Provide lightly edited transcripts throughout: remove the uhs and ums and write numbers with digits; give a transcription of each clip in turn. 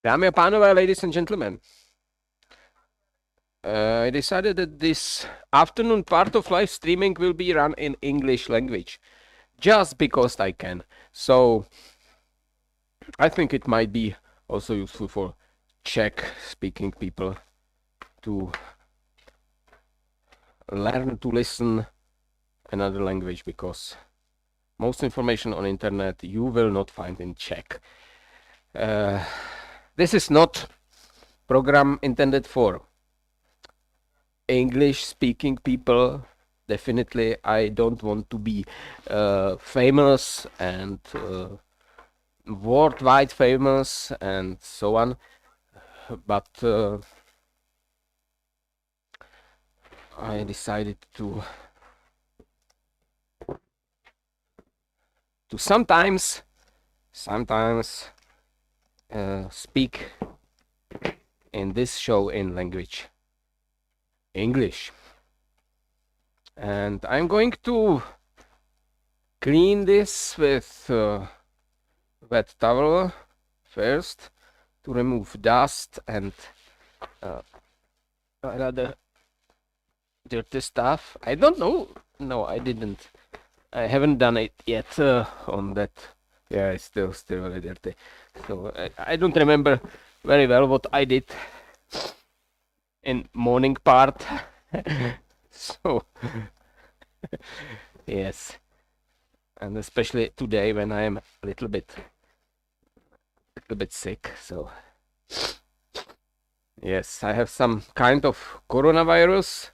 Dámy a pánové, ladies and gentlemen, I decided that this afternoon part of live streaming will be run in English language, just because I can. So I think it might be also useful for Czech-speaking people to learn to listen another language, because most information on internet you will not find in Czech. This is not program intended for English-speaking people. Definitely, I don't want to be famous and worldwide famous and so on. But I decided to sometimes speak in this show in language English. And I'm going to clean this with wet towel first to remove dust and other dirty stuff. I don't know. No, I didn't. I haven't done it yet on that. Yeah, it's still really dirty. So I don't remember very well what I did in morning part. So yes, and especially today when I am a little bit sick. So yes, I have some kind of coronavirus,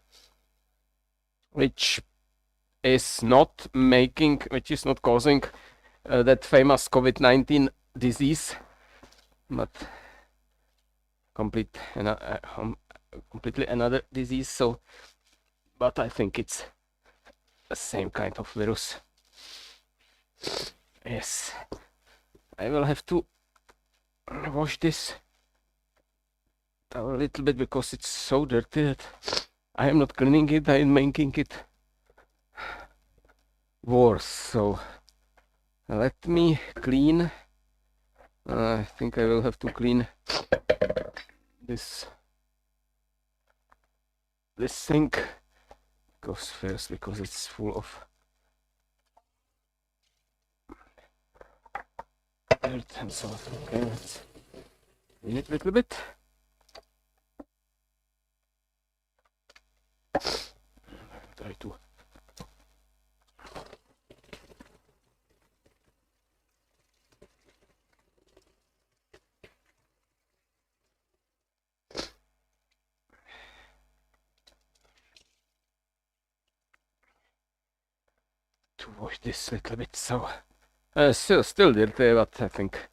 which is not causing that famous COVID-19 disease, but completely another disease. So, but I think it's the same kind of virus. Yes, I will have to wash this a little bit because it's so dirty that I am not cleaning it. I am making it worse. So let me clean. I think I will have to clean this sink because it's full of dirt and so on. Okay, let's clean it a little bit. Try to wash this a little bit. So still dirty, but I think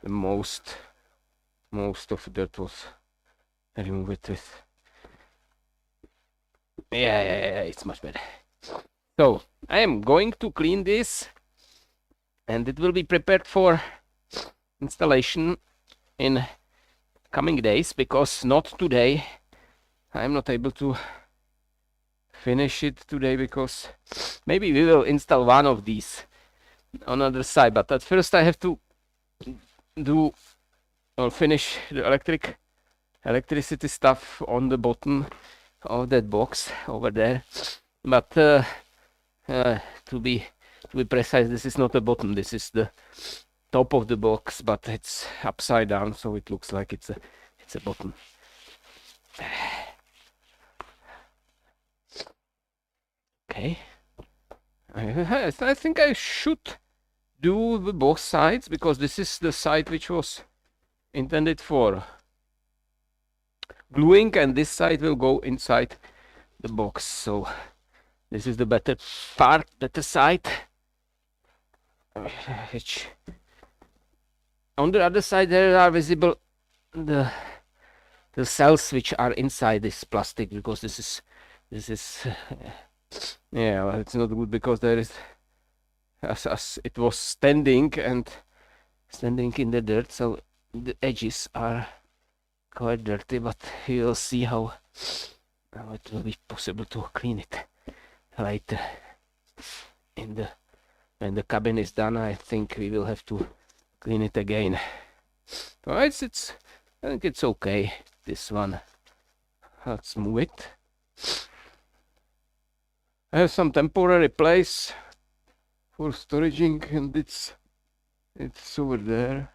the most of dirt was removed with. Yeah, it's much better. So I am going to clean this, and it will be prepared for installation in coming days, because not today. I'm not able to finish it today, because maybe we will install one of these on the other side, but at first I have to finish the electricity stuff on the bottom of that box over there. But to be precise, this is not the bottom, this is the top of the box, but it's upside down, so it looks like it's a bottom. Okay, I think I should do both sides, because this is the side which was intended for gluing, and this side will go inside the box. So this is the better side. Which on the other side there are visible the cells which are inside this plastic, because this is yeah, well, it's not good, because there is as it was standing in the dirt, so the edges are quite dirty, but you will see how it will be possible to clean it later. When the cabin is done, I think we will have to clean it again. So it's I think it's okay, this one. Let's move it. I have some temporary place for storaging, and it's over there.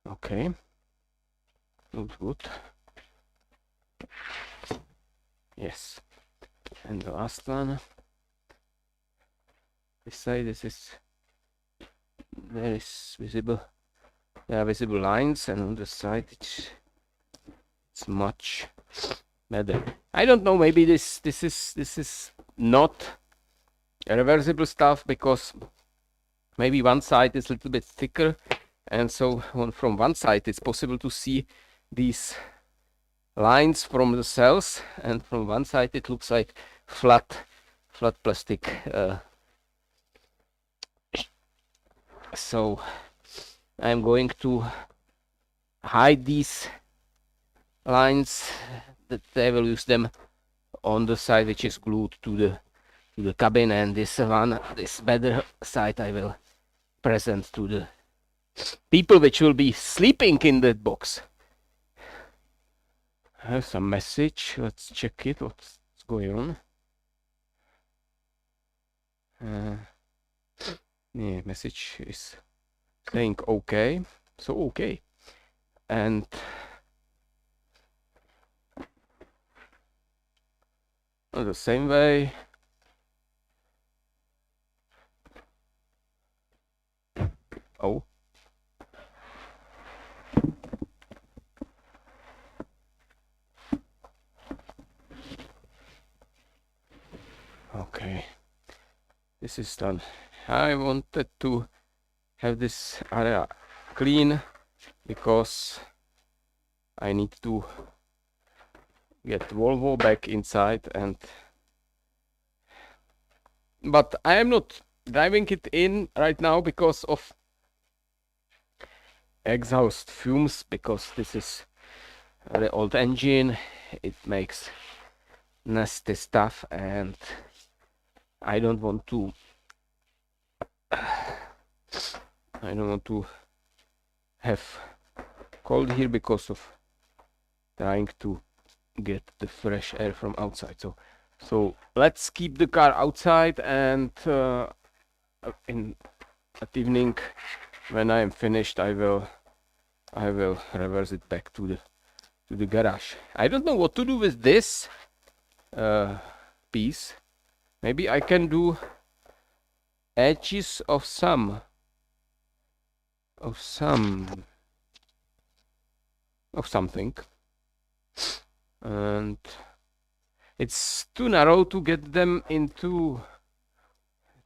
Okay, looks good. Yes, and the last one. This side, there is visible. There are visible lines, and on the side it's much better. I don't know. Maybe this is not reversible stuff, because maybe one side is a little bit thicker, and so from one side it's possible to see these lines from the cells, and from one side it looks like flat plastic. So I'm going to hide these lines, that I will use them on the side which is glued to the cabin, and this better side I will present to the people which will be sleeping in that box. I have some message. Let's check it. What's going on? Yeah, message is saying okay. So okay. And the same way. Oh. Okay. This is done. I wanted to have this area clean, because I need to get Volvo back inside, but I am not driving it in right now because of exhaust fumes, because this is the old engine. It makes nasty stuff, and I don't want to have cold here because of trying to get the fresh air from outside. So let's keep the car outside, and at evening, when I am finished, I will reverse it back to the garage. I don't know what to do with this piece. Maybe I can do edges of something. And it's too narrow to get them to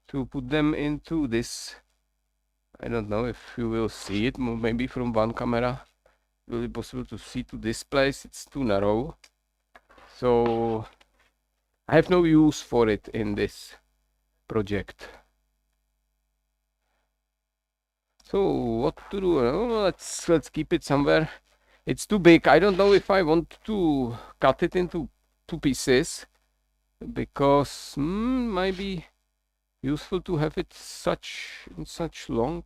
put them into this. I don't know if you will see it. Maybe from one camera it will be possible to see to this place. It's too narrow, so I have no use for it in this project. So what to do? Let's keep it somewhere. It's too big. I don't know if I want to cut it into 2 pieces, because might be useful to have it in such long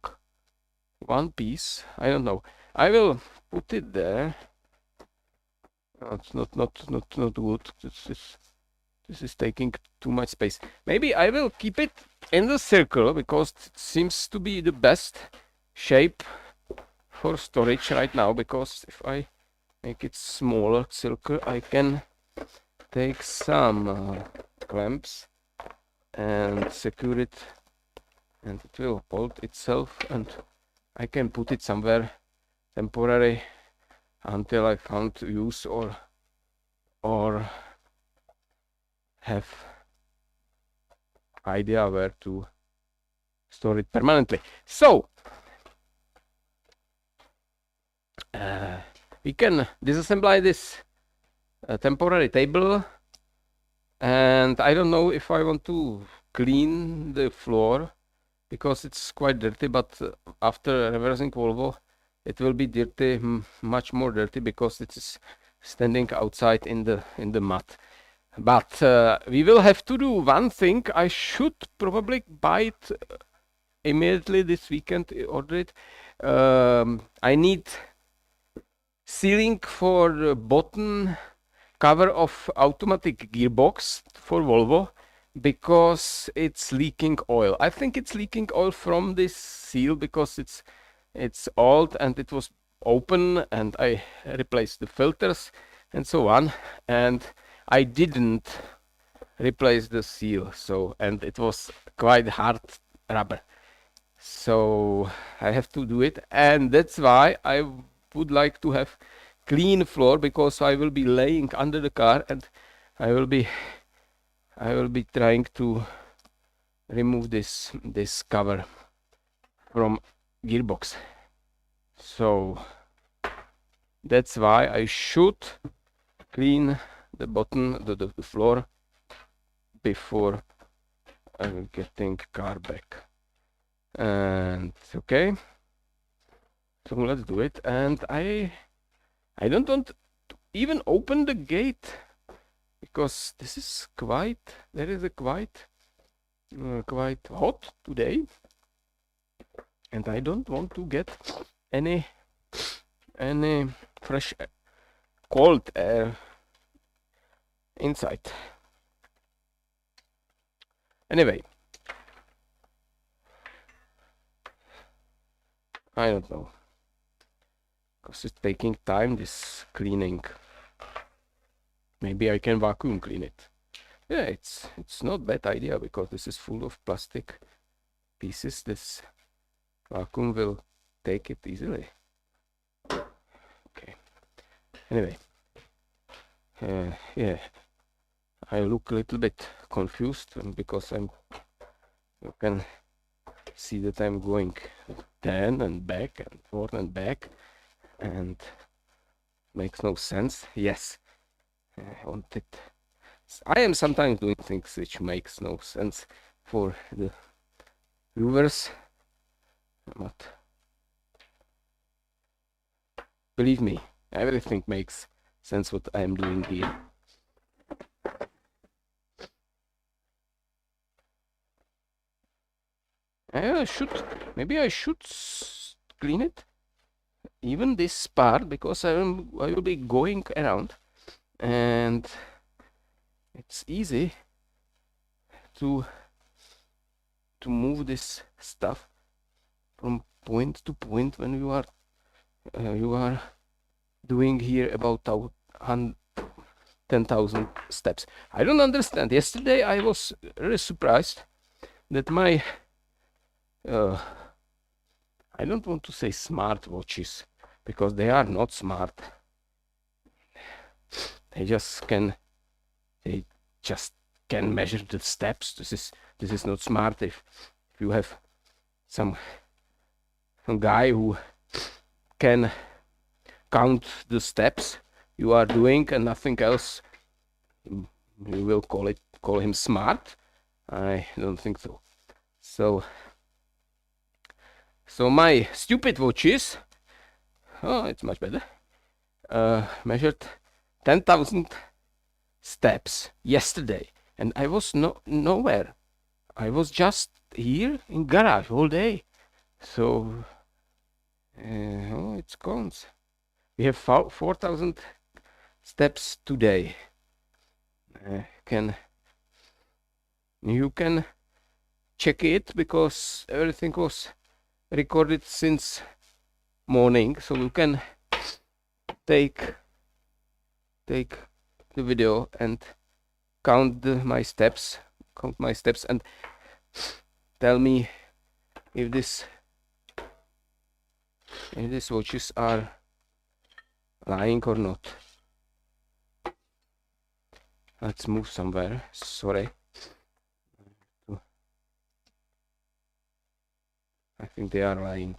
one piece. I don't know. I will put it there. No, it's not good. This is taking too much space. Maybe I will keep it in the circle, because it seems to be the best shape for storage right now, because if I make it smaller circle, I can take some clamps and secure it, and it will hold itself, and I can put it somewhere temporary until I found use or have idea where to store it permanently. So we can disassemble this temporary table, and I don't know if I want to clean the floor, because it's quite dirty, but after reversing Volvo it will be dirty, much more dirty, because it is standing outside in the mud. But we will have to do one thing. I should probably buy it immediately this weekend, order it. I need sealing for the bottom cover of automatic gearbox for Volvo because it's leaking oil. I think it's leaking oil from this seal because it's old and it was open, and I replaced the filters and so on, and I didn't replace the seal, so, and it was quite hard rubber, so I have to do it, and that's why I would like to have clean floor, because I will be laying under the car and I will be trying to remove this cover from gearbox. So that's why I should clean the bottom, the floor before I'm getting car back. And okay, so let's do it. And I don't want to even open the gate because this is quite hot today, and I don't want to get any fresh cold air inside. Anyway, I don't know, because it's taking time, this cleaning. Maybe I can vacuum clean it. Yeah, it's not bad idea, because this is full of plastic pieces. This vacuum will take it easily. Okay. Anyway, yeah, I look a little bit confused because you can see that I'm going down and back and forth and back, and makes no sense. Yes, I want it. I am sometimes doing things which makes no sense for the viewers, but believe me, everything makes sense what I am doing here. Maybe I should clean it, even this part, because I will be going around, and it's easy to move this stuff from point to point when you are doing here about 10,000 steps. I don't understand. Yesterday I was really surprised that my I don't want to say smart watches, because they are not smart. They just can measure the steps. This is not smart. If you have some guy who can count the steps you are doing and nothing else, you will call him smart. I don't think so. So my stupid watches, oh, it's much better, measured 10,000 steps yesterday, and I was nowhere. I was just here in garage all day. So oh, it's counts. We have 4,000 steps today. You can check it, because everything was recorded since morning, so you can take the video and count my steps and tell me if these watches are lying or not. Let's move somewhere. Sorry. I think they are lying.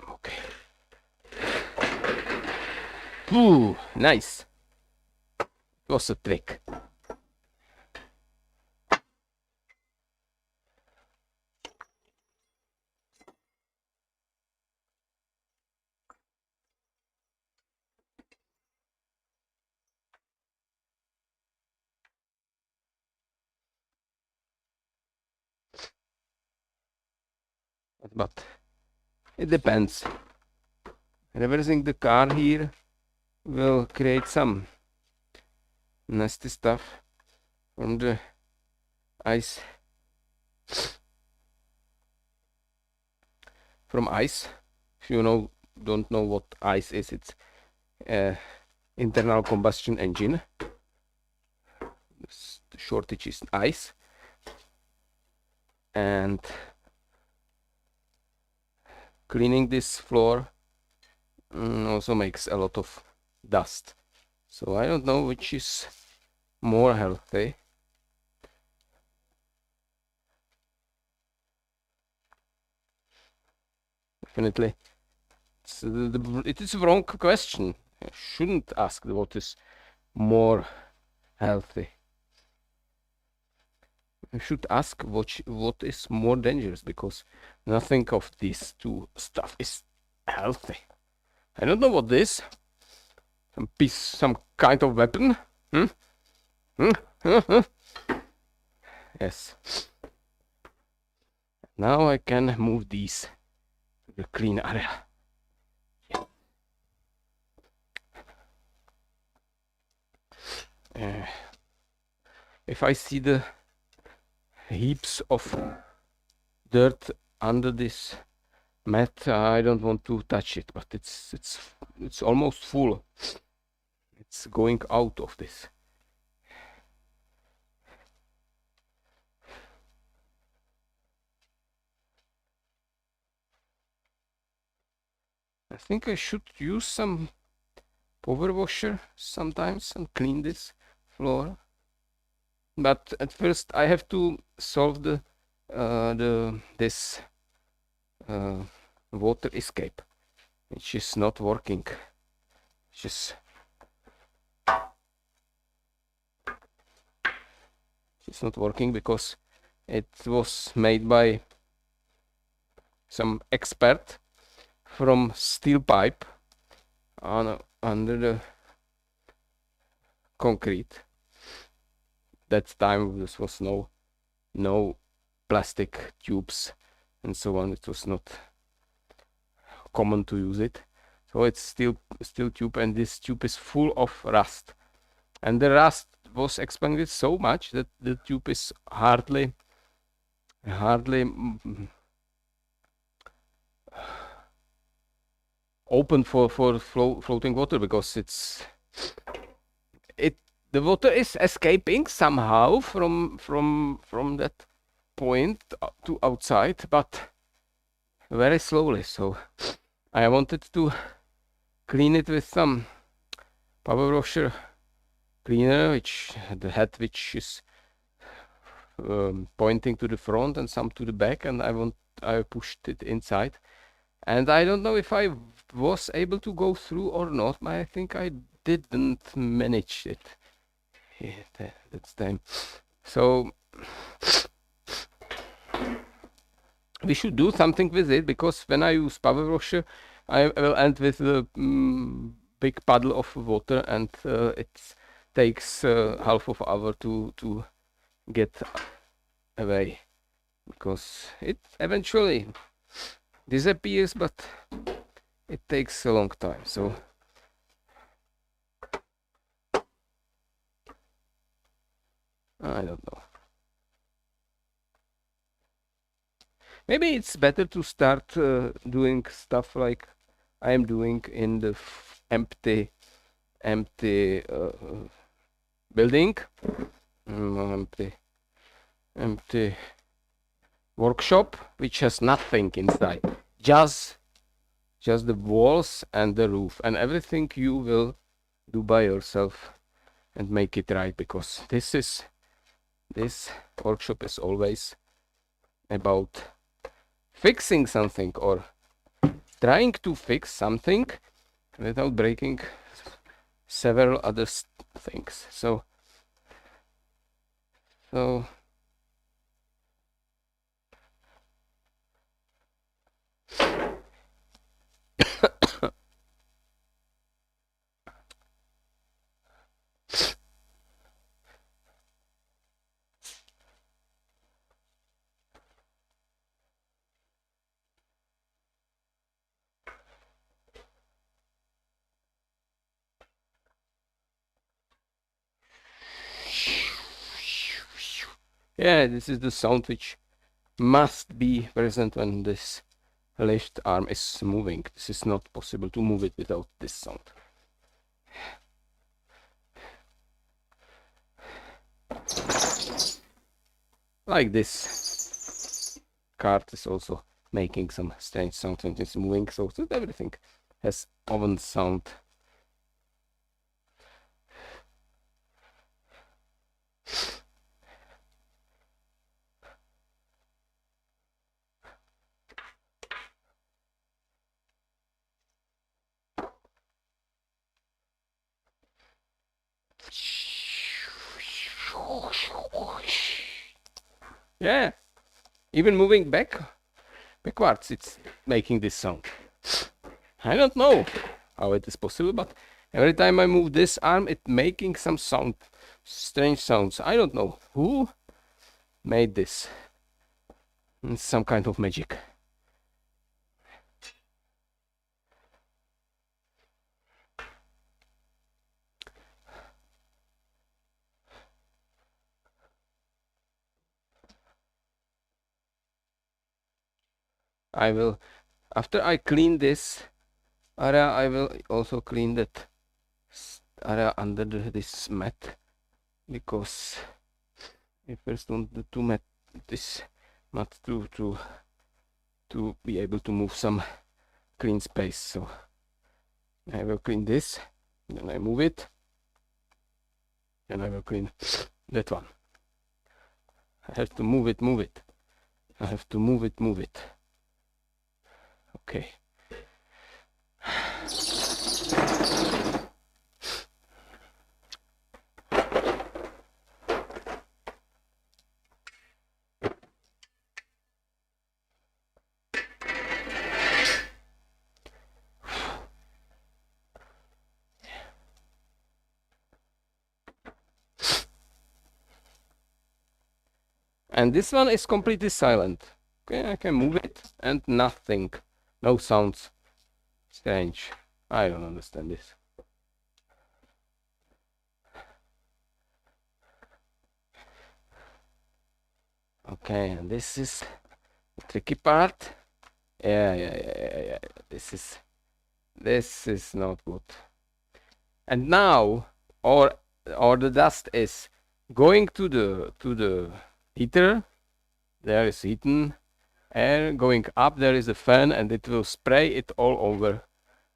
Okay. Ooh, nice. It was a trick. but it depends. Reversing the car here will create some nasty stuff from the ice. From ice. If you don't know what ice is, it's internal combustion engine. The shortage is ice, and cleaning this floor also makes a lot of dust. So I don't know which is more healthy. Definitely, it is a wrong question. I shouldn't ask what is more healthy. I should ask what is more dangerous, because nothing of these two stuff is healthy. I don't know what this. Some kind of weapon. Yes. Now I can move these to the clean area. If I see the heaps of dirt under this mat, I don't want to touch it, but it's almost full. It's going out of this. I think I should use some power washer sometimes and clean this floor. But at first I have to solve this water escape, which is not working. It's not working because it was made by some expert from steel pipe under the concrete. That time this was no plastic tubes and so on. It was not common to use it. So it's steel tube, and this tube is full of rust. And the rust was expanded so much that the tube is hardly open for floating water, because the water is escaping somehow from that point to outside, but very slowly. So I wanted to clean it with some power washer cleaner, the head which is pointing to the front and some to the back, and I pushed it inside, and I don't know if I was able to go through or not. I think I didn't manage it that time. So we should do something with it, because when I use power washer, I will end with a big puddle of water, and it takes half of an hour to get away, because it eventually disappears, but it takes a long time. So I don't know. Maybe it's better to start doing stuff like I am doing in the empty building, empty workshop, which has nothing inside, just the walls and the roof, and everything you will do by yourself and make it right, because this workshop is always about fixing something, or trying to fix something without breaking several other things. So Yeah, this is the sound which must be present when this left arm is moving. This is not possible to move it without this sound. Like this. Cart is also making some strange sound when it's moving, so everything has oven sound. Yeah, even moving backwards, it's making this sound. I don't know how it is possible, but every time I move this arm, it's making some sound, strange sounds. I don't know who made this. It's some kind of magic. I will, after I clean this area, I will also clean that area under this mat, because I first want the this mat to be able to move some clean space. So I will clean this, then I move it, and I will clean that one. I have to move it. I have to move it. Okay. And this one is completely silent. Okay, I can move it and nothing. No sounds. Strange. I don't understand this. Okay, and this is the tricky part. Yeah. This is not good. And now, or the dust is going to the heater. There is heating air going up. There is a fan, and it will spray it all over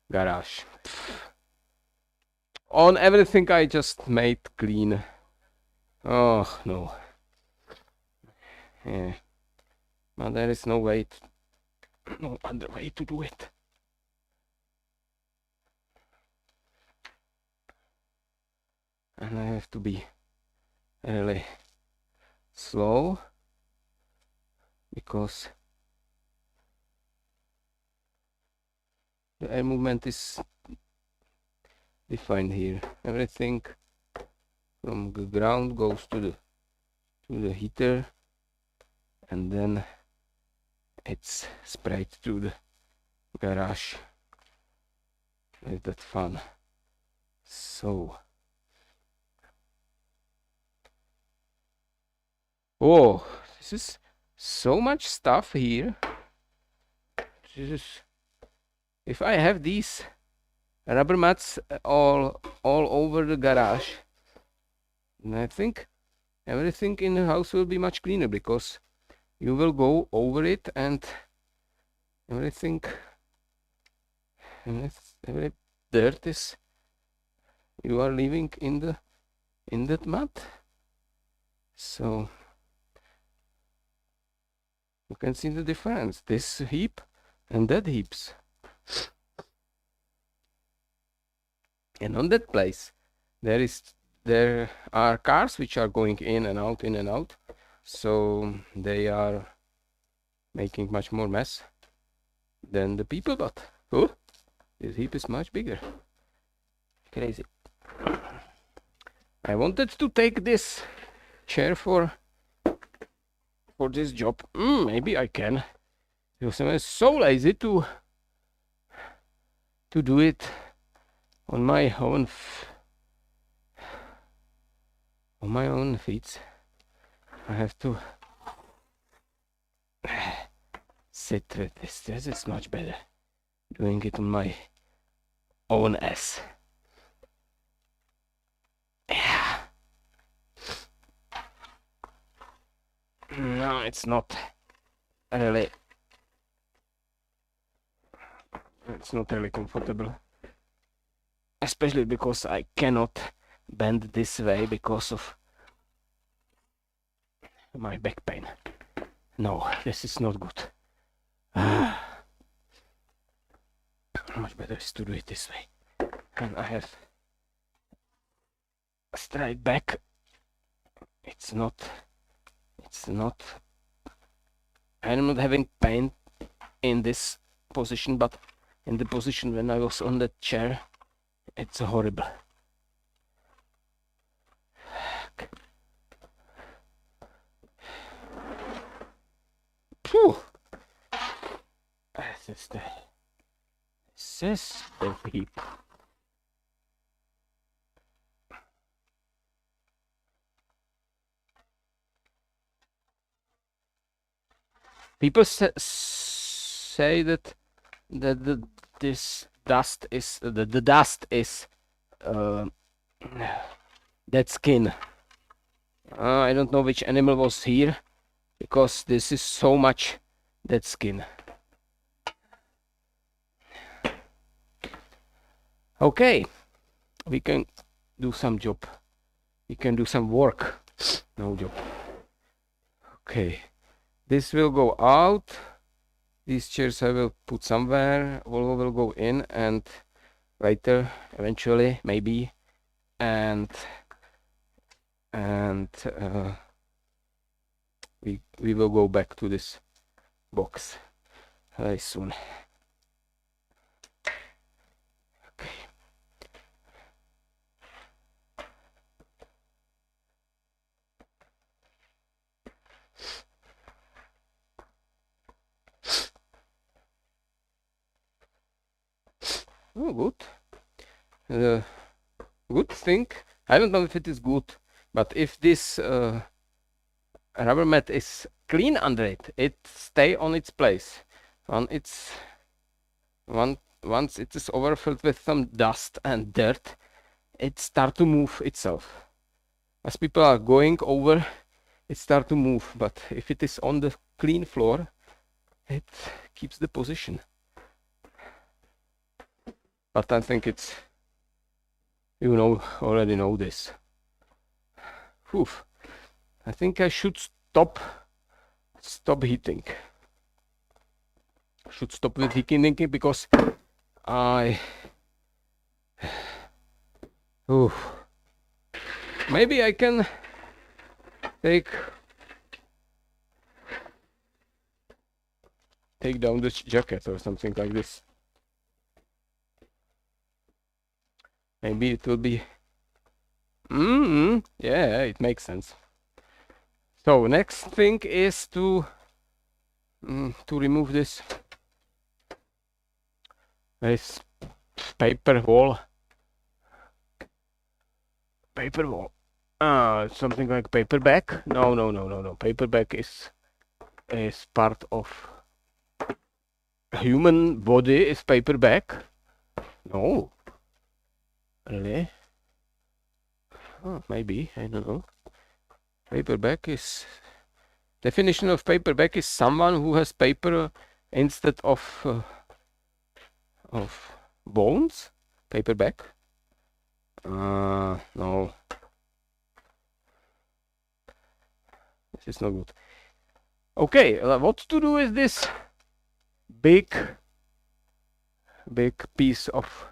garage. On everything I just made clean. Oh no. Yeah. But there is no way no other way to do it. And I have to be really slow, because the air movement is defined here. Everything from the ground goes to the heater, and then it's sprayed to the garage. Is that fun? So, oh, this is so much stuff here. This is, if I have these rubber mats all over the garage, then I think everything in the house will be much cleaner, because you will go over it, and everything, every dirt is you are leaving in that mat. So you can see the difference, this heap and that heaps. And on that place there are cars which are going in and out, so they are making much more mess than the people. But oh, this heap is much bigger. Crazy. I wanted to take this chair for this job. Maybe I can, because I'm so lazy to do it on my own feet. I have to sit with this. This is much better. Doing it on my own ass. Yeah. No, it's not really. It's not really comfortable. Especially because I cannot bend this way because of my back pain. No, this is not good. Much better is to do it this way. And I have straight back. It's not. I'm not having pain in this position, but in the position when I was on the chair, it's horrible. Phew. This is the heap. People say that this dust is the dust is dead skin. I don't know which animal was here, because this is so much dead skin. Okay, we can do some job. We can do some work. No job. Okay, this will go out. These chairs I will put somewhere. Volvo will go in, and later, eventually, maybe, and we will go back to this box very soon. Okay. Oh, good. Good thing. I don't know if it is good, but if this rubber mat is clean under it, it stay on its place. Once it is overfilled with some dust and dirt, it start to move itself. As people are going over, it start to move. But if it is on the clean floor, it keeps the position. But I think it's, already know this. Whew. I think I should stop heating. Should stop with heating because maybe I can take down this jacket or something like this. Maybe it will be. Yeah, it makes sense. So next thing is to remove this paper wall. Paper wall. Something like paperback. No. Paperback is part of human body. Is paperback? No. Really? Oh, maybe, I don't know. Paperback is... Definition of paperback is someone who has paper instead of bones. Paperback. No. This is not good. Okay, what to do with this big piece of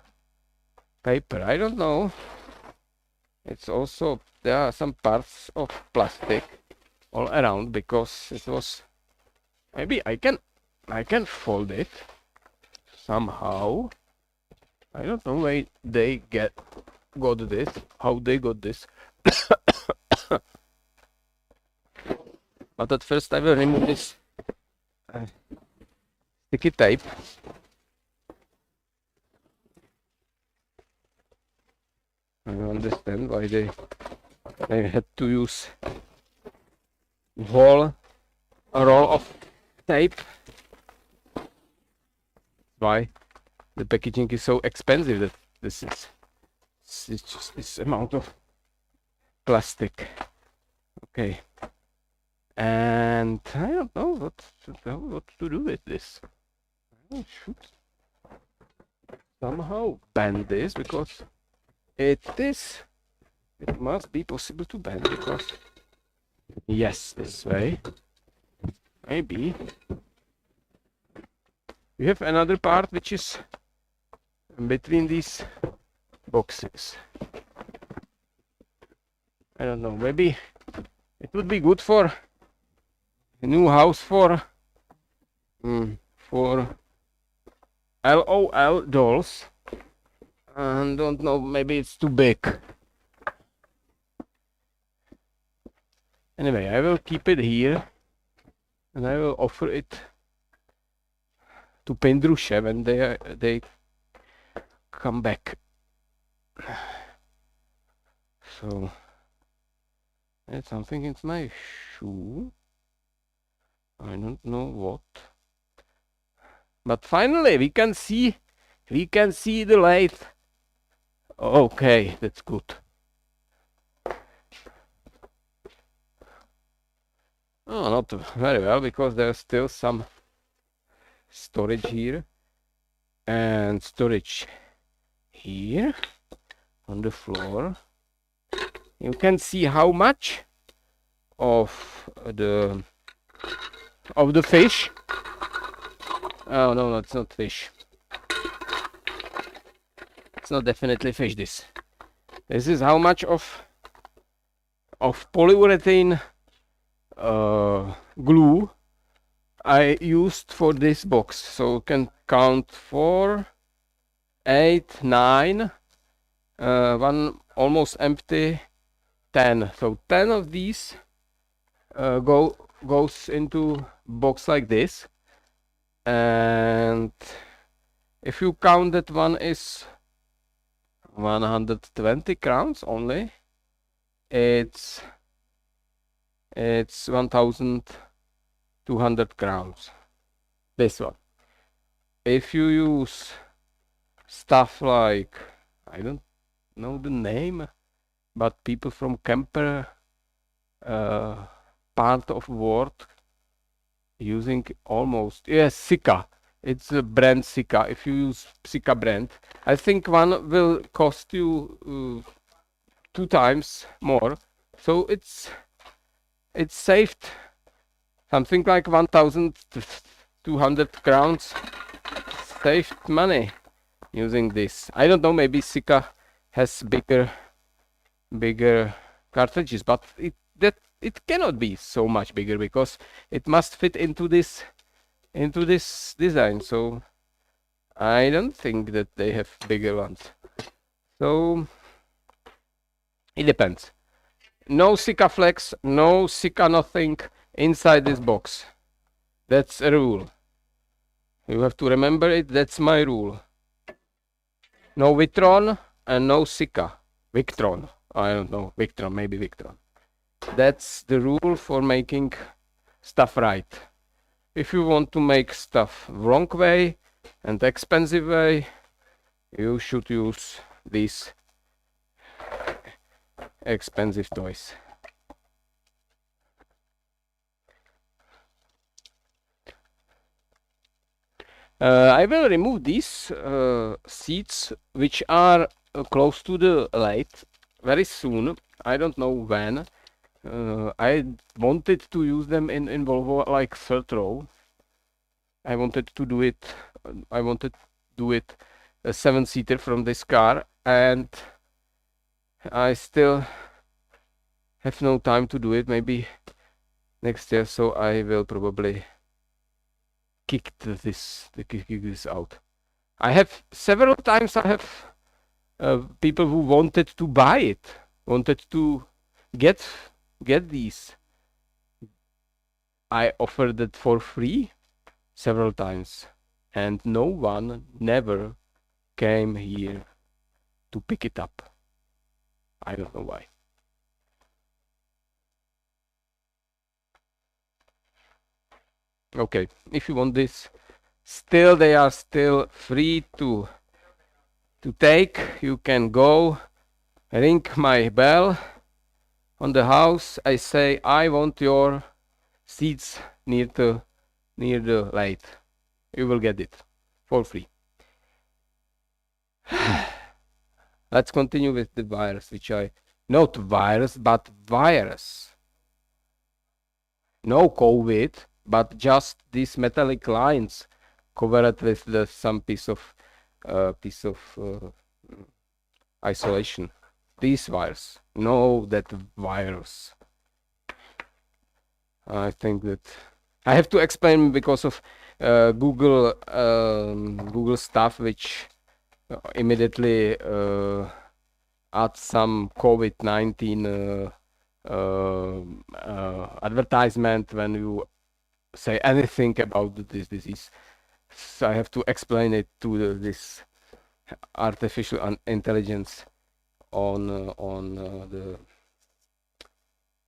paper? I don't know. It's also, there are some parts of plastic all around, because it was, maybe I can fold it somehow. I don't know where they got this, how they got this. But at first I will remove this sticky tape. I don't understand why they had to use whole roll of tape. Why the packaging is so expensive that this is just this amount of plastic. Okay, and I don't know what to do with this. I should somehow bend this, because it must be possible to bend, because yes, this way maybe we have another part which is between these boxes. I don't know, maybe it would be good for a new house for LOL dolls, and don't know, maybe it's too big. Anyway, I will keep it here, and I will offer it to Pendruše when they come back. So it's something in my shoe. I don't know what. But finally we can see the lathe. Okay, that's good. Oh, not very well, because there's still some storage here and storage here on the floor. You can see how much of the fish. Oh no, it's not fish. It's not definitely fish. This is how much of polyurethane glue I used for this box. So you can count 4, 8, 9, one almost empty, 10. So 10 of these goes into box like this, and if you count that one is 120 crowns only, it's 1200 crowns. This one. If you use stuff like, I don't know the name, but people from Kemper part of world using almost, yes, Sika. It's a brand Sika. If you use Sika brand, I think one will cost you 2 times more. So it's saved something like 1200 crowns. Saved money using this. I don't know, maybe Sika has bigger cartridges, but it cannot be so much bigger, because it must fit into this design. So I don't think that they have bigger ones. So it depends. No Sika flex, no Sika nothing inside this box. That's a rule. You have to remember it. That's my rule. No Vitron and no Sika. Victron. I don't know. Victron, maybe Victron. That's the rule for making stuff right. If you want to make stuff wrong way and expensive way, you should use these expensive toys. I will remove these seats which are close to the lathe very soon. I don't know when. I wanted to use them in Volvo like 3rd row. I wanted to do it. I wanted to do it a 7-seater from this car, and I still have no time to do it. Maybe next year. So I will probably kick this out. I have several times. I have people who wanted to buy it, wanted to get these. I offered it for free several times, and no one never came here to pick it up. I don't know why. Okay, if you want this, still they are still free to take. You can go ring my bell on the house. I say I want your seats near the light. You will get it for free. Let's continue with the virus, which not virus but virus. No COVID, but just these metallic lines covered with some piece of isolation. This virus, no, that virus. I think that I have to explain because of Google stuff, which immediately add some COVID-19 advertisement when you say anything about this disease. So I have to explain it to this artificial intelligence on the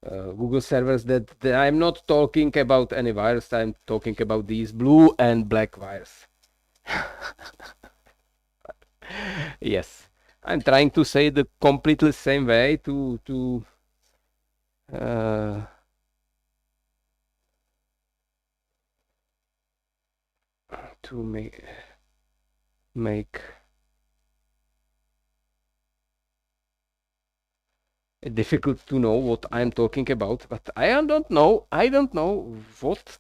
Google servers that I'm not talking about any virus. I'm talking about these blue and black virus. Yes, I'm trying to say the completely same way to make it difficult to know what I'm talking about, but I don't know what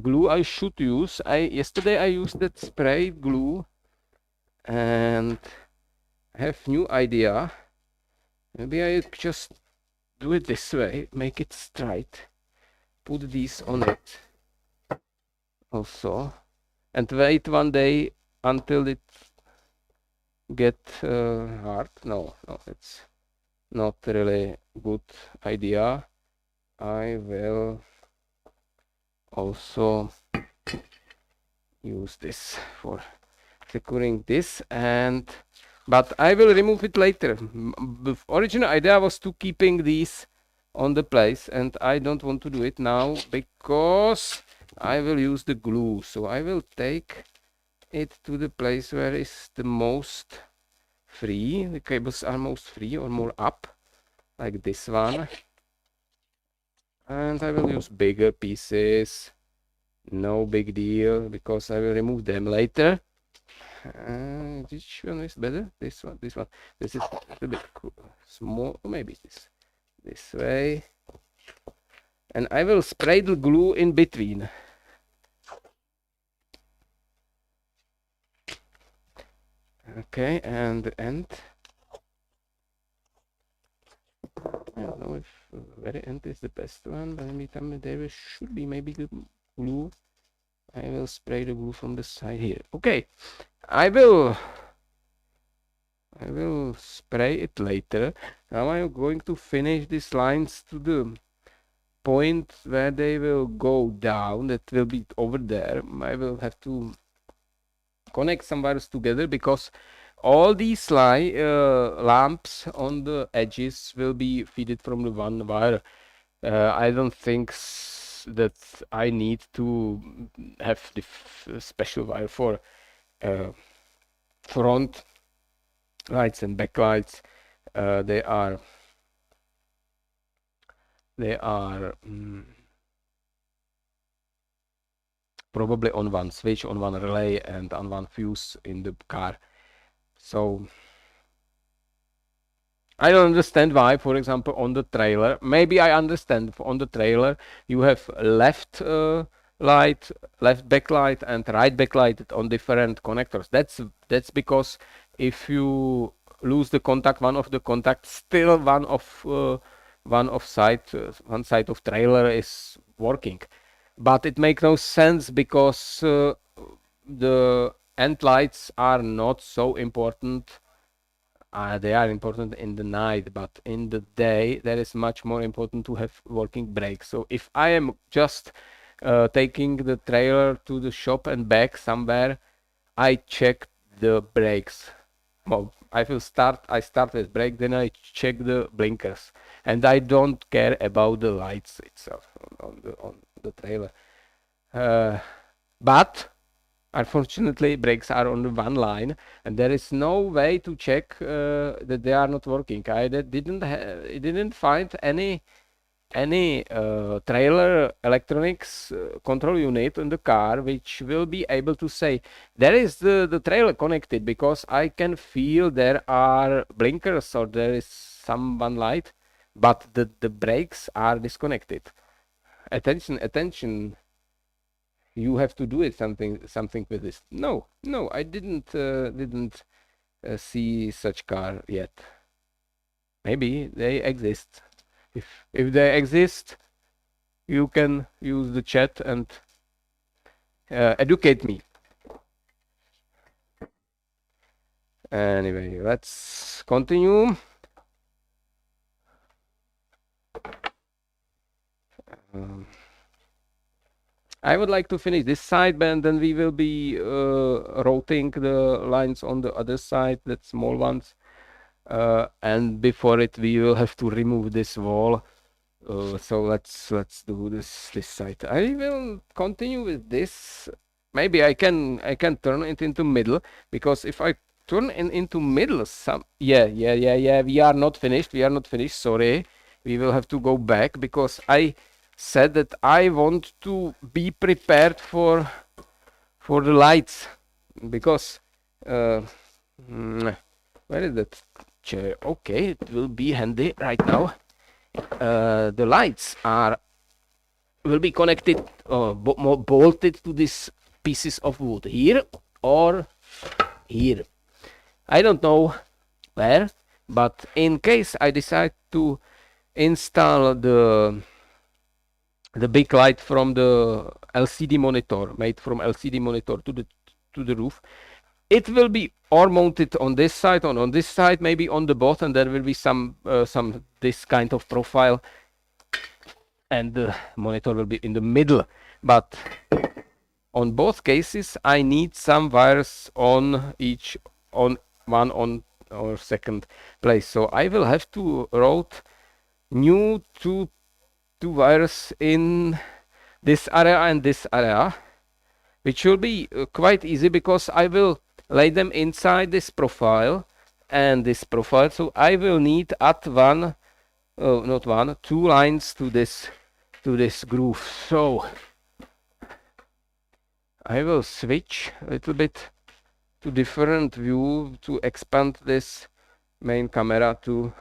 glue I should use. Yesterday I used that spray glue and I have new idea. Maybe I just do it this way, make it straight, put these on it also, and wait one day until it get hard. No, it's not really good idea. I will also use this for securing this, but I will remove it later. The original idea was to keeping these on the place, and I don't want to do it now because I will use the glue. So I will take it to the place where is the most free. The cables are most free or more up, like this one. And I will use bigger pieces. No big deal, because I will remove them later. Which one is better? This one. This is a bit small. Maybe this way. And I will spray the glue in between. Okay, and the end. I don't know if very end is the best one, but anytime there should be maybe the glue. I will spray the glue from the side here. Okay, I will spray it later. Now I'm going to finish these lines to the point where they will go down. That will be over there. I will have to connect some wires together because all these lamps on the edges will be fed from the one wire. I don't think that I need to have the special wire for front lights and back lights. They are probably on one switch, on one relay, and on one fuse in the car. So I don't understand why, for example, on the trailer, maybe I understand on the trailer you have left backlight and right backlight on different connectors. That's because if you lose the contact, one of the contacts, still one side of trailer is working. But it makes no sense because the end lights are not so important. They are important in the night, but in the day that is much more important to have working brakes. So if I am just taking the trailer to the shop and back somewhere, I check the brakes. Well, I start with brake, then I check the blinkers, and I don't care about the lights itself on the trailer. But unfortunately, brakes are on the one line, and there is no way to check that they are not working. I didn't find any trailer electronics control unit in the car which will be able to say there is the trailer connected, because I can feel there are blinkers or there is some one light, but the brakes are disconnected. Attention, you have to do it something with this. No, I didn't see such car yet. Maybe they exist. If they exist, you can use the chat and educate me. Anyway, let's continue. I would like to finish this side, and then we will be routing the lines on the other side, that small ones. And before it, we will have to remove this wall. So let's do this side. I will continue with this. Maybe I can turn it into middle, because if I turn it into middle, yeah. We are not finished. Sorry, we will have to go back, because I said that I want to be prepared for the lights, because where is that chair? Okay, it will be handy right now. The lights will be connected or bolted to these pieces of wood here or here. I don't know where, but in case I decide to install the big light from the LCD monitor, made from LCD monitor to the roof, it will be or mounted on this side, on this side, maybe on the bottom. There will be some this kind of profile, and the monitor will be in the middle. But on both cases, I need some wires on one on or second place. So I will have to route new two wires in this area and this area, which will be quite easy, because I will lay them inside this profile and this profile. So I will need add two lines to this groove. So I will switch a little bit to different view to expand this main camera to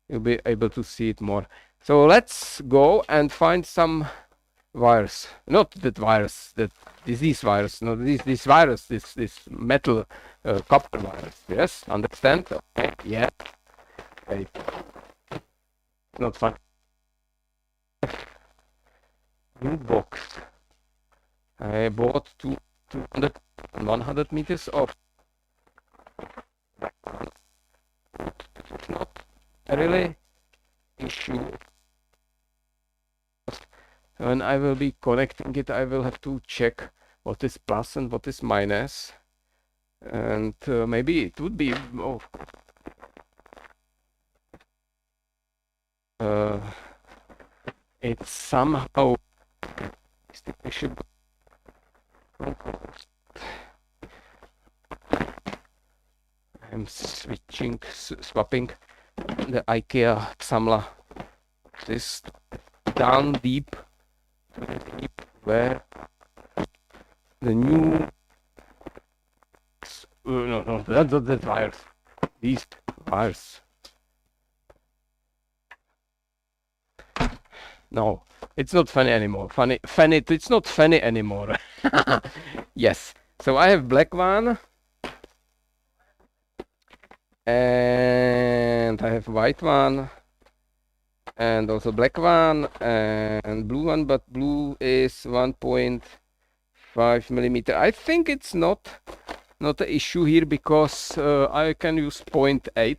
you'll be able to see it more. So let's go and find some wires. Not that wires, these wires, no, these wires, this metal copper wires. Yes, understand? Okay, yeah. Okay. Not fun. New box. I bought 200 and 100 meters of. It's not a really issue. When I will be connecting it, I will have to check what is plus and what is minus, and maybe it would be it's somehow I'm swapping the IKEA Xamla. This down deep where the new no, that's not the wires. These wires. No, it's not funny anymore. It's not funny anymore. Yes. So I have black one, and I have white one, and also black one and blue one, but blue is 1.5 millimeter. I think it's not an issue here, because I can use 0.8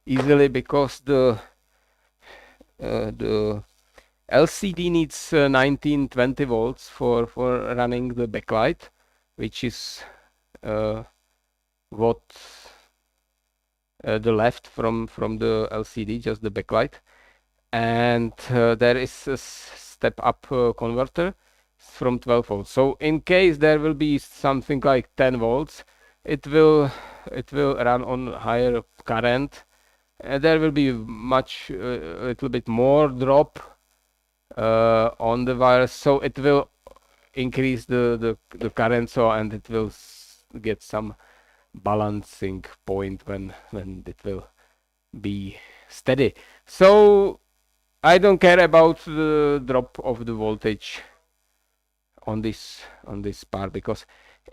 easily, because the LCD needs 1920 volts for running the backlight, which is what the left from the LCD, just the backlight. And there is a step up converter from 12 volts. So in case there will be something like 10 volts, it will run on higher current, and there will be much a little bit more drop on the wire, so it will increase the current, so, and it will get some balancing point when it will be steady. So I don't care about the drop of the voltage on this part, because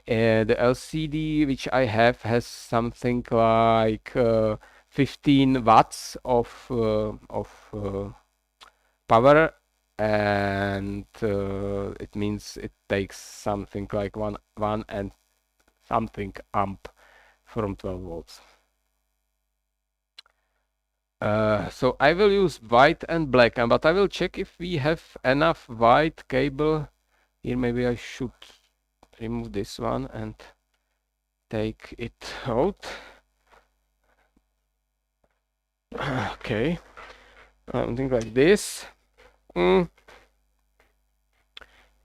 the LCD which I have has something like 15 watts of power, and it means it takes something like one and something amp from 12 volts. So I will use white and black, but I will check if we have enough white cable here. Maybe I should remove this one and take it out. Okay, something like this.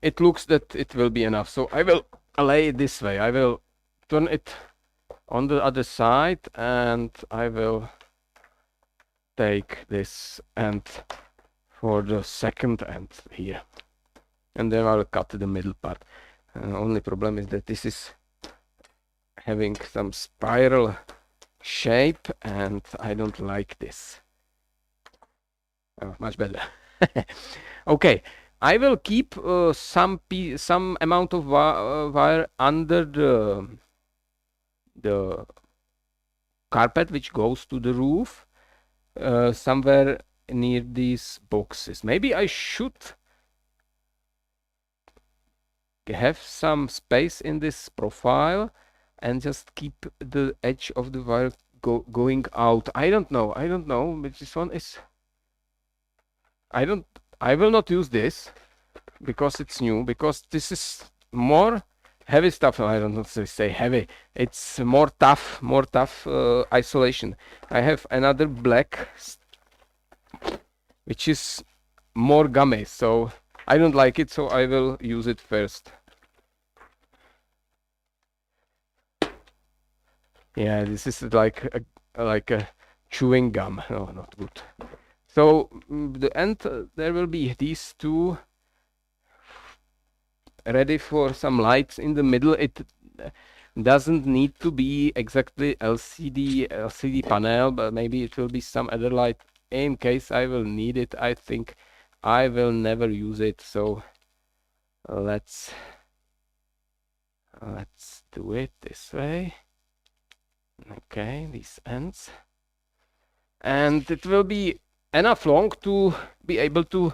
It looks that it will be enough, so I will lay it this way. I will turn it on the other side, and I will take this end for the second end here, and then I'll cut the middle part. Only problem is that this is having some spiral shape, and I don't like this. Oh, much better. Okay, I will keep some amount of wire under the carpet which goes to the roof, somewhere near these boxes. Maybe I should have some space in this profile and just keep the edge of the wire going out. I don't know, but this one is, I will not use this because it's new, because this is more heavy stuff. I don't know to say heavy, it's more tough isolation. I have another black which is more gummy, so I don't like it, so I will use it first. Yeah, this is like a chewing gum. No, not good. So the end, there will be these two ready for some lights in the middle. It doesn't need to be exactly LCD panel, but maybe it will be some other light in case I will need it. I think I will never use it, so let's do it this way. Okay, these ends, and it will be enough long to be able to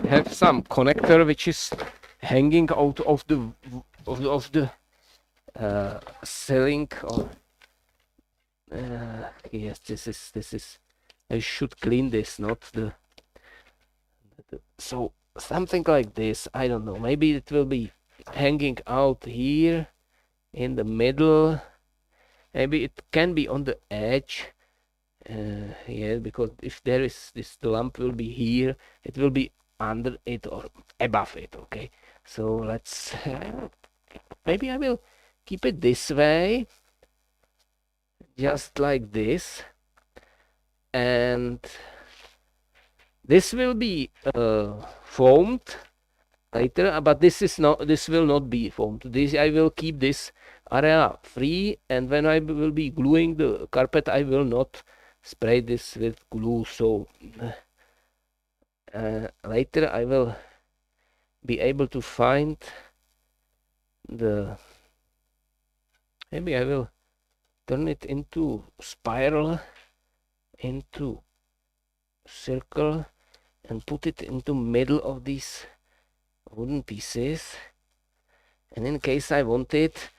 have some connector which is hanging out of the ceiling. Or yes, this is I should clean this, not the so something like this. I don't know, maybe it will be hanging out here in the middle. Maybe it can be on the edge. Yeah, because if there is this, the lamp will be here, it will be under it or above it. Okay, so let's maybe I will keep it this way, just like this, and this will be foamed later, but this will not be foamed. This I will keep this area free, and when I will be gluing the carpet, I will not spray this with glue, so later I will be able to find maybe I will turn it into spiral, into circle, and put it into middle of these wooden pieces, and in case I want it,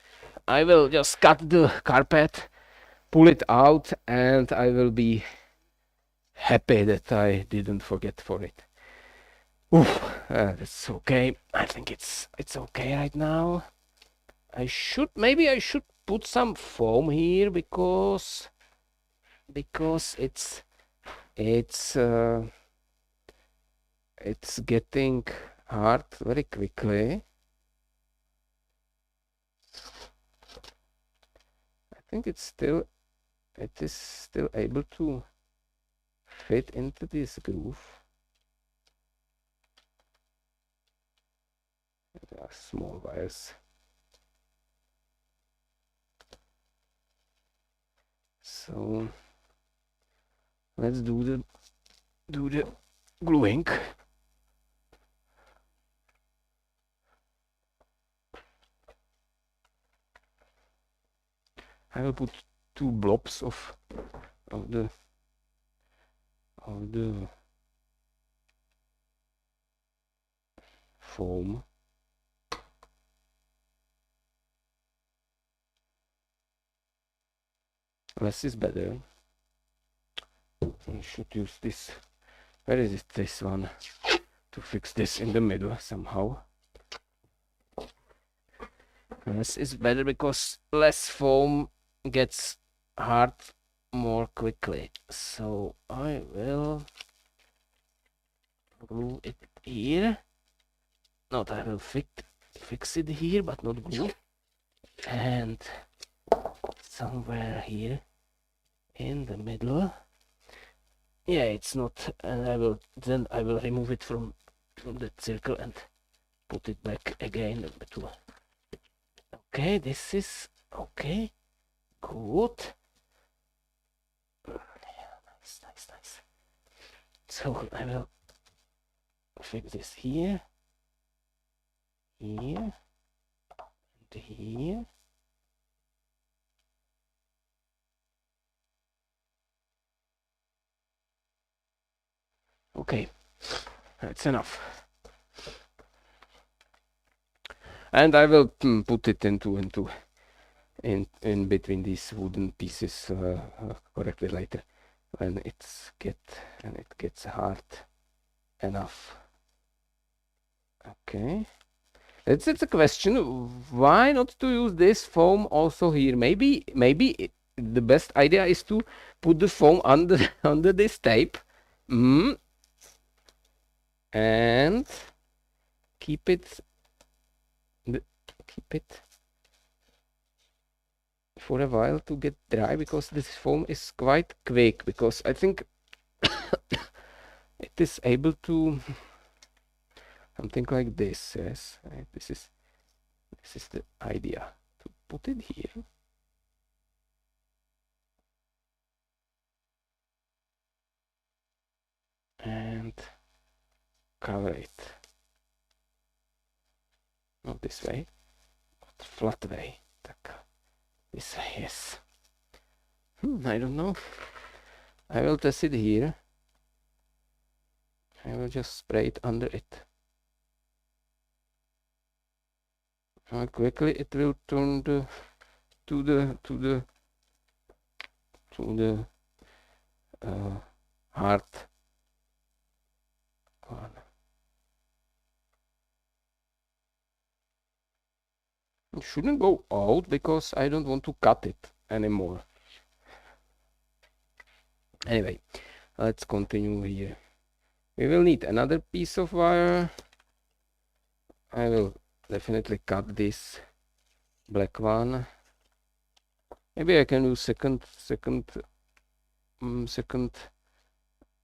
I will just cut the carpet, pull it out, and I will be happy that I didn't forget for it. That's okay. I think it's okay right now. Maybe I should put some foam here, because it's getting hard very quickly. think it is still able to fit into this groove. There are small wires. So let's do the gluing. I will put 2 blobs of the foam. Less is better. I should use this. Where is it? This one, to fix this in the middle somehow. Less is better because less foam gets hard more quickly. So I will glue it here. Not I will fix it here, but not glue. And somewhere here in the middle. Yeah, it's not, and I will remove it from the circle and put it back again. Okay, this is okay. Good. Nice. So I will fix this here, and here. Okay, that's enough. And I will put it in between these wooden pieces correctly later when it gets hard enough. Okay, it's a question. Why not to use this foam also here? Maybe the best idea is to put the foam under this tape. And keep it for a while to get dry, because this foam is quite quick, because I think it is able to something like this. Yes, right. This is the idea, to put it here. And cover it. Not this way, but flat way. This way, yes. I don't know. I will test it here. I will just spray it under it. How quickly it will turn to the hard one. It shouldn't go out because I don't want to cut it anymore. Anyway, let's continue here. We will need another piece of wire. I will definitely cut this black one. Maybe I can use second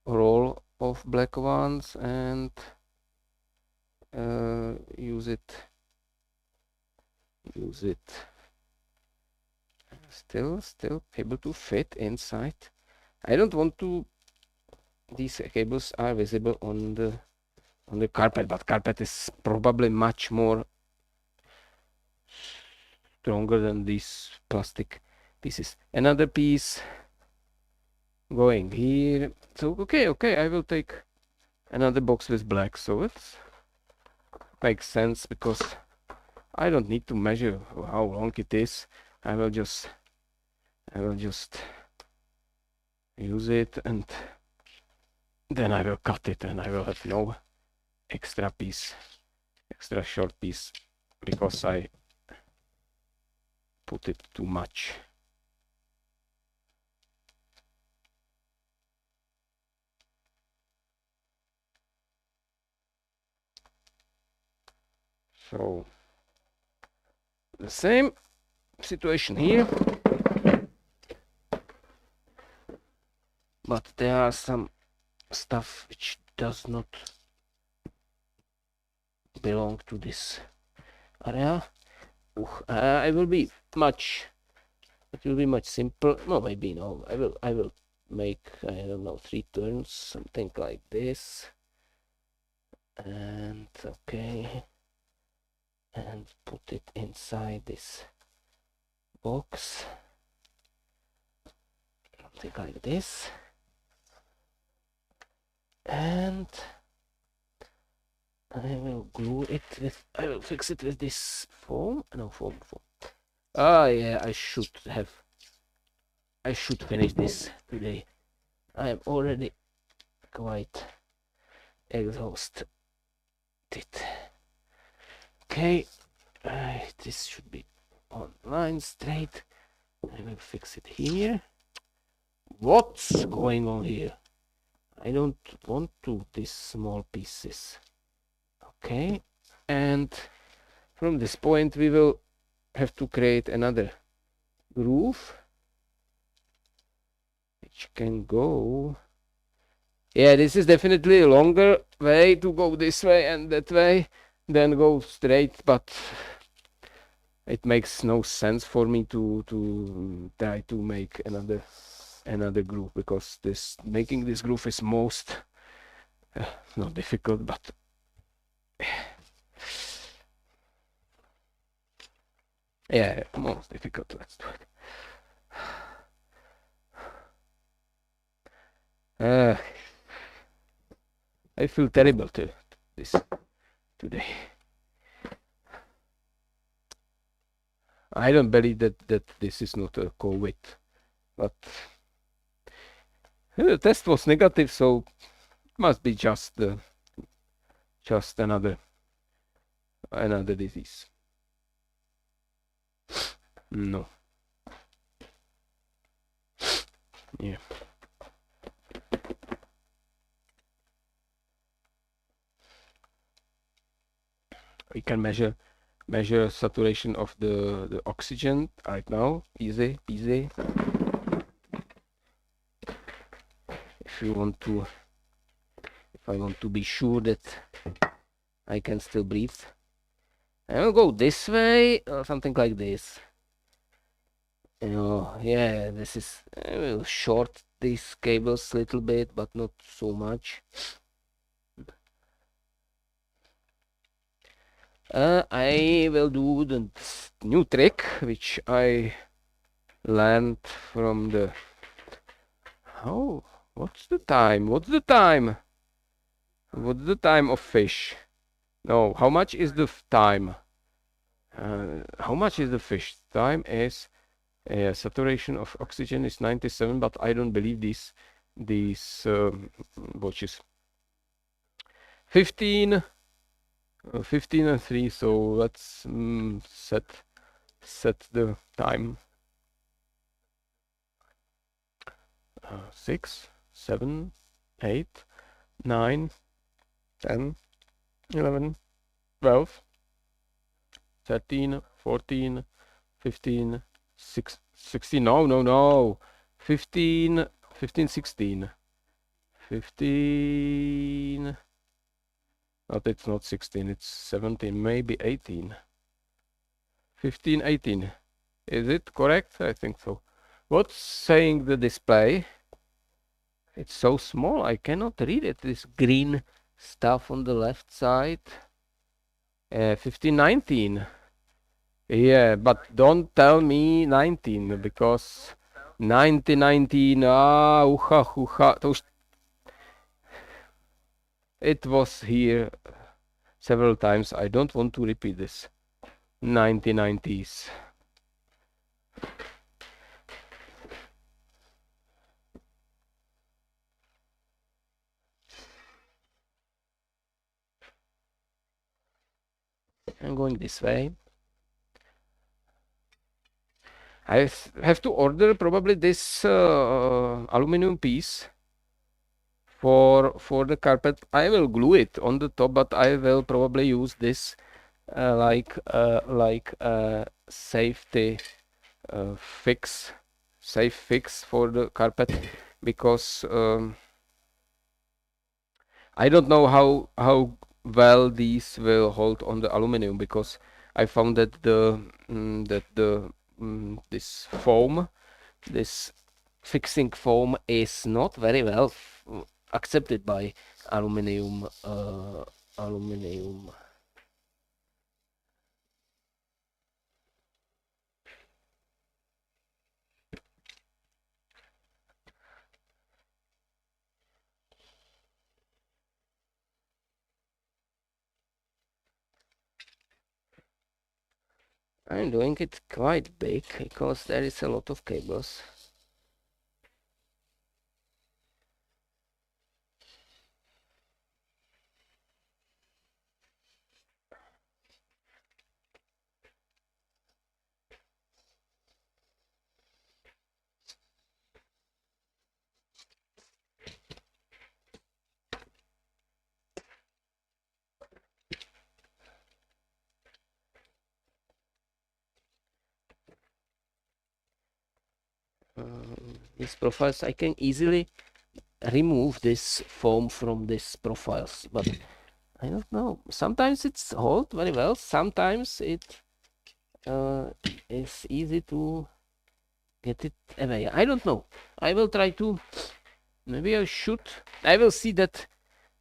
roll of black ones and use it still able to fit inside. I don't want to, these cables are visible on the carpet, but carpet is probably much more stronger than these plastic pieces. Another piece going here. So okay, I will take another box with black, so it makes sense because I don't need to measure how long it is. I will just use it, and then I will cut it, and I will have no extra short piece because I put it too much. So the same situation here. but there are some stuff which does not belong to this area. It will be much simple. No, maybe no. I will make, I don't know, 3 turns, something like this. And okay, and put it inside this box, something like this. And I will glue it with, I will fix it with this foam. No, foam. Oh yeah, I should finish this today. I am already quite exhausted. Okay, this should be on line straight. I will fix it here. What's going on here? I don't want to these small pieces. Okay, and from this point we will have to create another groove which can go. Yeah, this is definitely a longer way to go this way and that way than go straight, but it makes no sense for me to try to make another groove, because making this groove is most not difficult, but yeah, most difficult. Let's do it. I feel terrible today. I don't believe that this is not a COVID, but the test was negative, so it must be just another disease. No. Yeah. We can measure saturation of the oxygen right now. Easy. If I want to be sure that I can still breathe, I will go this way or something like this. Yeah, this is, I will short these cables a little bit, but not so much. I will do the new trick which I learned from the... Oh, what's the time? What's the time of fish? No, how much is the time? How much is the fish? Time is saturation of oxygen is 97, but I don't believe these watches. 15 and 3, so let's set the time. 6, 7, 8, 9, 10, 11, 12, 13, 14, 15, 16, no, 15, 16, 15, but it's not 16, it's 17, maybe 18, 15, 18, is it correct? I think so. What's saying the display? It's so small, I cannot read it, this green stuff on the left side. 15, 19. Yeah, but don't tell me 19, because 19, it was here several times. I don't want to repeat this. 90s. I'm going this way. I have to order probably this aluminum piece for the carpet. I will glue it on the top, but I will probably use this like safety safe fix for the carpet, because I don't know how well these will hold on the aluminum, because I found that this foam, this fixing foam, is not very well accepted by aluminum aluminum. I'm doing it quite big because there is a lot of cables. These profiles, I can easily remove this foam from these profiles, but I don't know. Sometimes it's hold very well. Sometimes it is easy to get it away. I don't know. I will try to. Maybe I should. I will see that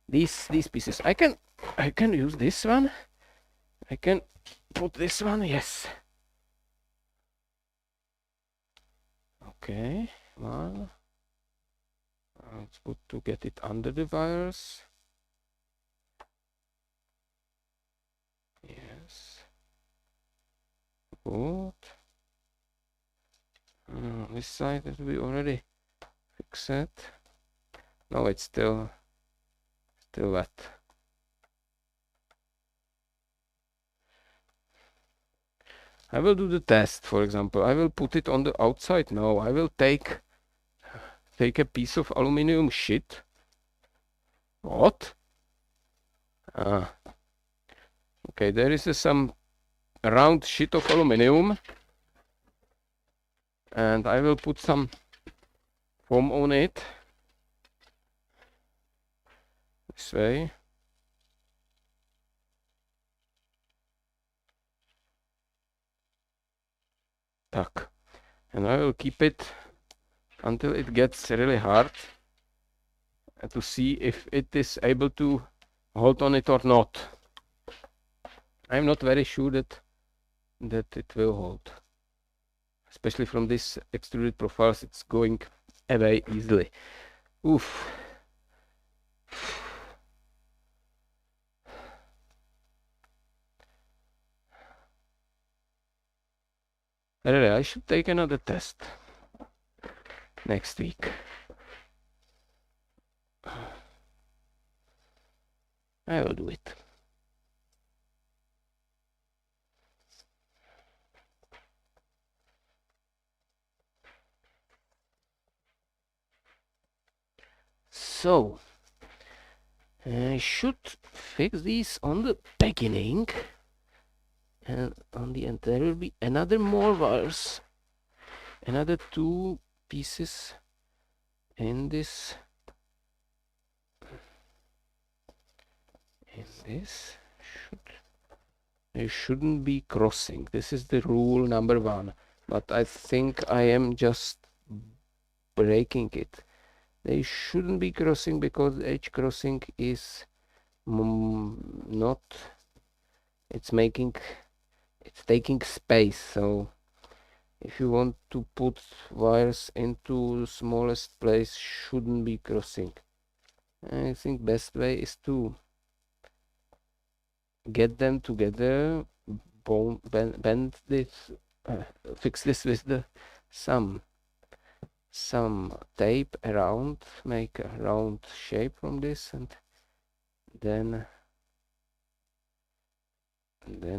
these pieces. I can use this one. I can put this one. Yes. Okay. One. It's good to get it under the wires. Yes. Good. This side that we already fixed it. No, it's still wet. I will do the test. For example, I will put it on the outside. No, I will take a piece of aluminum sheet. What? Okay, there is some round sheet of aluminum, and I will put some foam on it. This way. Tak. And I will keep it until it gets really hard, to see if it is able to hold on it or not. I'm not very sure that it will hold. Especially from this extruded profiles, it's going away easily. Oof. Really, I should take another test next week. I will do it. So, I should fix these on the beginning, and on the end there will be another more wires, another 2 pieces in this. They shouldn't be crossing. This is the rule number 1, but I think I am just breaking it. They shouldn't be crossing because edge crossing is not, it's taking space. So if you want to put wires into the smallest place, shouldn't be crossing. I think best way is to get them together, bend this, fix this with some tape around, make a round shape from this, and then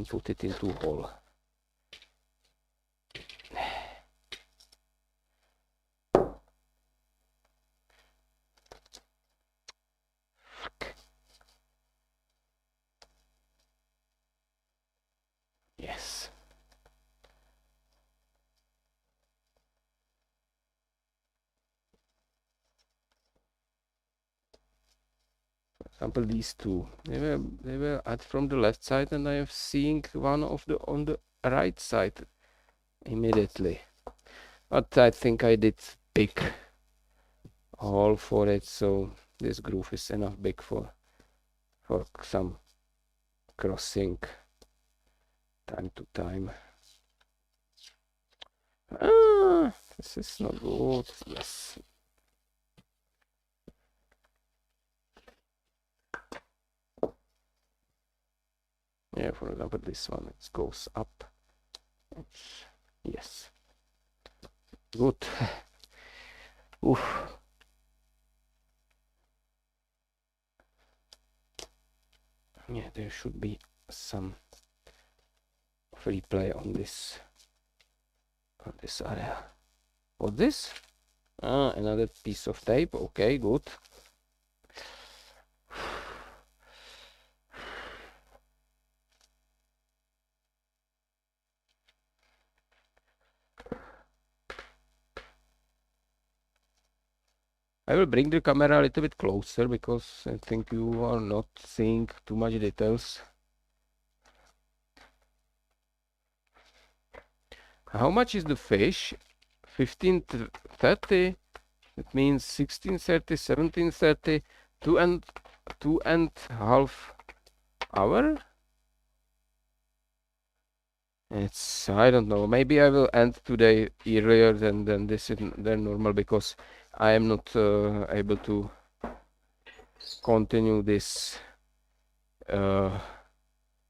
put it into hole. Yes. example, these two, they were at from the left side, and I am seeing one of the on the right side immediately. But I think I did big hole for it, so this groove is enough big for some crossing time to time. This is not good. Yes. Yeah, for example, this one, it goes up. Yes. Good. Oof. Yeah, there should be some free play on this area. What's this? Another piece of tape. Okay, good. I will bring the camera a little bit closer because I think you are not seeing too much details. How much is the fish? 15.30. That means 16.30, 17.30, 2.5 hour. It's, I don't know. Maybe I will end today earlier than this is than normal, because I am not able to continue this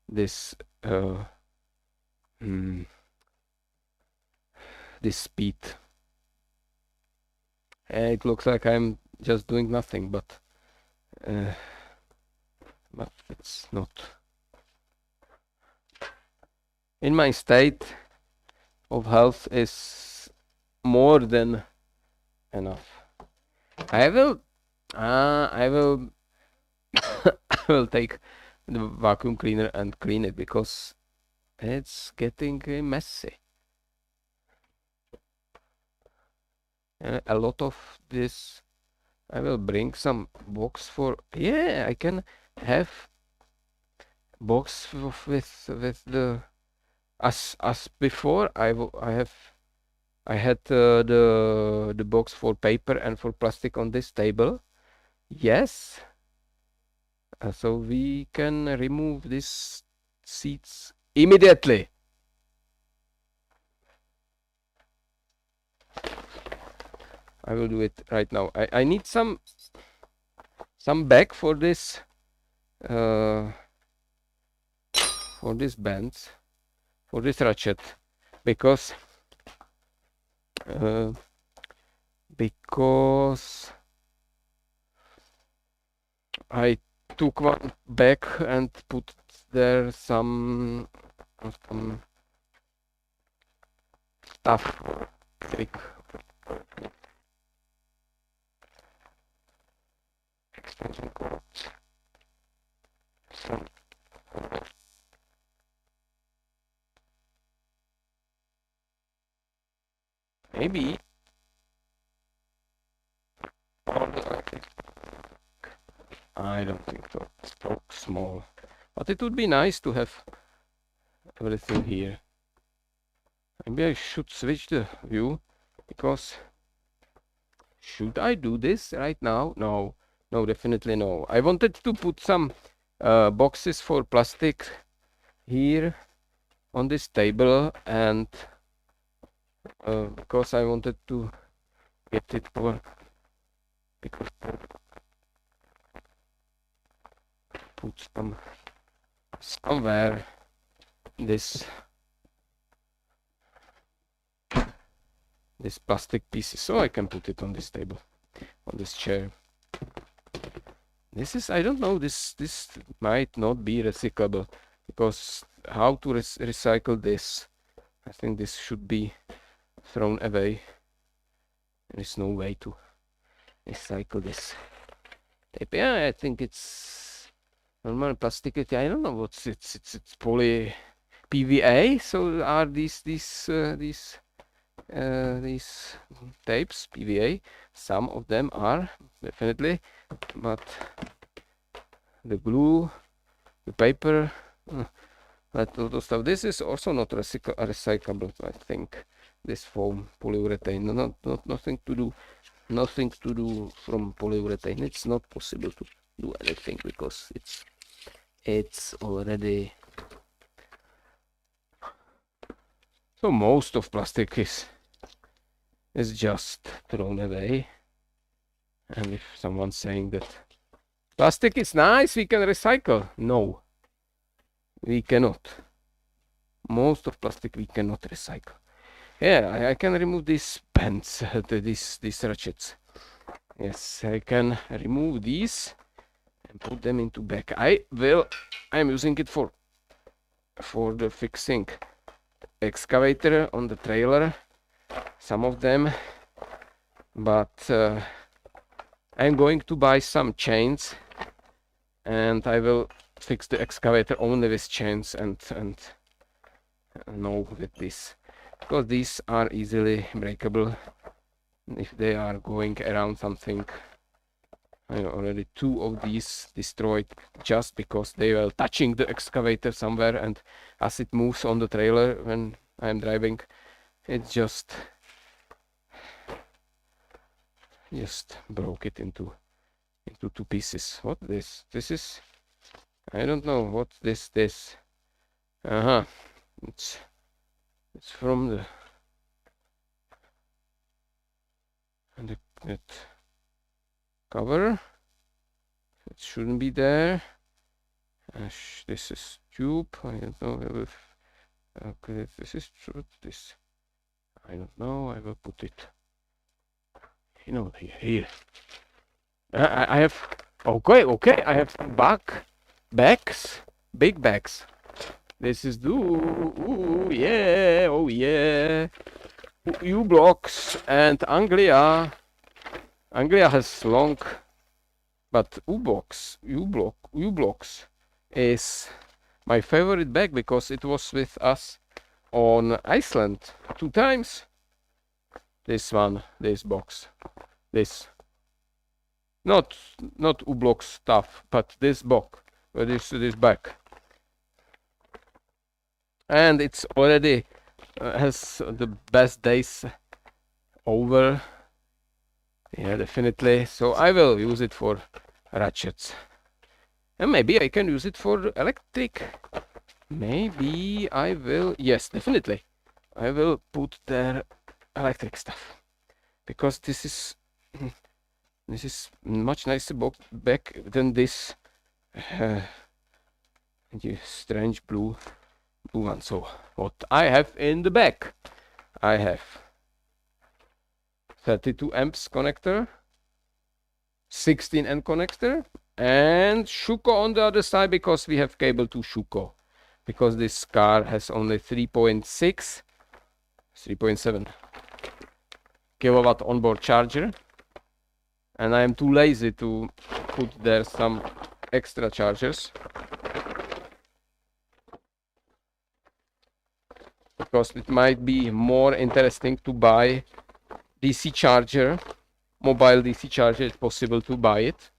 this speed. It looks like I'm just doing nothing, but it's not. In my state of health is more than enough. I will I will take the vacuum cleaner and clean it, because it's getting messy. A lot of this. I will bring some box for, yeah, I can have box with the as before. I had the box for paper and for plastic on this table. Yes. So we can remove these seats immediately. I will do it right now. I need some bag for this band, for this ratchet, because I took one bag and put there some stuff. Extension cords. Maybe I don't think so. It's so small, but it would be nice to have everything here. Maybe I should switch the view, because should I do this right now? No, definitely no. I wanted to put some boxes for plastic here on this table, and because I wanted to get it for, because put somewhere this plastic pieces, so I can put it on this table, on this chair. This is, I don't know, this might not be recyclable, because how to recycle this? I think this should be thrown away. There is no way to recycle this tape. Yeah, I think it's normal plastic. I don't know what's it's poly PVA. So are these tapes PVA? Some of them are definitely, but the glue, the paper, that lot of stuff. This is also not recyclable, I think. This foam, polyurethane, nothing to do from polyurethane. It's not possible to do anything because it's already. So most of plastic is just thrown away. And if someone's saying that plastic is nice, we can recycle. No, we cannot. Most of plastic we cannot recycle. Yeah, I can remove these pens, these ratchets. Yes, I can remove these and put them into bag. I'm using it for the fixing excavator on the trailer, some of them, but I'm going to buy some chains and I will fix the excavator only with chains and no with this, because these are easily breakable if they are going around something. I already 2 of these destroyed just because they were touching the excavator somewhere, and as it moves on the trailer when I'm driving, it just broke it into 2 pieces. What this is? I don't know what this. It's from the that cover. It shouldn't be there. This is tube. I don't know if okay, this is this. I don't know. I will put it. Here. I have. Okay. I have some bags, big bags. This is yeah. Oh yeah. U-blocks and Anglia. Anglia has long, but U-blocks is my favorite bag because it was with us on Iceland 2 times. This one, this box, this. Not U-block stuff, but this box, this bag. And it's already has the best days over. Yeah, definitely. So I will use it for ratchets. And maybe I can use it for electric. Maybe I will. Yes, definitely. I will put there electric stuff. Because this is much nicer back than this strange blue one. So what I have in the back, I have 32 amps connector, 16 amp connector, and Schuko on the other side because we have cable to Schuko, because this car has only 3.7 kilowatt onboard charger, and I am too lazy to put there some extra chargers, because it might be more interesting to buy DC charger, mobile DC charger. It's possible to buy it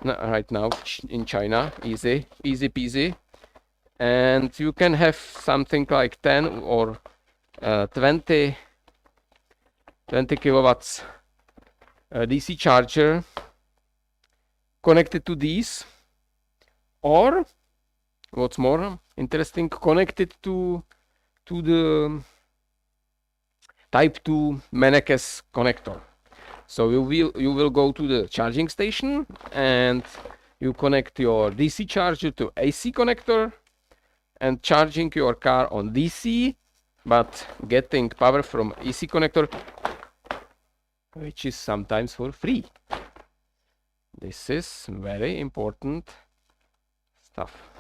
right now in China, easy peasy, and you can have something like 10 or 20 kilowatts DC charger connected to these, or what's more interesting, connected to the Type 2 Mennekes connector. So you will go to the charging station and you connect your DC charger to AC connector and charging your car on DC, but getting power from AC connector, which is sometimes for free. This is very important stuff.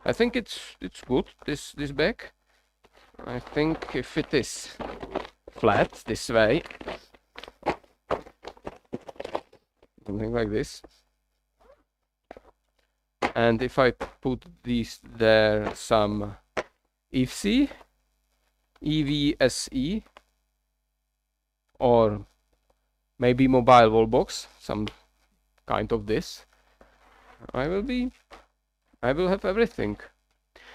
I think it's good, this bag. I think if it is flat this way, something like this, and if I put there some EVSE, or maybe mobile wall box, some kind of this, I will have everything.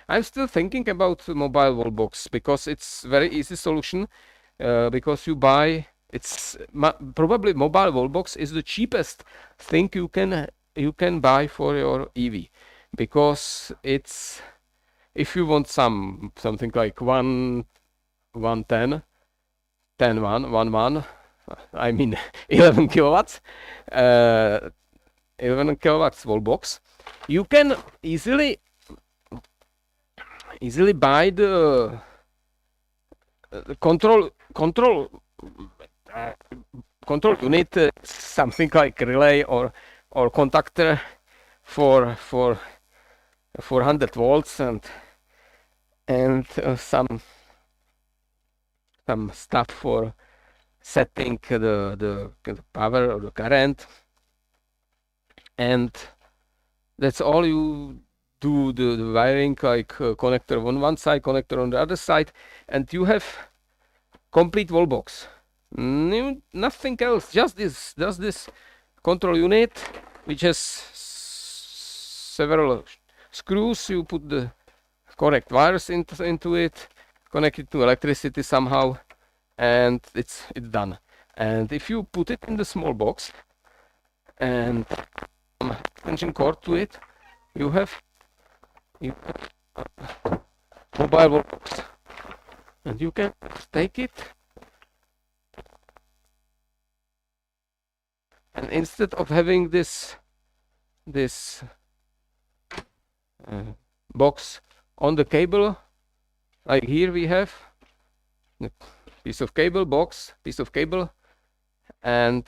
I'm still thinking about mobile wall box because it's very easy solution. Because you buy, probably mobile wall box is the cheapest thing you can buy for your EV, because it's, if you want something like 110 I mean 11 kilowatts 11 kilowatts wall box, you can easily buy the control unit, something like relay or contactor for 400 volts and some stuff for setting the power or the current, and that's all. You do the wiring, like connector on one side, connector on the other side, and you have complete wall box. Nothing else, just this control unit, which has several screws. You put the correct wires into it, connect it to electricity somehow, and it's done. And if you put it in the small box and some extension cord to it, you have mobile wall box, and you can take it, and instead of having this box on the cable, like here we have a piece of cable, and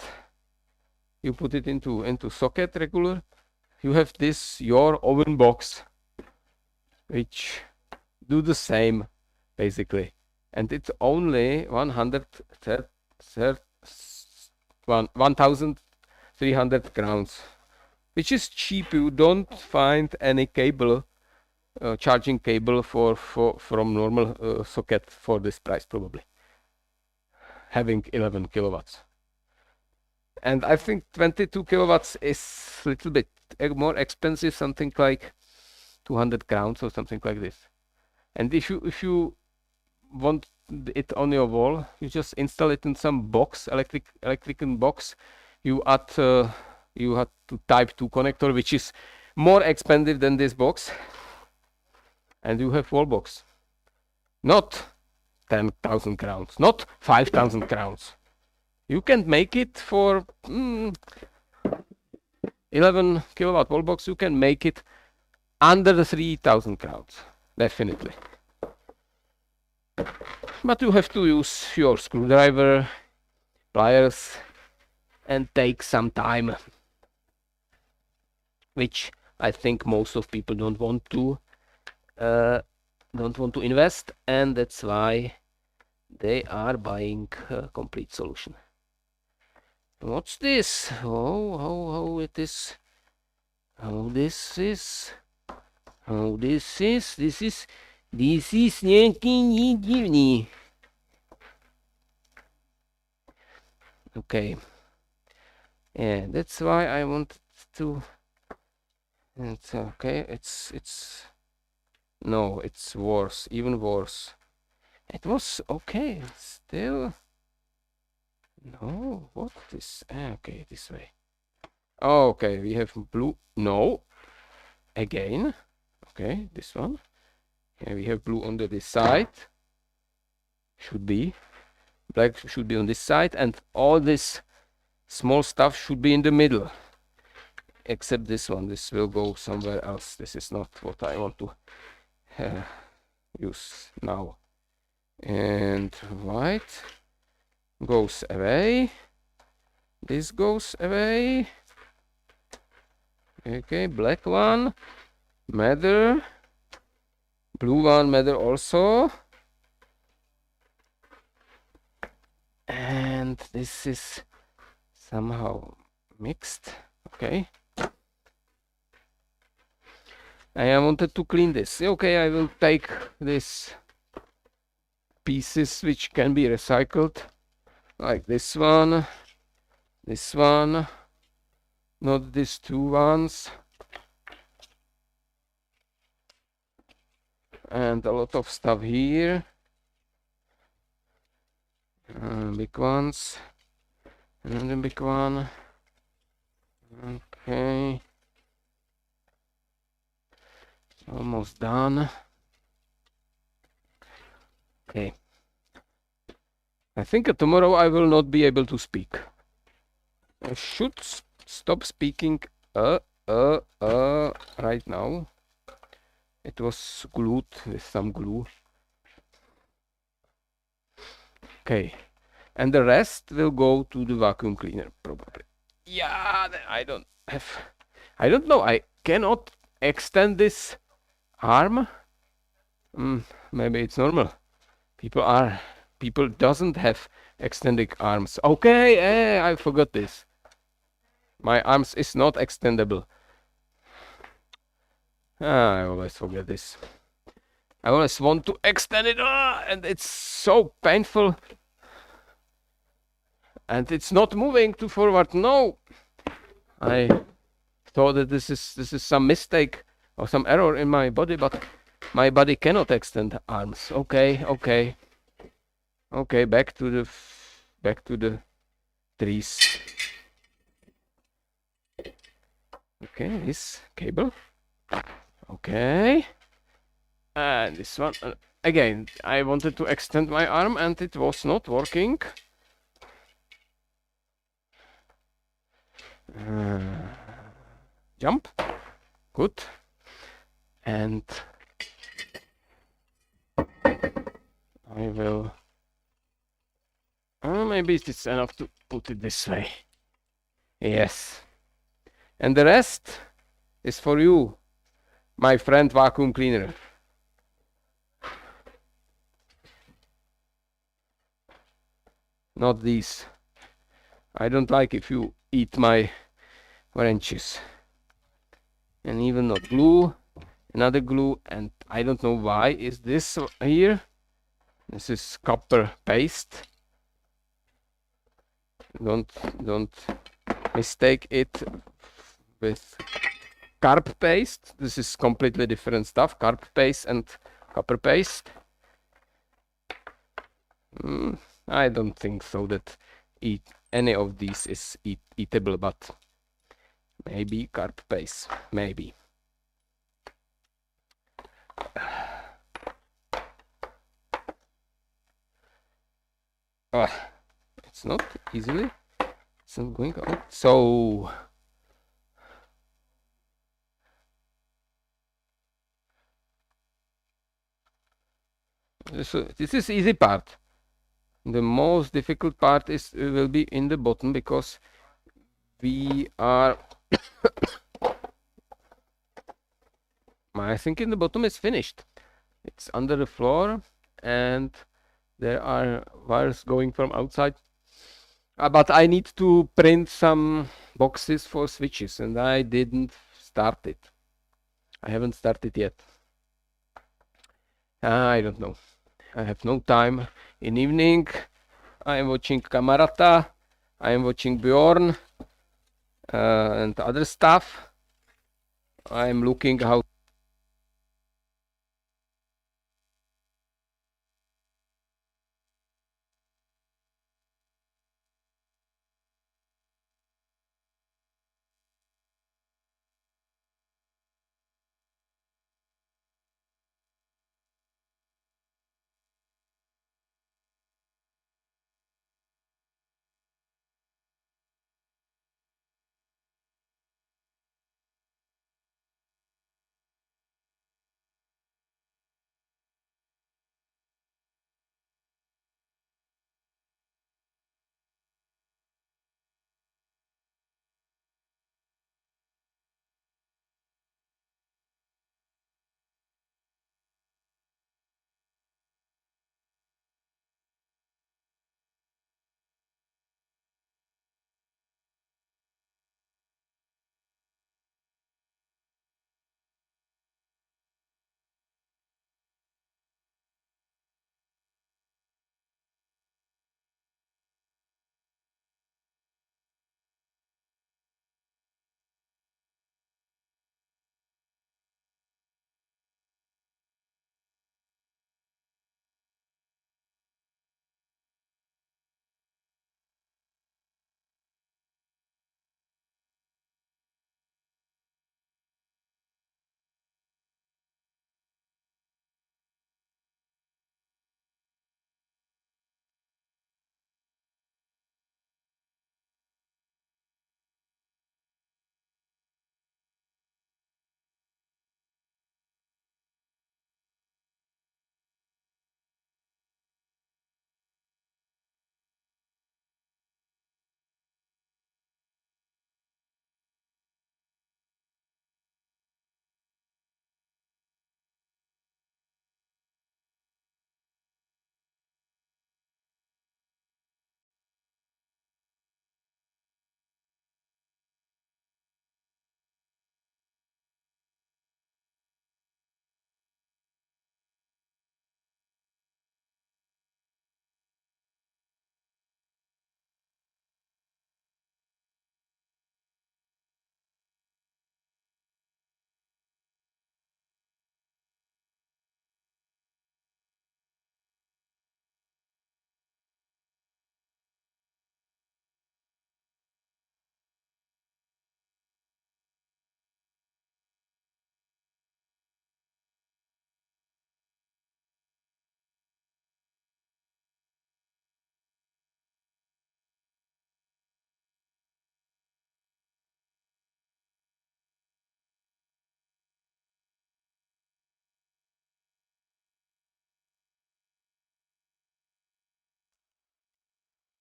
you put it into socket regular, you have this your oven box, which do the same basically, and it's only 1,300 crowns, which is cheap. You don't find any cable, charging cable from normal socket for this price, probably having 11 kilowatts. And I think 22 kilowatts is a little bit more expensive, something like 200 crowns or something like this. And if you want it on your wall, you just install it in some box, electrical box. You have to type 2 connector, which is more expensive than this box, and you have wall box. Not 10,000 crowns, not 5,000 crowns. You can make it for 11 kilowatt wall box. You can make it under the 3,000 crowns, definitely. But you have to use your screwdriver, pliers, and take some time, which I think most of people don't want to invest, and that's why they are buying a complete solution. What's this? How it is? How this is? How this is? This is nějaký divný. Okay. Yeah, that's why I wanted to. It's okay. It's no, it's worse, even worse. It was okay. Still. No, what is? Okay, this way. Okay, we have blue. No, again. Okay, this one. Yeah, we have blue on this side. Should be black. Should be on this side, and all this small stuff should be in the middle. Except this one. This will go somewhere else. This is not what I want to use now. And white goes away. This goes away. Okay, black one matter. Blue one matter also. And this is somehow mixed. Okay. I wanted to clean this. Okay, I will take this pieces which can be recycled, like this one, not these two ones, and a lot of stuff here. Big ones. Another big one. Okay. Almost done. Okay. I think tomorrow I will not be able to speak. I should stop speaking right now. It was glued with some glue. Okay. And the rest will go to the vacuum cleaner probably. Yeah, I don't know. I cannot extend this arm. Maybe it's normal. People doesn't have extended arms. Okay, I forgot this. My arms is not extendable. I always forget this. I always want to extend it, and it's so painful. And it's not moving to forward. No, I thought that this is some mistake or some error in my body, but my body cannot extend arms. Okay, back to the trees. Okay, this cable. Okay, and this one again. I wanted to extend my arm and it was not working. Jump. Good. And I will maybe it's enough to put it this way. Yes. And the rest is for you, my friend vacuum cleaner. Not these. I don't like if you eat my wrenches. And even not glue. Another glue, and I don't know why is this here. This is copper paste. Don't mistake it with carb paste. This is completely different stuff. Carb paste and copper paste. I don't think so that any of these is eatable, but maybe carb paste, maybe. It's not easily. It's not going out. So this is easy part. The most difficult part will be in the bottom, because we are I think in the bottom is finished. It's under the floor and there are wires going from outside. But I need to print some boxes for switches and I didn't start it. I haven't started yet. I don't know. I have no time. In evening, I am watching Kamarata. I am watching Bjorn and other stuff. I am looking how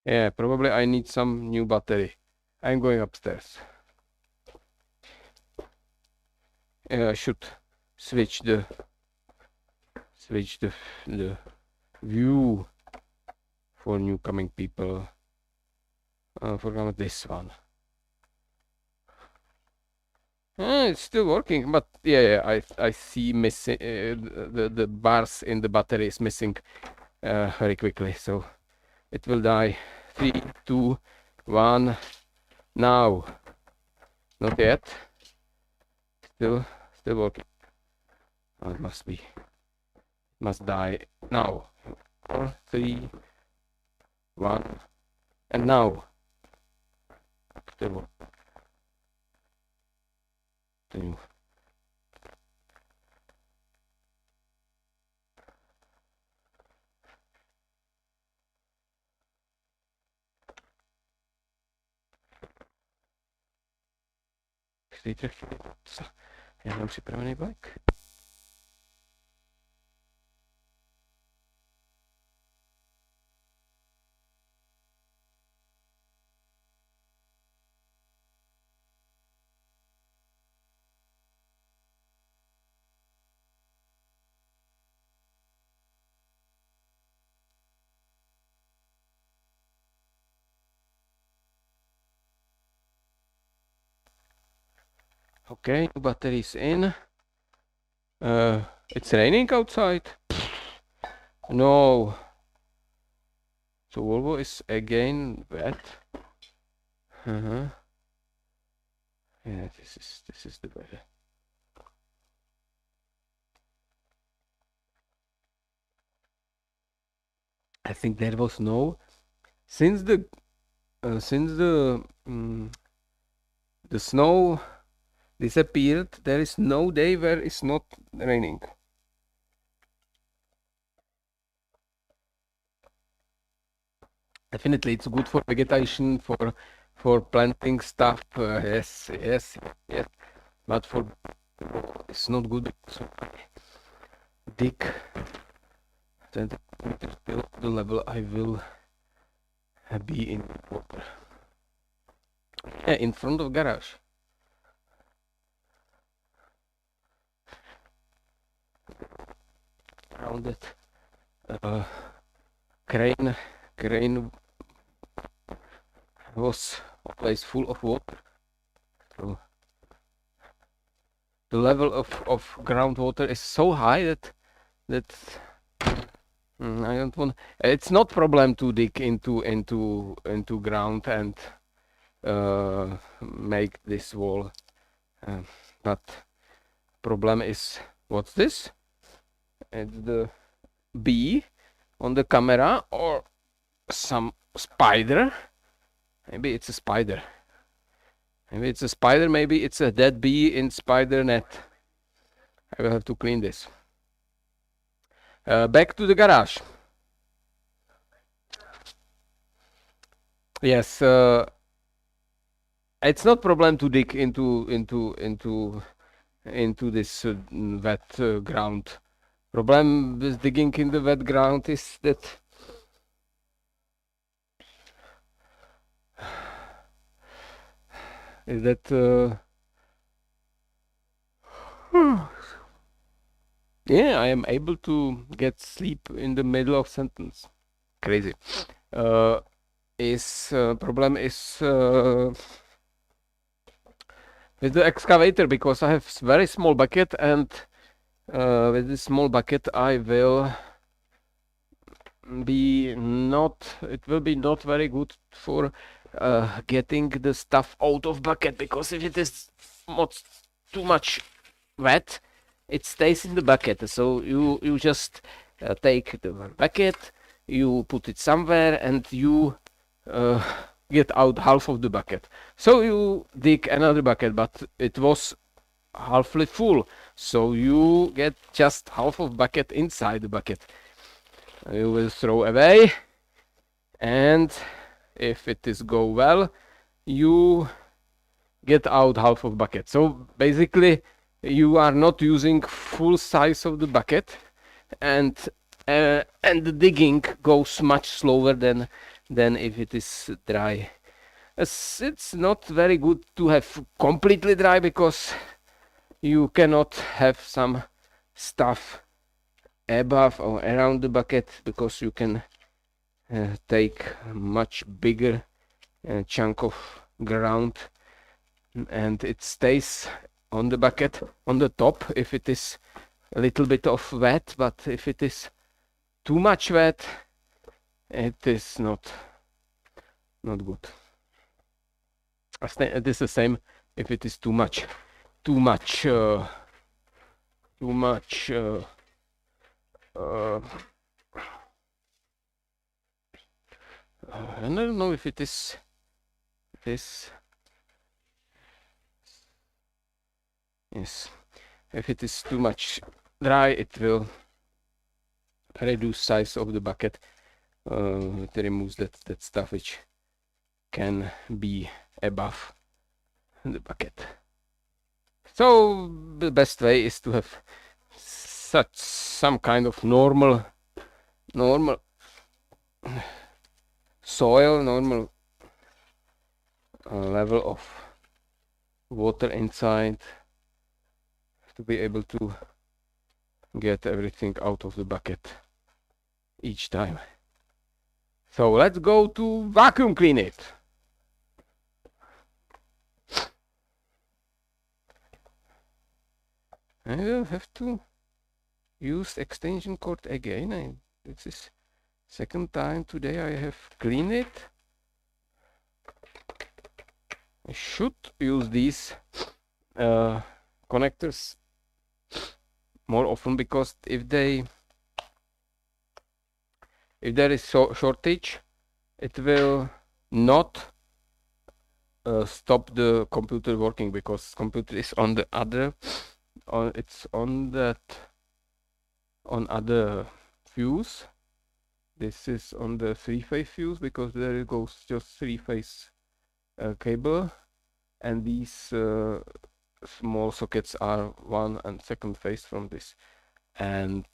Yeah, probably I need some new battery. I'm going upstairs. I should switch the view for new coming people. Forgot this one. It's still working, but yeah, I see missing the bars in the battery is missing very quickly, so it will die. 3, 2, 1. Now, not yet. Still working. Oh, it must die now. 4, 3, 1, and now. Still working. Já mám připravený bike. Okay, batteries in. It's raining outside. No. So Volvo is again wet. Yeah, this is the weather. I think there was no since the snow disappeared. There is no day where it's not raining. Definitely, it's good for vegetation, for planting stuff. Yes. But for it's not good. So dig 20 meters below the level I will be in water. Yeah, in front of garage. Around it, crane was always full of water. So the level of groundwater is so high that I don't want. It's not problem to dig into ground and make this wall, but problem is what's this? It's the bee on the camera or some spider. Maybe it's a spider. Maybe it's a spider. Maybe it's a dead bee in spider net. I will have to clean this. Back to the garage. Yes, it's not problem to dig into this wet ground. Problem with digging in the wet ground is that yeah, I am able to get sleep in the middle of sentence. Crazy. Problem is with the excavator, because I have very small bucket, and with this small bucket I will be not very good for getting the stuff out of bucket, because if it is too much wet, it stays in the bucket. So you just take the bucket, you put it somewhere, and you get out half of the bucket. So you dig another bucket, but it was halfly full, so you get just half of bucket inside the bucket. You will throw away, and if it is go well, you get out half of bucket. So basically you are not using full size of the bucket, and the digging goes much slower than than if it is dry. It's not very good to have completely dry, because you cannot have some stuff above or around the bucket, because you can take much bigger chunk of ground and it stays on the bucket on the top if it is a little bit of wet, but if it is too much wet, it is not good. It is the same if it is too much I don't know if it is this. Yes, if it is too much dry, it will reduce size of the bucket. It removes that stuff which can be above the bucket. So the best way is to have some kind of normal soil, normal level of water inside, to be able to get everything out of the bucket each time. So let's go to vacuum clean it. I will have to use extension cord again. This is second time today I have cleaned it. I should use these connectors more often, because if there is shortage, it will not stop the computer working, because computer is on the other it's on other fuse. This is on the 3-phase fuse, because there goes just 3-phase cable, and these small sockets are 1 and 2nd phase from this, and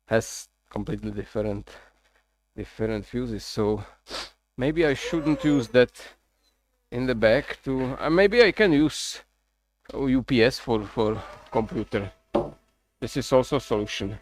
has completely different fuses. So maybe I shouldn't use that in the back. To maybe I can use UPS for computer. This is also a solution.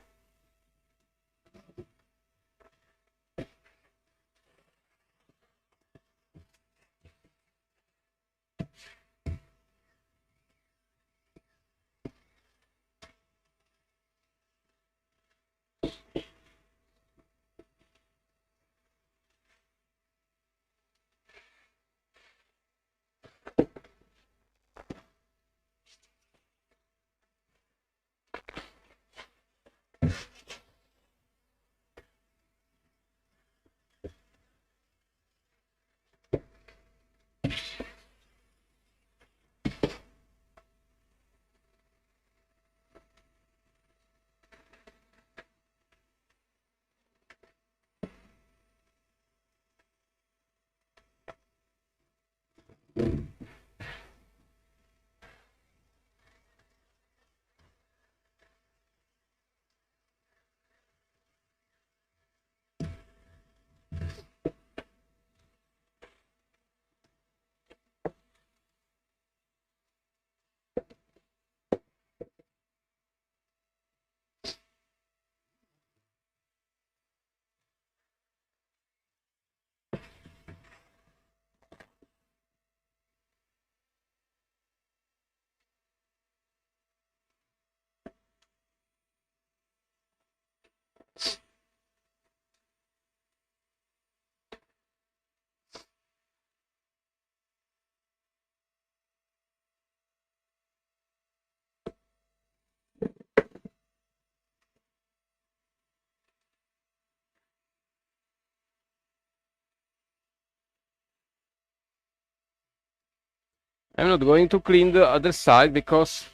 I'm not going to clean the other side, because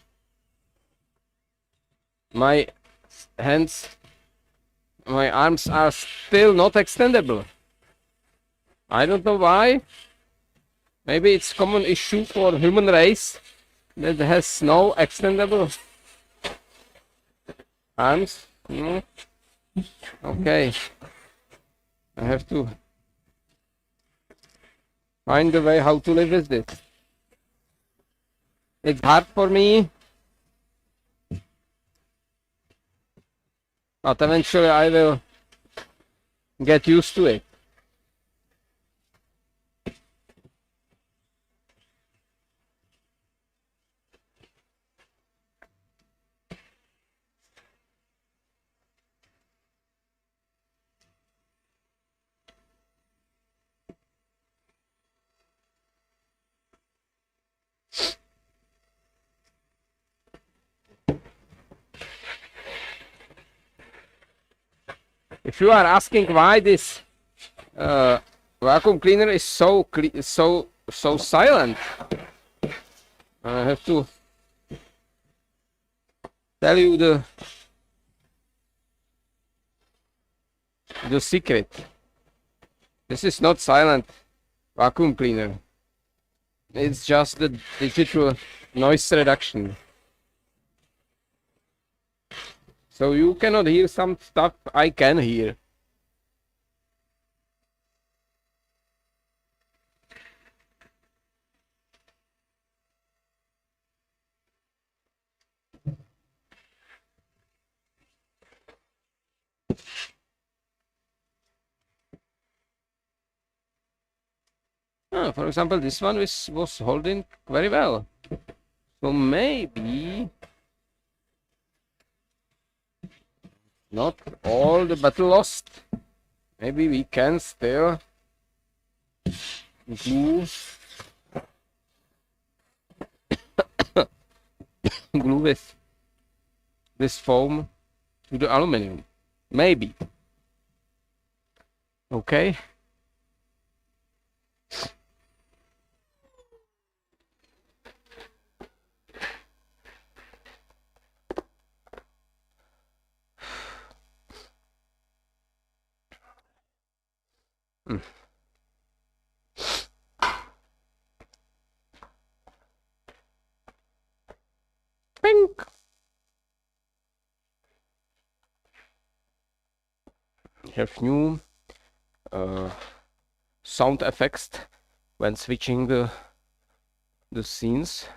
my arms are still not extendable. I don't know why. Maybe it's common issue for human race that has no extendable arms. Okay, I have to find a way how to live with this. It's hard for me, but eventually I will get used to it. If you are asking why this vacuum cleaner is so silent, I have to tell you the secret. This is not silent vacuum cleaner. It's just the digital noise reduction. So you cannot hear some stuff I can hear. For example, this one was holding very well. So maybe not all the battle lost. Maybe we can still glue this foam to the aluminum. Maybe. Okay. Pink. Have new sound effects when switching the scenes,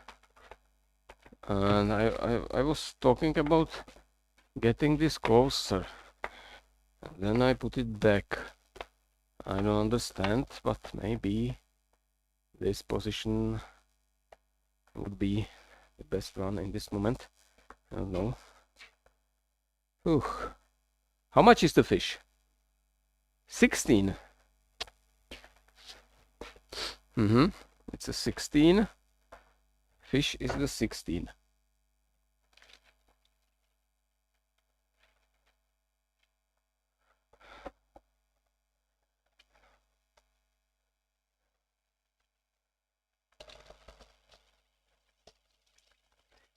and I was talking about getting this closer, and then I put it back. I don't understand, but maybe this position would be the best one in this moment. I don't know. Ooh. How much is the fish? 16. It's a 16. Fish is the 16.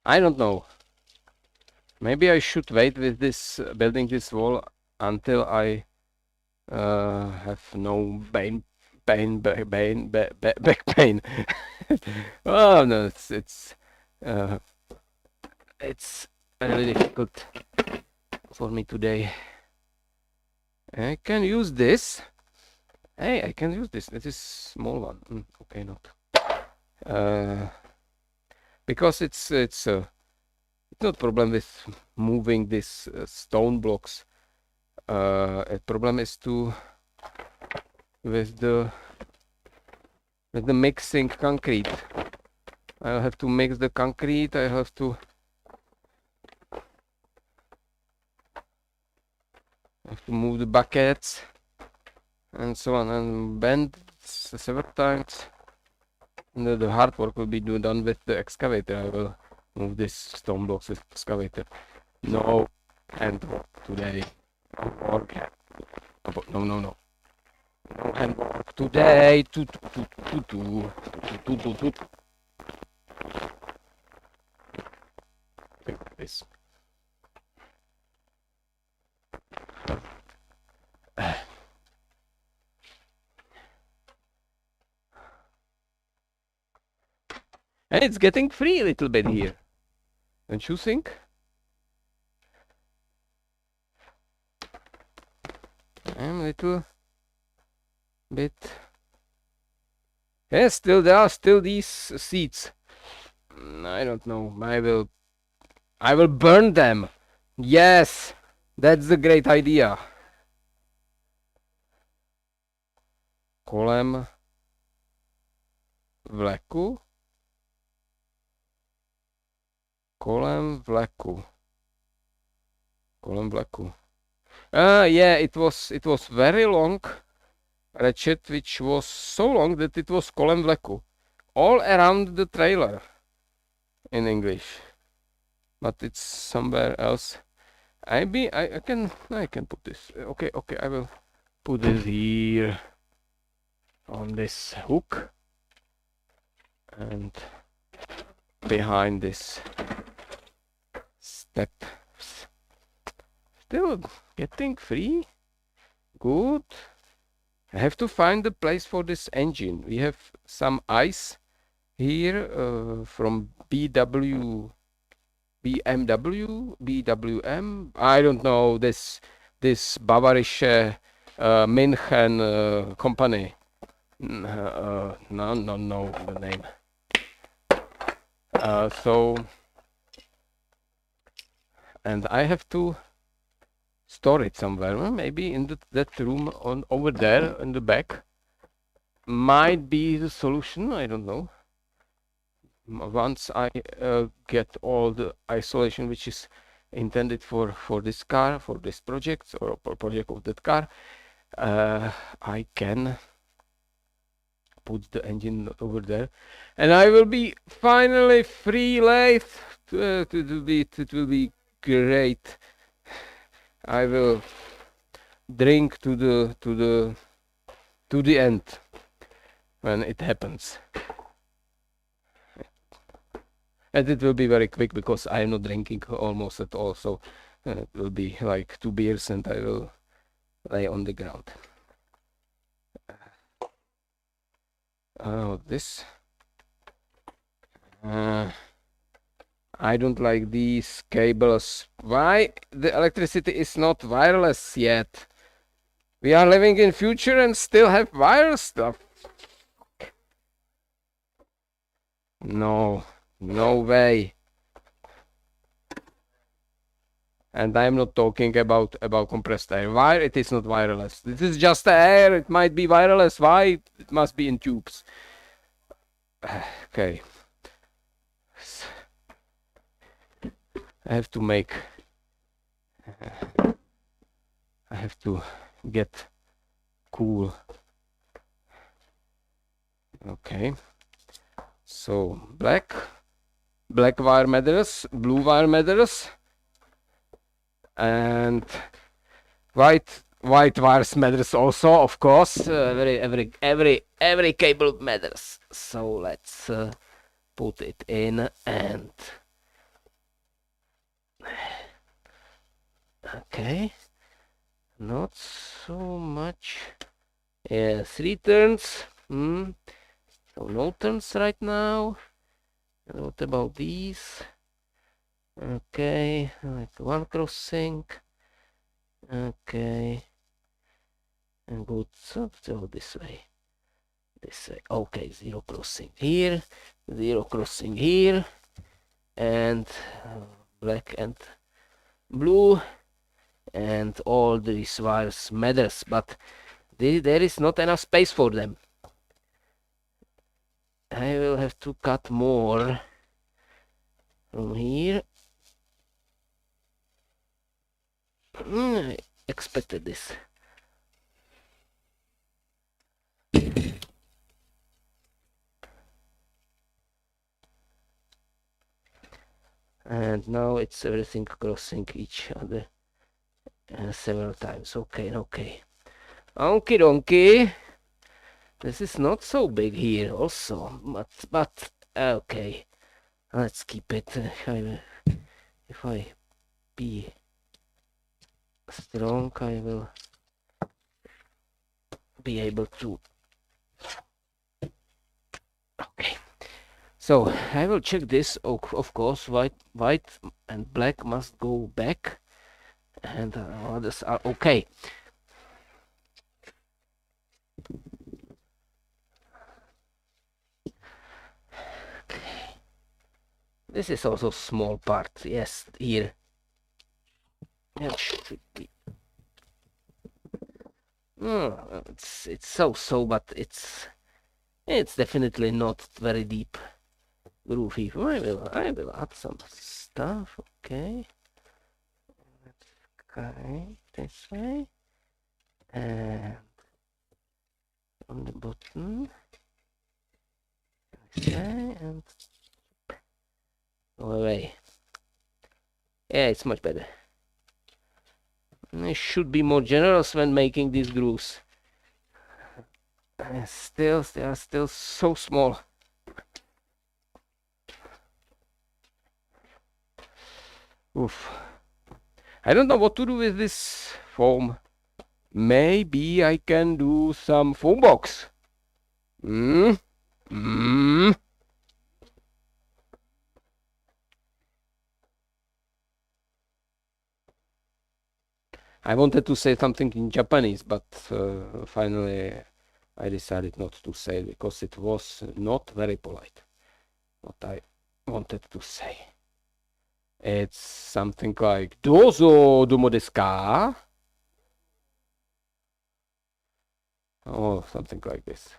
I don't know. Maybe I should wait with this building this wall until I have no back pain. Oh no, it's really difficult for me today. I can use this. Hey, I can use this. This is small one. Okay, not. Because it's not problem with moving this stone blocks. A problem is with the mixing concrete. I'll have to mix the concrete. I have to move the buckets and so on, and bend several times. And the hard work will be done with the excavator. I will move this stone blocks with excavator. No hand work today. No hand work today. Like this. And it's getting free a little bit here. Don't you think? I'm a little bit Yes, still there are still these seats. I don't know. I will burn them. Yes, that's a great idea. Kolem vleku. Kolem vleku. Kolem vleku. Yeah, it was very long ratchet, which was so long that it was kolem vleku. All around the trailer in English. But it's somewhere else. I can put this. Okay, I will put this here on this hook and behind this step. Still getting free. Good. I have to find a place for this engine. We have some ice here from BMW, BWM. I don't know this Bavarische München company. No, the name. So, and I have to store it somewhere. Maybe in that room over there in the back might be the solution. I don't know. Once I get all the isolation which is intended for this car, for this project or for project of that car, I can put the engine over there, and I will be finally free late. It will be great. I will drink to the end when it happens. And it will be very quick because I am not drinking almost at all, so it will be like 2 beers and I will lay on the ground. Oh, this. I don't like these cables. Why the electricity is not wireless yet? We are living in future and still have wireless stuff. No way. And I'm not talking about compressed air. Why it is not wireless? This is just air. It might be wireless. Why it must be in tubes? Okay. I have to get cool. Okay. So black wire matters, blue wire matters, and white wires matters also, of course. Every cable matters. So let's put it in and okay, not so much. Yeah, 3 turns. So no turns right now. And what about these? Okay, like 1 crossing. Okay, and good. So this way. Okay, 0 crossing here, 0 crossing here, and black and blue, and all these wires matters, but there is not enough space for them. I will have to cut more from here. I expected this. And now it's everything crossing each other several times. Okay. Okie dokie. This is not so big here also, but okay. Let's keep it. If I be strong, I will be able to. Okay. So I will check this. Of course, white and black must go back, and others are okay. This is also small part. Yes, here. That should be. It's so, but it's definitely not very deep groovy. I will add some stuff. Okay. Okay, this way, and on the bottom, this way, and go away. Yeah, it's much better. I should be more generous when making these grooves. Still, they are still so small. Oof. I don't know what to do with this foam. Maybe I can do some foam box. I wanted to say something in Japanese, but finally I decided not to say it because it was not very polite. What I wanted to say. It's something like Dozo domo desu ka? Or something like this.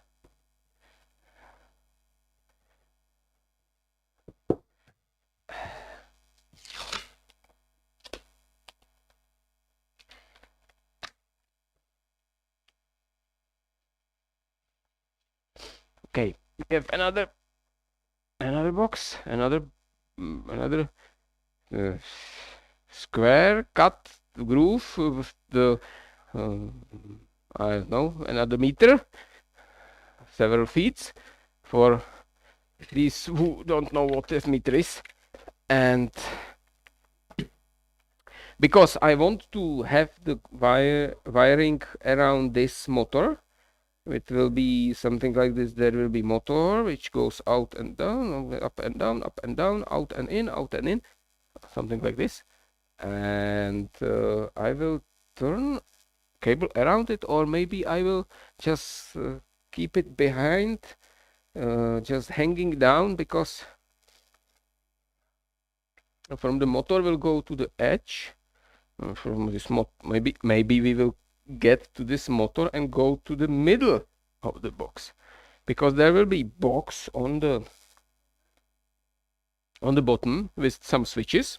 Okay, we have another box, another square cut groove with the I don't know, another meter, several feet for these who don't know what this meter is. And because I want to have the wiring around this motor, it will be something like this. There will be motor which goes out and down, up and down, up and down, out and in, something like this. And I will turn cable around it, or maybe I will just keep it behind, just hanging down, because from the motor will go to the edge. From this maybe we will get to this motor and go to the middle of the box, because there will be box on the bottom with some switches.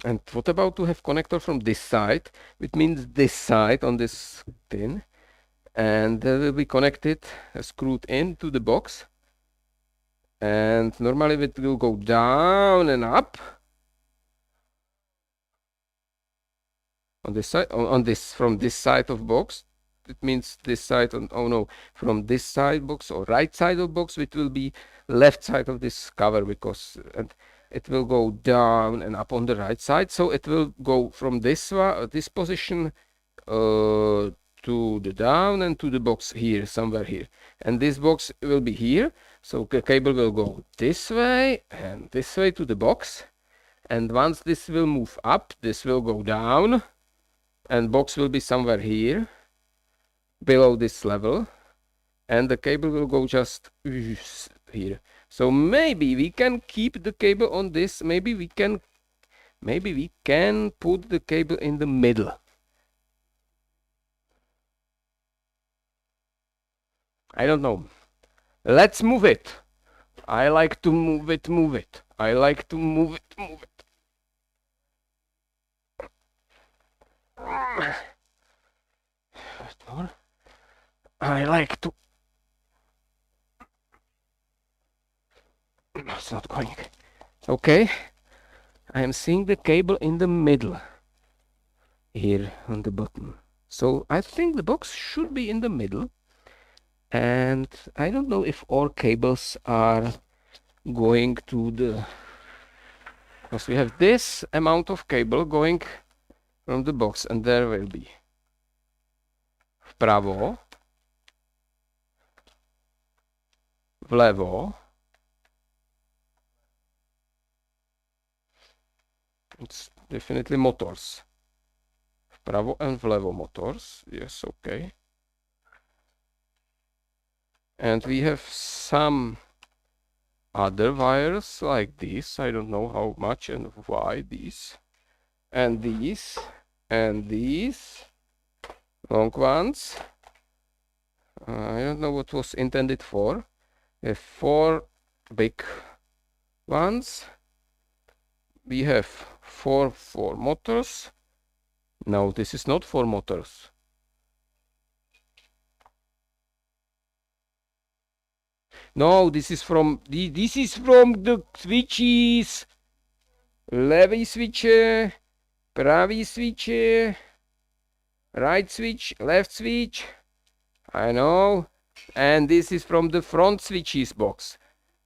And what about to have connector from this side? It means this side on this pin, and that will be connected, screwed into the box. And normally it will go down and up on this side, from this side of box. It means this side from this side box or right side of box, it will be left side of this cover, because and it will go down and up on the right side. So it will go from this position to the down and to the box here, somewhere here, and this box will be here. So the cable will go this way and this way to the box, and once this will move up, this will go down, and box will be somewhere here below this level, and the cable will go just here. So maybe we can keep the cable on this. Maybe we can put the cable in the middle. I don't know. Let's move it. I like to move it. I like to move it. I like to. It's not going. Okay. I am seeing the cable in the middle here on the bottom. So I think the box should be in the middle. And I don't know if all cables are going to the, because we have this amount of cable going from the box, and there will be vpravo, vlevo, it's definitely motors, vpravo and vlevo motors. Yes, okay. And we have some other wires like this. I don't know how much and why these. And these. And these. Long ones. I don't know what was intended for. We have 4 big ones. We have 4 motors. No, this is not 4 motors. No, this is from the switches. Levý switch, pravý switch, right switch, left switch. I know. And this is from the front switches box.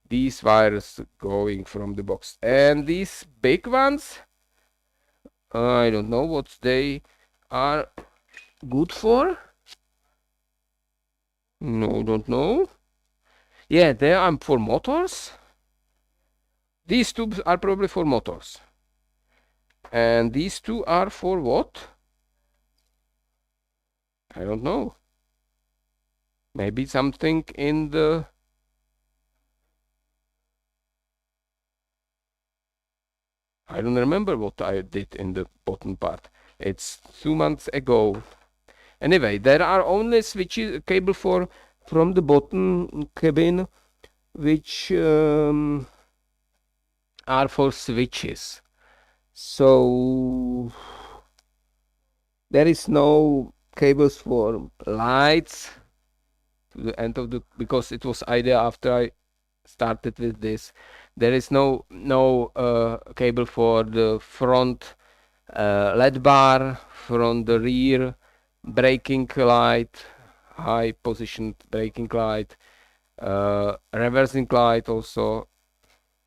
These wires going from the box. And these big ones, I don't know what they are good for. No, don't know. Yeah, they are for motors. These two are probably for motors. And these two are for what? I don't know. Maybe something in the... I don't remember what I did in the bottom part. It's 2 months ago. Anyway, there are only switches, cable from the bottom cabin, which are for switches. So there is no cables for lights to the end of the, because it was idea after I started with this. There is no cable for the front LED bar, from the rear braking light, high positioned braking light, reversing light also.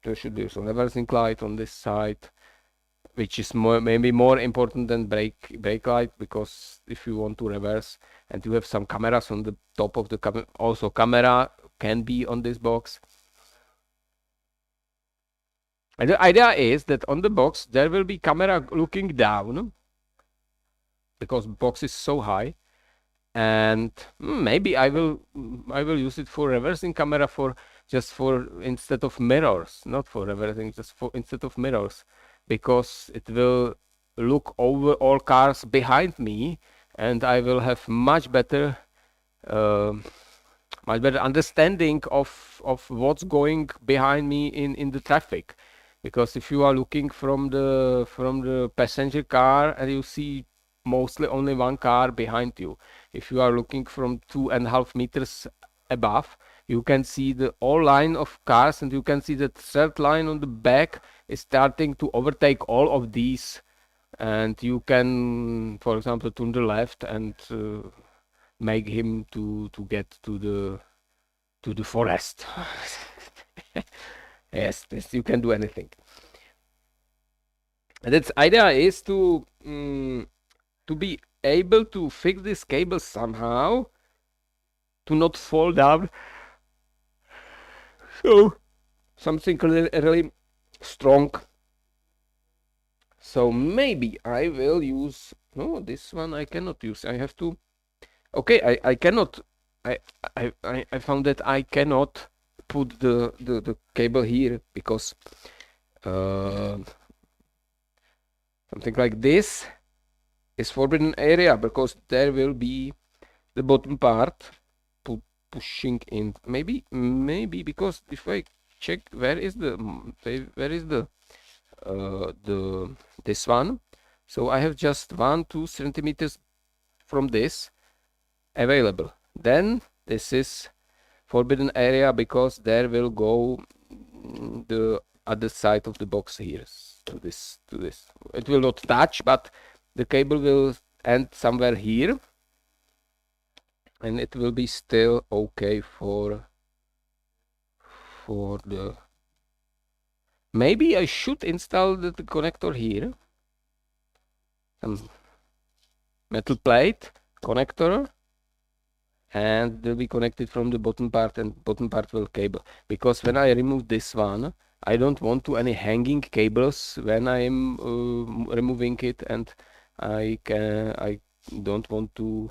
There should be some reversing light on this side, which is maybe more important than brake light, because if you want to reverse and you have some cameras on the top of the camera, also camera can be on this box. And the idea is that on the box there will be camera looking down, because box is so high, and maybe I will use it for reversing camera, just for instead of mirrors, not for reversing, just for instead of mirrors, because it will look over all cars behind me, and I will have much better understanding of what's going behind me in the traffic. Because if you are looking from the passenger car and you see mostly only one car behind you, if you are looking from 2.5 meters above, you can see the all line of cars, and you can see that third line on the back is starting to overtake all of these, and you can, for example, turn the left and make him to get to the forest. Yes, you can do anything. And its idea is to be able to fix this cable somehow, to not fall down. So something really strong. So maybe I will use, no, this one I cannot use. I have to, okay, I cannot, I found that I cannot put the cable here, because something like this is forbidden area, because there will be the bottom part pushing in. Maybe because if I check where is the this one, so I have just 1-2 centimeters from this available. Then this is forbidden area, because there will go the other side of the box here to this. It will not touch, but the cable will end somewhere here, and it will be still okay for the. Maybe I should install the connector here, some metal plate connector, and they'll be connected from the bottom part, and bottom part will cable, because when I remove this one, I don't want to any hanging cables when I am removing it, and I don't want to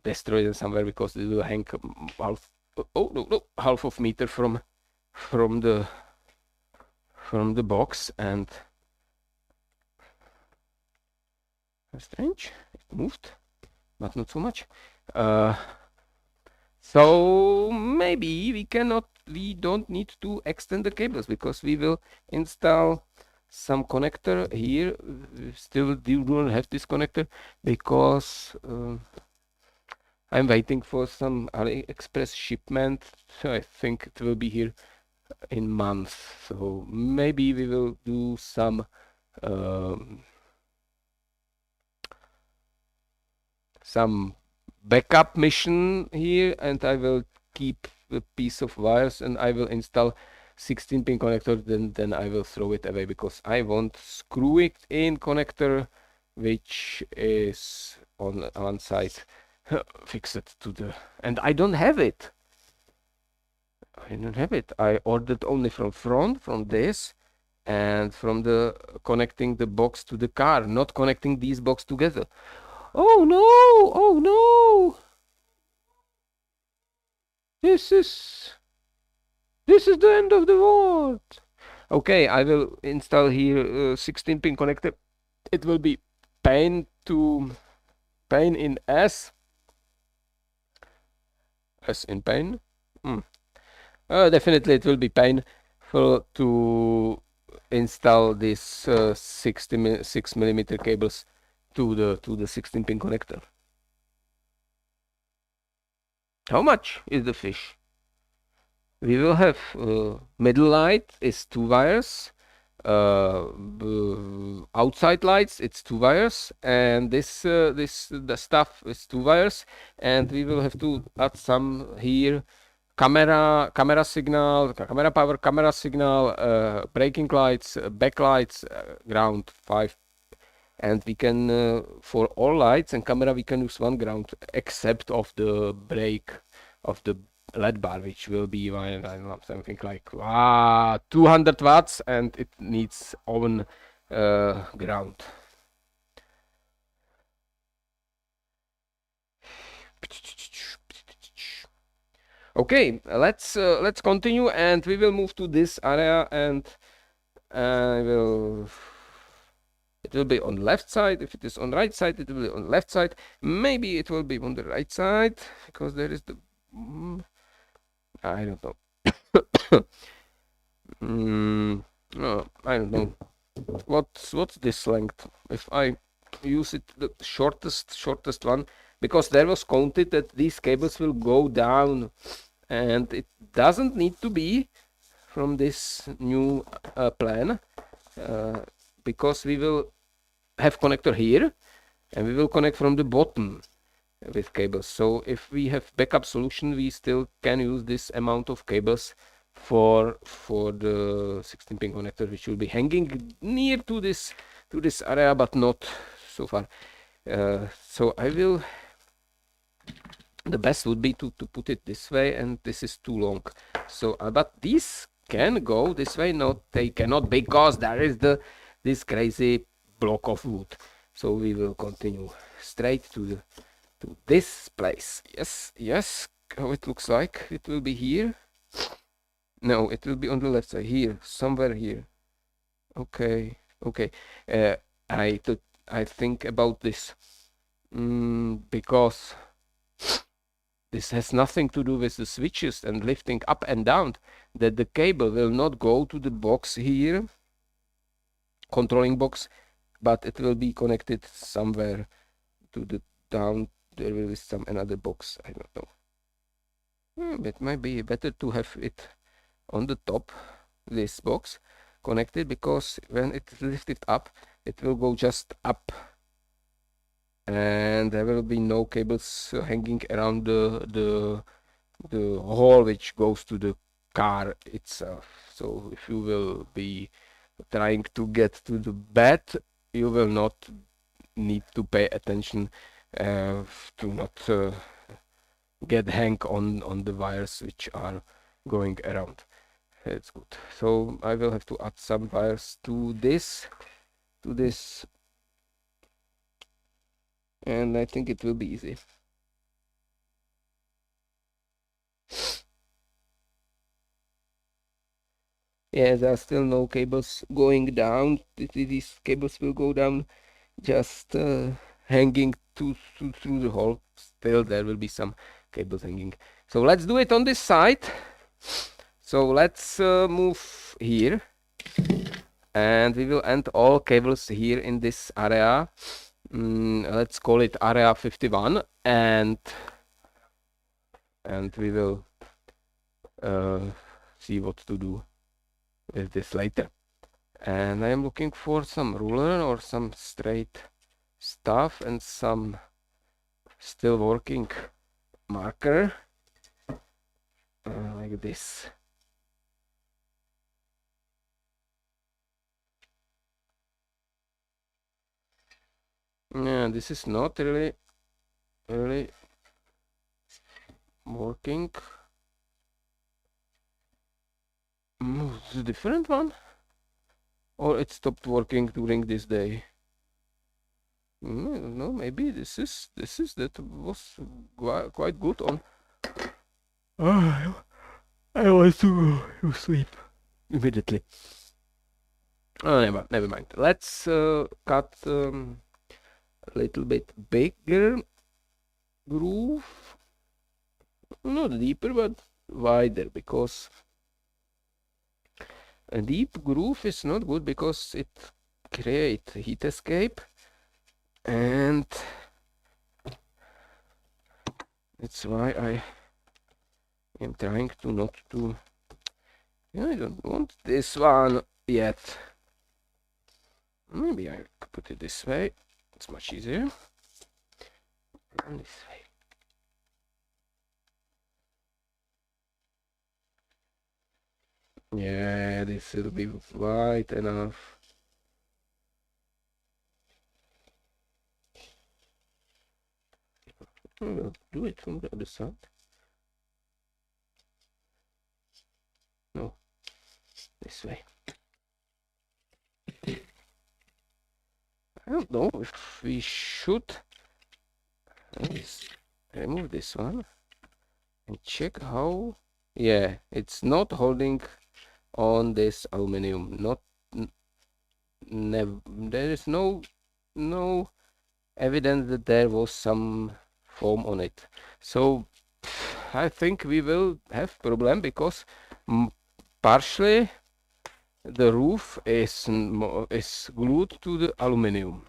destroy them somewhere, because it will hang half, oh no, half of meter from the box. And strange, it moved, but not so much. So maybe we don't need to extend the cables, because we will install some connector here. We still do not have this connector, because I'm waiting for some AliExpress shipment. So I think it will be here in months. So maybe we will do some backup mission here, and I will keep a piece of wires, and I will install 16-pin connector. Then I will throw it away, because I want screw it in connector, which is on one side fixed to the, and I don't have it. I ordered only from front, from this, and from the connecting the box to the car, not connecting these box together. Oh no! Oh no! This is the end of the world. Okay, I will install here 16-pin connector. It will be pain in S in pain. Definitely it will be painful to install this 6mm cables to the 16-pin connector. How much is the fish? We will have middle light is 2 wires, outside lights it's 2 wires, and the stuff is 2 wires, and we will have to add some here camera signal, camera power, camera signal, braking lights, backlights, ground 5. And we can for all lights and camera we can use 1 ground, except of the brake of the LED bar, which will be I don't know, something like 200 watts, and it needs own ground. Okay, let's continue, and we will move to this area, and it will be on left side. If it is on right side, it will be on left side. Maybe it will be on the right side, because there is the I don't know. No, I don't know. What's this length? If I use it the shortest one, because there was counted that these cables will go down, and it doesn't need to be from this new plan, because we will have connector here, and we will connect from the bottom with cables. So if we have backup solution, we still can use this amount of cables for the 16-pin connector, which will be hanging near to this area, but not so far. So the best would be to put it this way, and this is too long. So but these can go this way. No, they cannot, because there is this crazy block of wood. So we will continue straight to this place. Yes, how it looks like. It will be here. No, it will be on the left side, here, somewhere here. Okay. I think about this because this has nothing to do with the switches and lifting up and down, that the cable will not go to the box here, controlling box, but it will be connected somewhere to the down. There will be some another box, I don't know. It might be better to have it on the top, this box connected, because when it's lifted up, it will go just up, and there will be no cables hanging around the hole which goes to the car itself. So if you will be trying to get to the bed, you will not need to pay attention to not get hang on the wires which are going around. It's good. So I will have to add some wires to this, and I think it will be easy. Yeah, there are still no cables going down. These cables will go down just hanging through the hole. Still there will be some cables hanging. So let's do it on this side. So let's move here, and we will end all cables here in this area. Let's call it area 51, and we will see what to do with this later. And I am looking for some ruler or some straight stuff and some still working marker like this. Yeah, this is not really working. It's a different one, or it stopped working during this day. I don't know. Maybe this is that was quite good on. I want to go to sleep immediately. Oh, never mind. Let's cut a little bit bigger groove, not deeper but wider, because a deep groove is not good because it creates heat escape, and that's why I am trying to not to. Yeah, I don't want this one yet. Maybe I could put it this way. It's much easier. And this way. Yeah, this will be wide enough. We'll do it from the other side. No, this way. I don't know if we should remove this one and check how. Yeah, it's not holding on this aluminum. Not there is no evidence that there was some foam on it. So I think we will have problem because partially the roof is glued to the aluminum,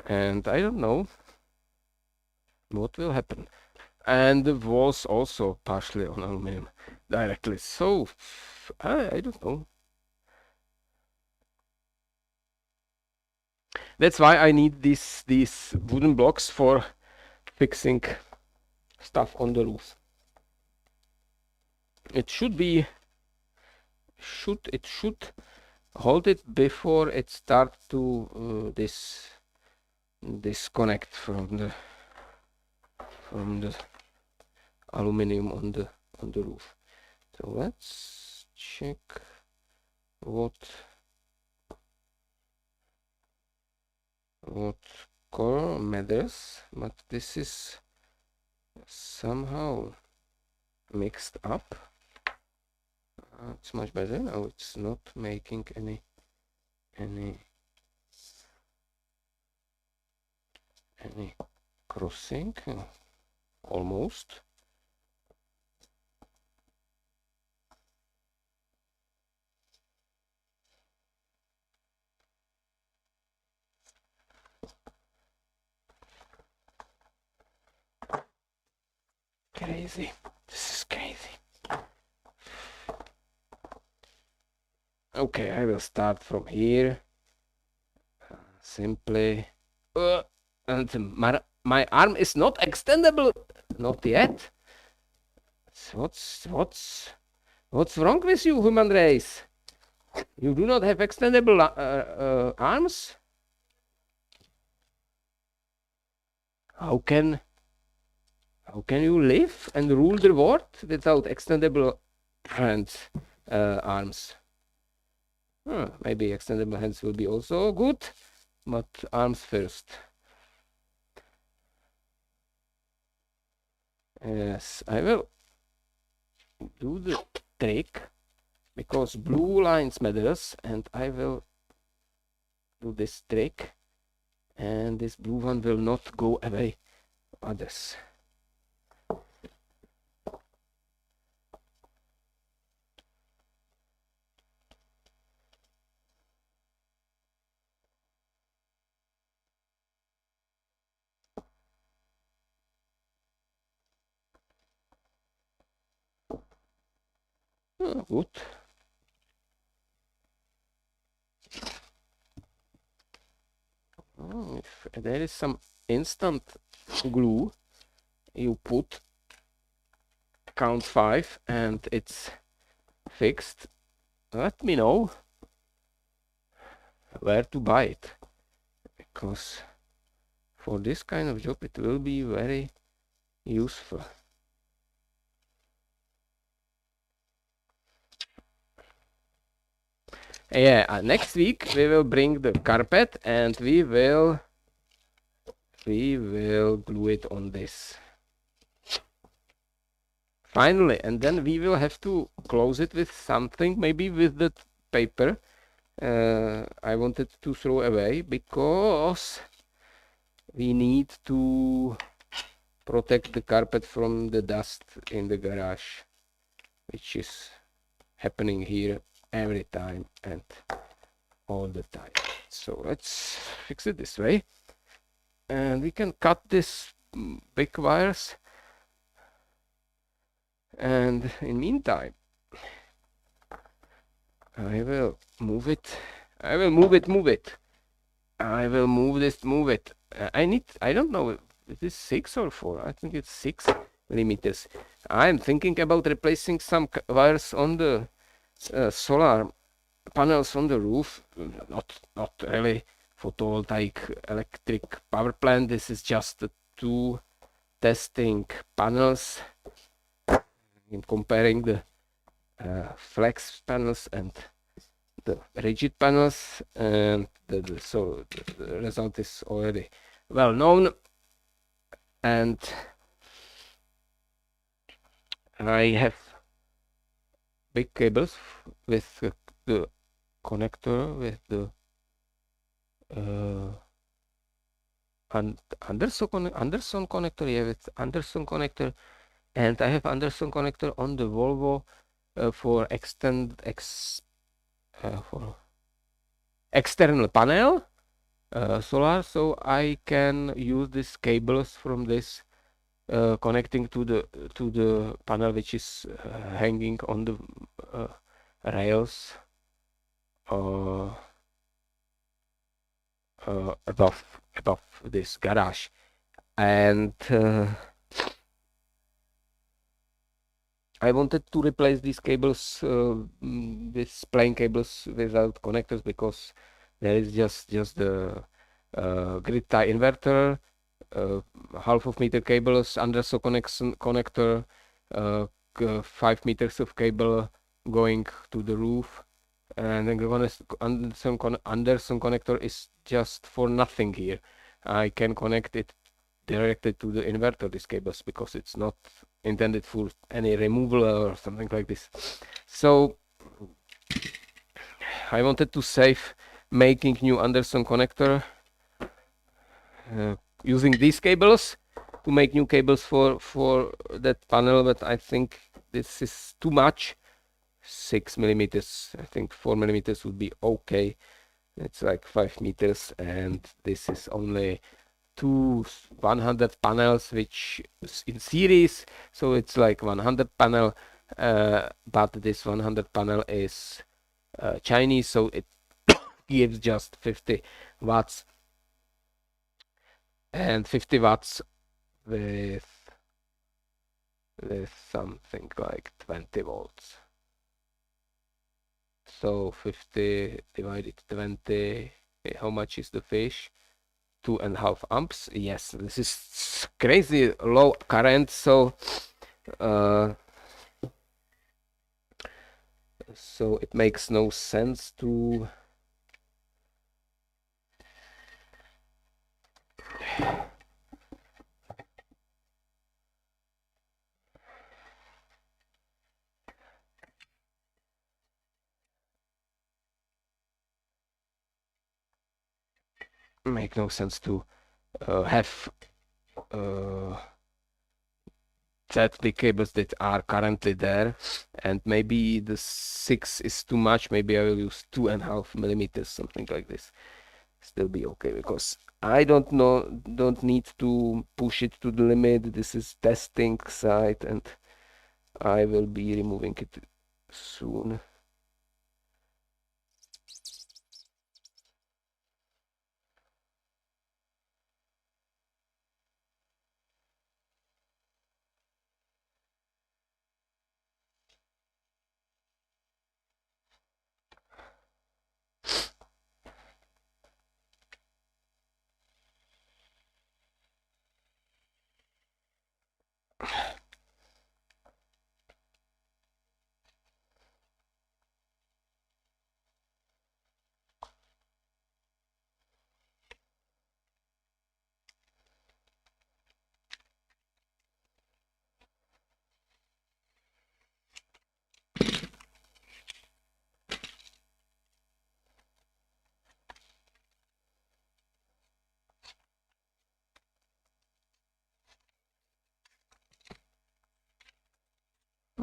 and I don't know what will happen. And the walls also partially on aluminum directly. So I don't know. That's why I need these wooden blocks for fixing stuff on the roof. It should hold it before it starts to disconnect from the aluminum on the roof. So let's check what color matters, but this is somehow mixed up. It's much better now. It's not making any crossing, almost. Crazy. This is crazy. Okay, I will start from here. Simply. And my arm is not extendable. Not yet. What's wrong with you, human race? You do not have extendable arms? How can you live and rule the world without extendable hands, arms? Maybe extendable hands will be also good, but arms first. Yes, I will do the trick because blue lines matters, and I will do this trick, and this blue one will not go away others. Oh, good. Oh, if there is some instant glue, you put count 5 and it's fixed. Let me know where to buy it, because for this kind of job it will be very useful. Yeah, next week we will bring the carpet and we will glue it on this. Finally, and then we will have to close it with something, maybe with the paper I wanted to throw away, because we need to protect the carpet from the dust in the garage, which is happening here every time and all the time. So let's fix it this way, and we can cut this big wires, and in meantime I will move it. I will move it. I will move it. I don't know, is this 6 or 4? I think it's 6 millimeters. I'm thinking about replacing some wires on the solar panels on the roof. Not really photovoltaic electric power plant. This is just the 2 testing panels. I'm comparing the flex panels and the rigid panels, and so the result is already well known. And I have big cables with the connector, with the Anderson connector, yeah, with Anderson connector, and I have Anderson connector on the Volvo for for external panel solar, so I can use these cables from this connecting to the panel, which is hanging on the rails above this garage. And I wanted to replace these cables with plain cables without connectors, because there is just the grid tie inverter, half of meter cables, Anderson connector, 5 meters of cable going to the roof, and then Anderson connector is just for nothing here. I can connect it directly to the inverter, these cables, because it's not intended for any removal or something like this. So I wanted to save making new Anderson connector using these cables to make new cables for that panel, but I think this is too much. 6 millimeters, I think 4 millimeters would be okay. It's like 5 meters, and this is only 100 panels, which is in series, so it's like 100 panel, but this 100 panel is Chinese, so it gives just 50 watts, and 50 watts with something like 20 volts. So 50 divided 20, how much is the fish? 2.5 amps. Yes, this is crazy low current, so so it makes no sense to make no sense to have that big cables that are currently there, and maybe the 6 is too much. Maybe I will use 2.5 millimeters, something like this. Still be okay, because I don't need to push it to the limit. This is testing site, and I will be removing it soon.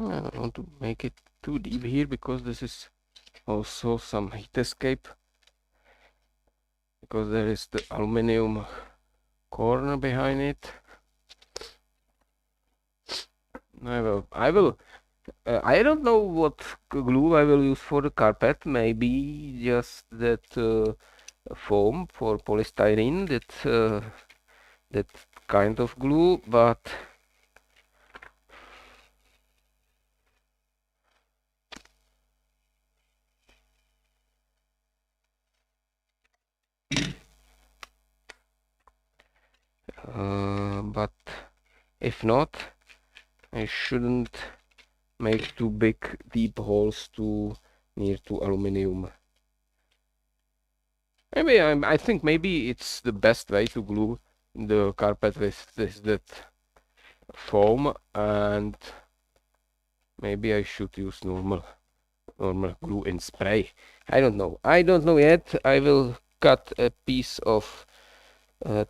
I don't want to make it too deep here, because this is also some heat escape, because there is the aluminum corner behind it. I don't know what glue I will use for the carpet. Maybe just that foam for polystyrene, that kind of glue, but if not, I shouldn't make too big deep holes too near to aluminum. Maybe I think maybe it's the best way to glue the carpet with that foam, and maybe I should use normal glue in spray. I don't know yet. I will cut a piece of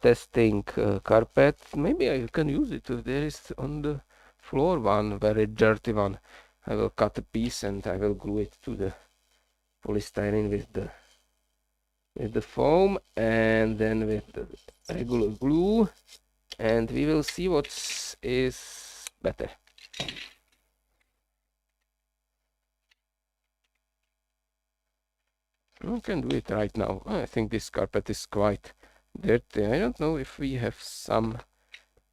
testing carpet. Maybe I can use it if there is on the floor one very dirty one. I will cut a piece and I will glue it to the polystyrene with the foam, and then with the regular glue, and we will see what is better. I can do it right now. I think this carpet is quite dirty. I don't know if we have some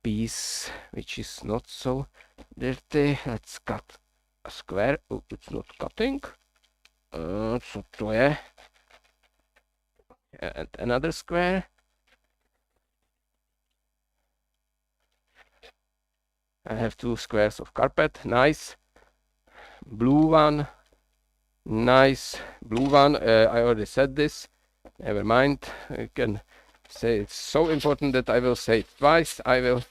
piece which is not so dirty. Let's cut a square. Oh, it's not cutting. Co to je? And another square. I have 2 squares of carpet. Nice. Blue one. Nice blue one. I already said this. Never mind. I can say it's so important that I will say it twice. I will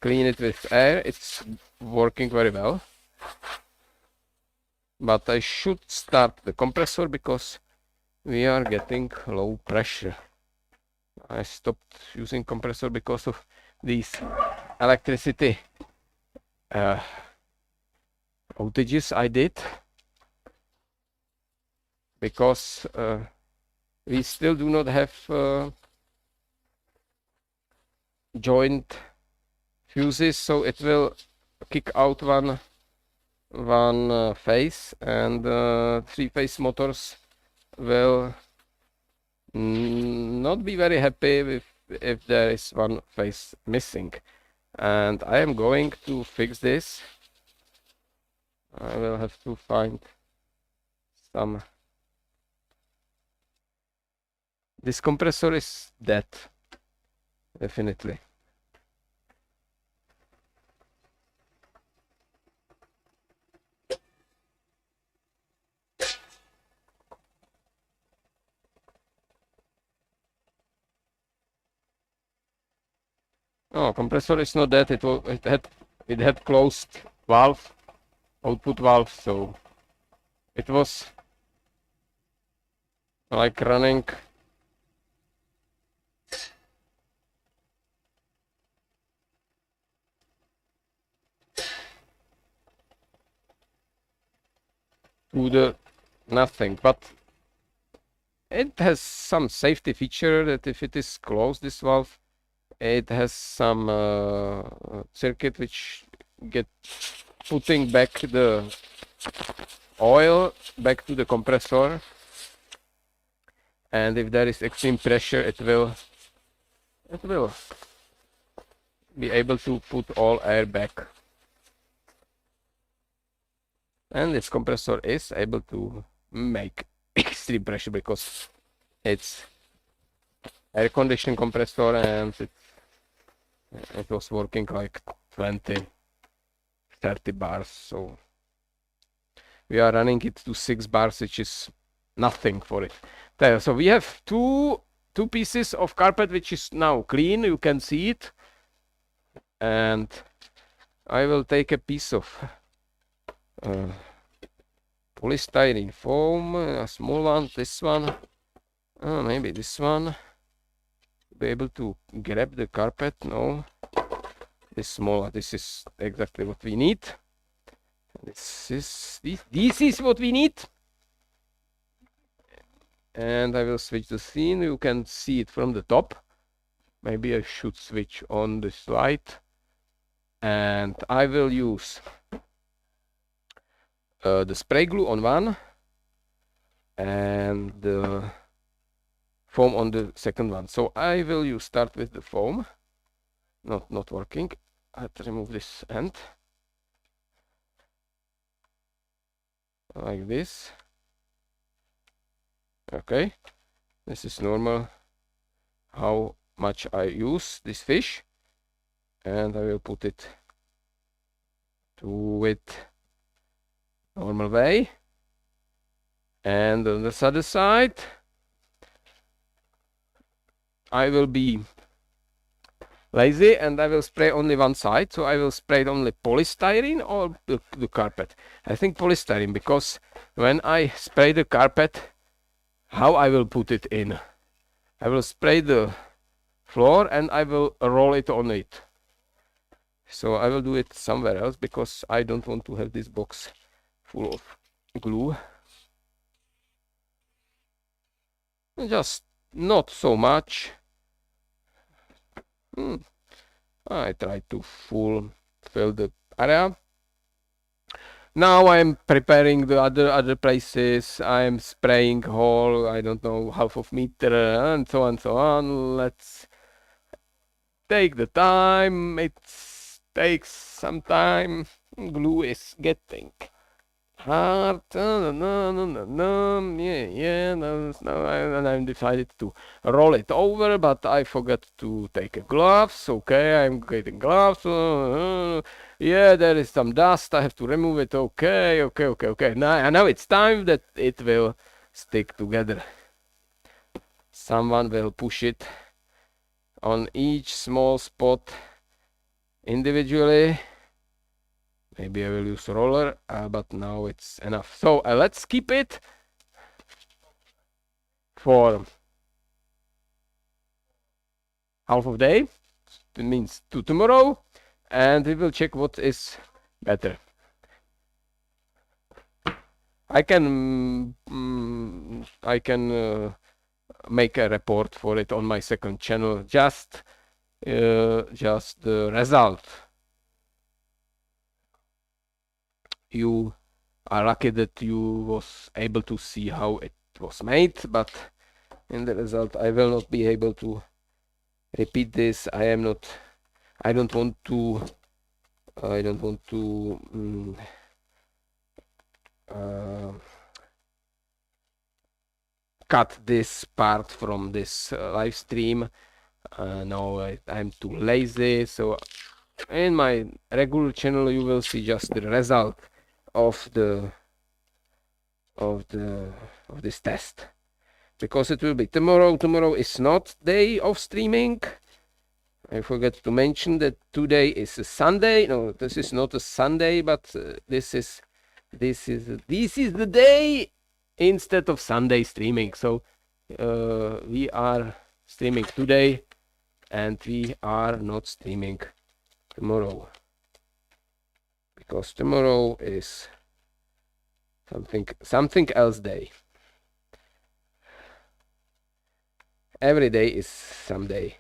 clean it with air. It's working very well. But I should start the compressor, because we are getting low pressure. I stopped using compressor because of these electricity outages I did, because we still do not have joint fuses, so it will kick out one phase, and 3-phase motors will not be very happy if there is one phase missing. And I am going to fix this. I will have to find some. This compressor is dead, definitely. Oh, compressor is not dead. It had closed valve, output valve, so it was like running to the nothing, but it has some safety feature that if it is closed, this valve, it has some circuit which get putting back the oil back to the compressor, and if there is extreme pressure, it will be able to put all air back. And this compressor is able to make extreme pressure because it's air conditioning compressor, and it was working like 20-30 bars. So we are running it to 6 bars, which is nothing for it. There, so we have two pieces of carpet which is now clean, you can see it, and I will take a piece of polystyrene foam, a small one, this one, maybe this one, be able to grab the carpet. No, this smaller, this is exactly what we need. This is what we need. And I will switch the scene. You can see it from the top. Maybe I should switch on this light, and I will use the spray glue on one and the foam on the second one. So I will start with the foam. Not working. I have to remove this end like this. Okay, this is normal how much I use this fish, and I will put it to it normal way. And on the other side I will be lazy and I will spray only one side. So I will spray only polystyrene or the carpet. I think polystyrene, because when I spray the carpet, how I will put it in? I will spray the floor and I will roll it on it. So I will do it somewhere else, because I don't want to have this box full of glue. Just not so much. I try to fill the area. Now I'm preparing the other places. I'm spraying whole, I don't know, half of meter and so on, so on. Let's take the time. It takes some time. Glue is getting hard. And I decided to roll it over, but I forgot to take gloves. Okay, I'm getting gloves. Yeah, there is some dust. I have to remove it. Okay. Now it's time that it will stick together. Someone will push it on each small spot individually. Maybe I will use roller, but now it's enough. So let's keep it for half of day. It means to tomorrow, and we will check what is better. I can make a report for it on my second channel. Just the result. You are lucky that you was able to see how it was made, but in the result I will not be able to repeat this. I don't want to cut this part from this live stream. No, I'm too lazy. So in my regular channel you will see just the result of this test, because it will be tomorrow. Tomorrow is not day of streaming. I forgot to mention that today is a Sunday. No, this is not a Sunday, but this is the day instead of Sunday streaming. So we are streaming today, and we are not streaming tomorrow, because tomorrow is something else day. Every day is someday.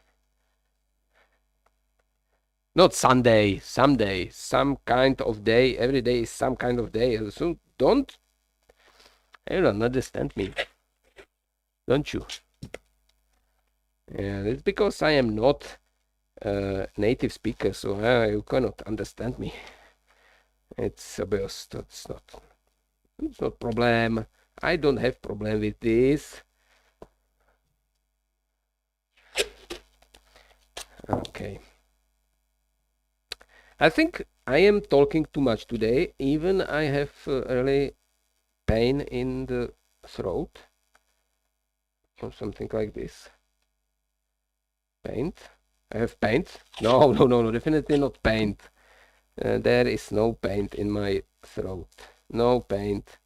Not Sunday, someday, some kind of day. Every day is some kind of day. So you don't understand me, don't you? Yeah, it's because I am not a native speaker, so you cannot understand me. It's obvious. It's not problem. I don't have problem with this. Okay. I think I am talking too much today. Even I have really pain in the throat or something like this. Paint. I have paint. No, definitely not paint. There is no paint in my throat. No paint.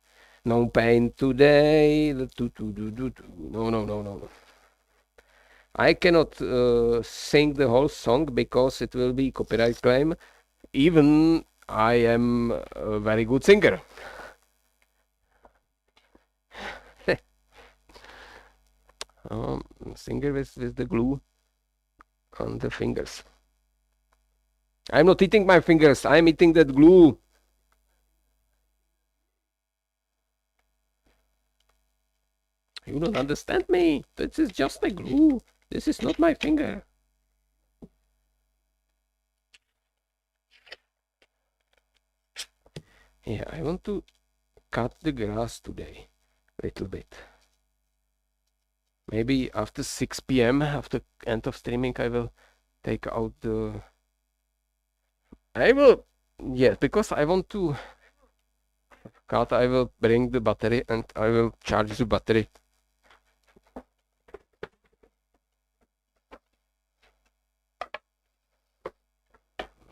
No paint today. No. I cannot sing the whole song because it will be copyright claim. Even I am a very good singer. Singer with the glue on the fingers. I'm not eating my fingers. I'm eating that glue. You don't understand me. This is just a glue. This is not my finger. Yeah, I want to cut the grass today a little bit. Maybe after 6 p.m., after end of streaming, I will take out the... Yes, because I want to cut, I will bring the battery and I will charge the battery.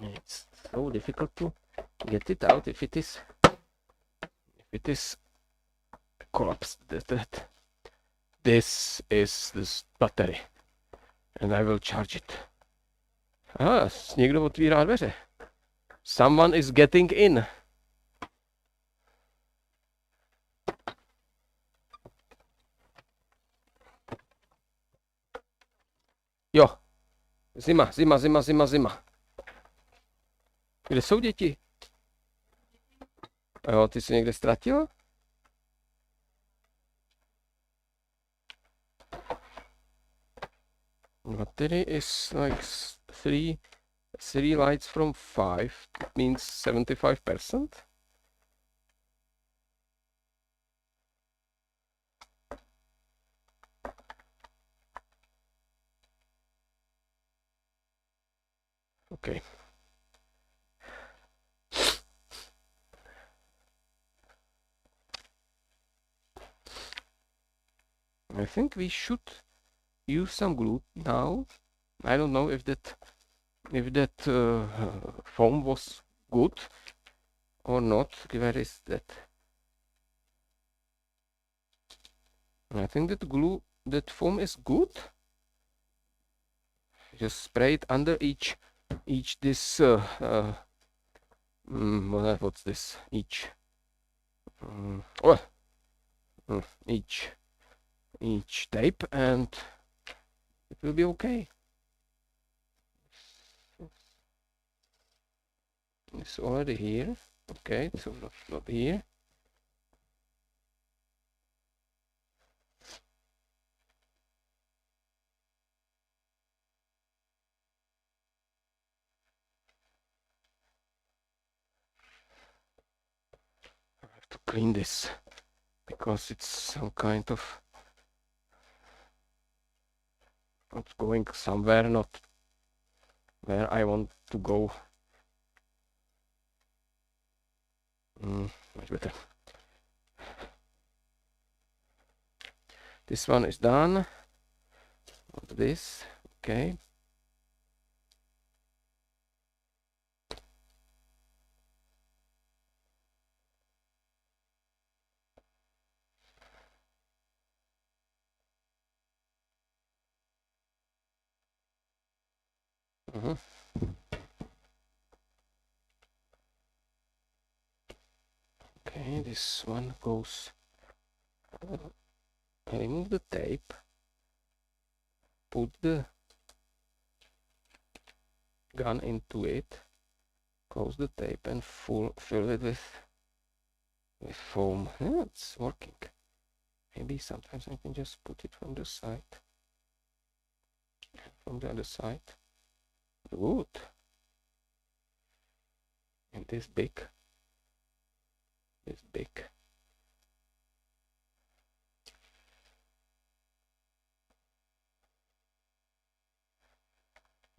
It's so difficult to get it out if it is collapsed. This is this battery and I will charge it. Někdo otvírá dveře. Someone is getting in. Jo. Zima. Kde jsou děti? Jo, ty jsi někde ztratil? Battery is like three lights from 5. That means 75%. Okay. I think we should use some glue now. I don't know if that foam was good or not. Where is that? I think that foam is good. Just spray it under each this what's this? Each tape, and it will be okay. It's already here. Okay, so not here. I have to clean this because it's some kind of it's going somewhere not where I want to go. Much better. This one is done. What's this? Okay. Okay, this one goes. Remove the tape, put the gun into it, close the tape, and fill it with foam. Yeah, it's working. Maybe sometimes I can just put it from the side, from the other side. Good. And this big.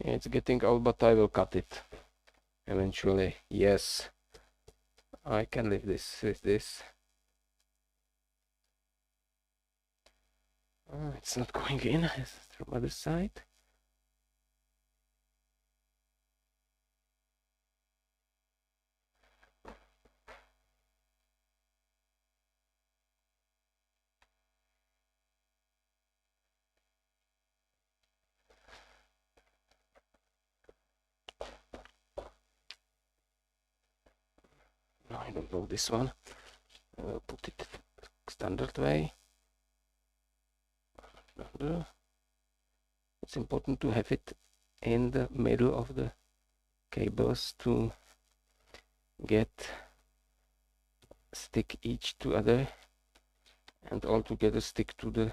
Yeah, it's getting out, but I will cut it eventually. Yes, I can leave this with this. It's not going in. It's from other side. No, I don't know this one. I will put it standard way. It's important to have it in the middle of the cables to stick each to other and all together stick to the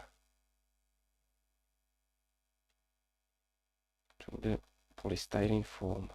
polystyrene foam.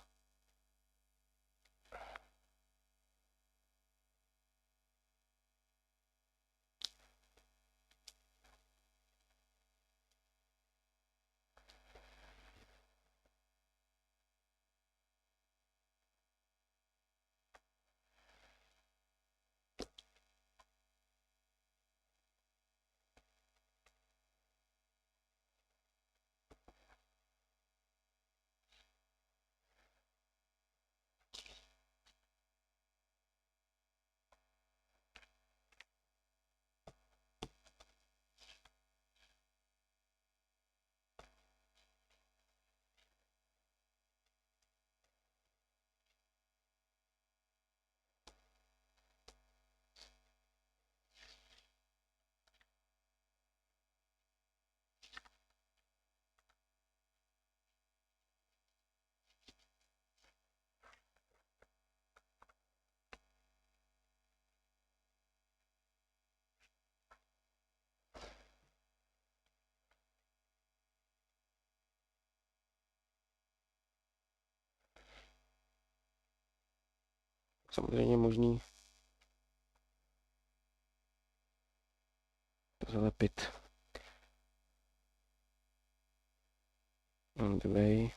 Samozřejmě možný to zalepit on the way.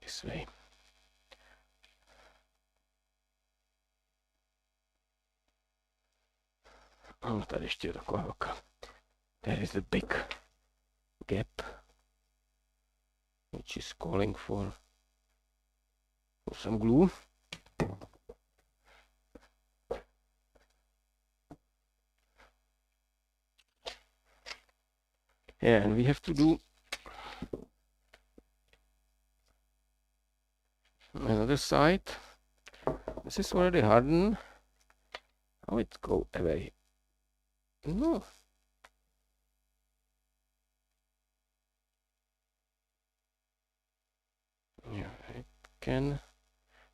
This way. Tady ještě je taková velká. There is a big gap which is calling for some glue. Yeah, and we have to do another side. This is already hardened. How it go away? No. Yeah,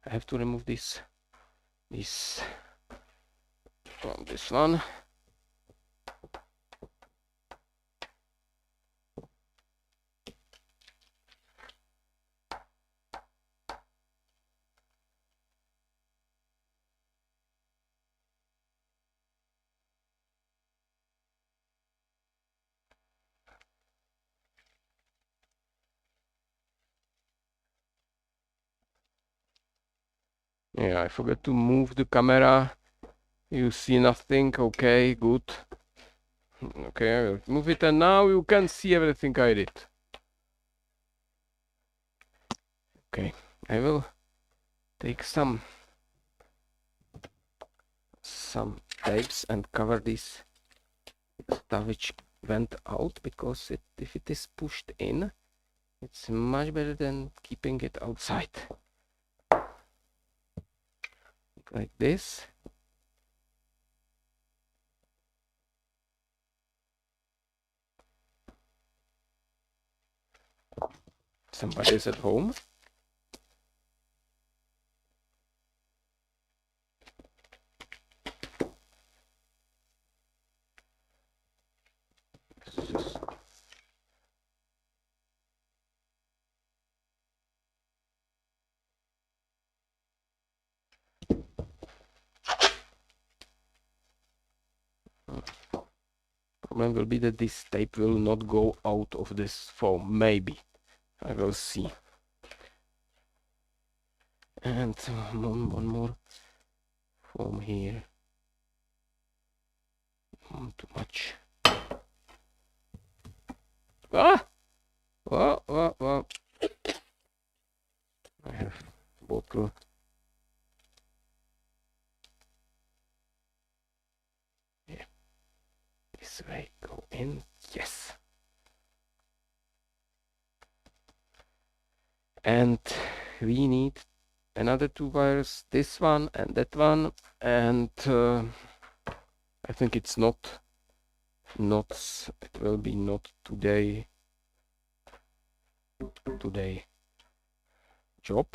I have to remove this from this one. Yeah, I forgot to move the camera. You see nothing. Okay, good. Okay, I will move it, and now you can see everything I did. Okay, I will take some tapes and cover this stuff which went out, because if it is pushed in, it's much better than keeping it outside. like this. Somebody's at home. Problem will be that this tape will not go out of this foam. Maybe. I will see. And one more foam here. Too much. Ah! Well. I have bottle. Yeah. This way, go in. Yes. And we need another 2 wires, this one and that one, and I think it's not it will be not today job,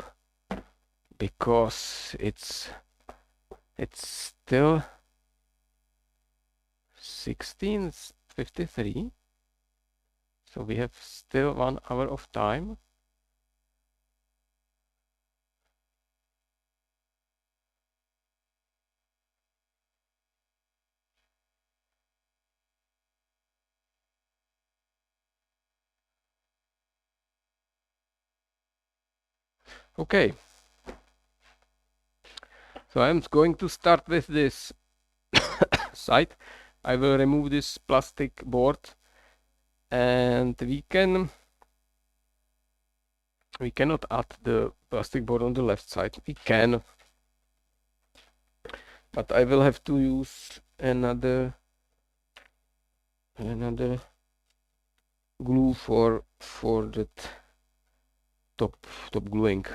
because it's still 16:53, so we have still 1 hour of time. Okay, so I'm going to start with this side. I will remove this plastic board, and we cannot add the plastic board on the left side. We can, but I will have to use another glue for that top gluing.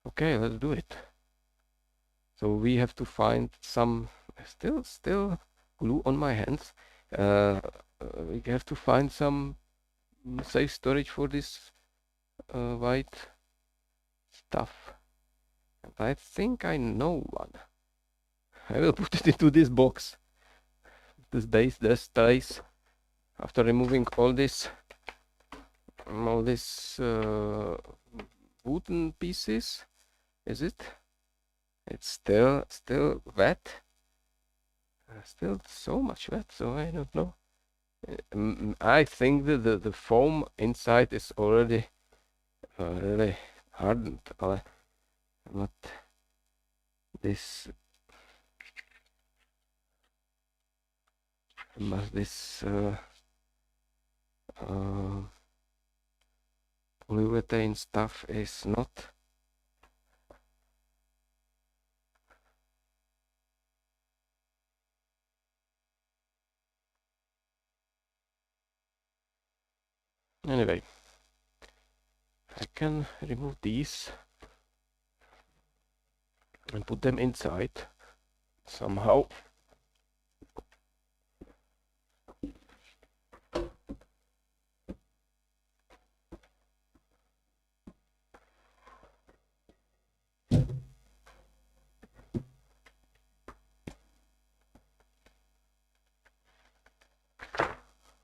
Okay, let's do it. So we have to find some still glue on my hands. We have to find some safe storage for this white stuff. And I think I know one. I will put it into this box. This space. After removing all this wooden pieces, is it? It's still wet. Still so much wet, so I don't know. I think that the foam inside is already really hardened, but this polyurethane stuff is not. Anyway, I can remove these and put them inside somehow.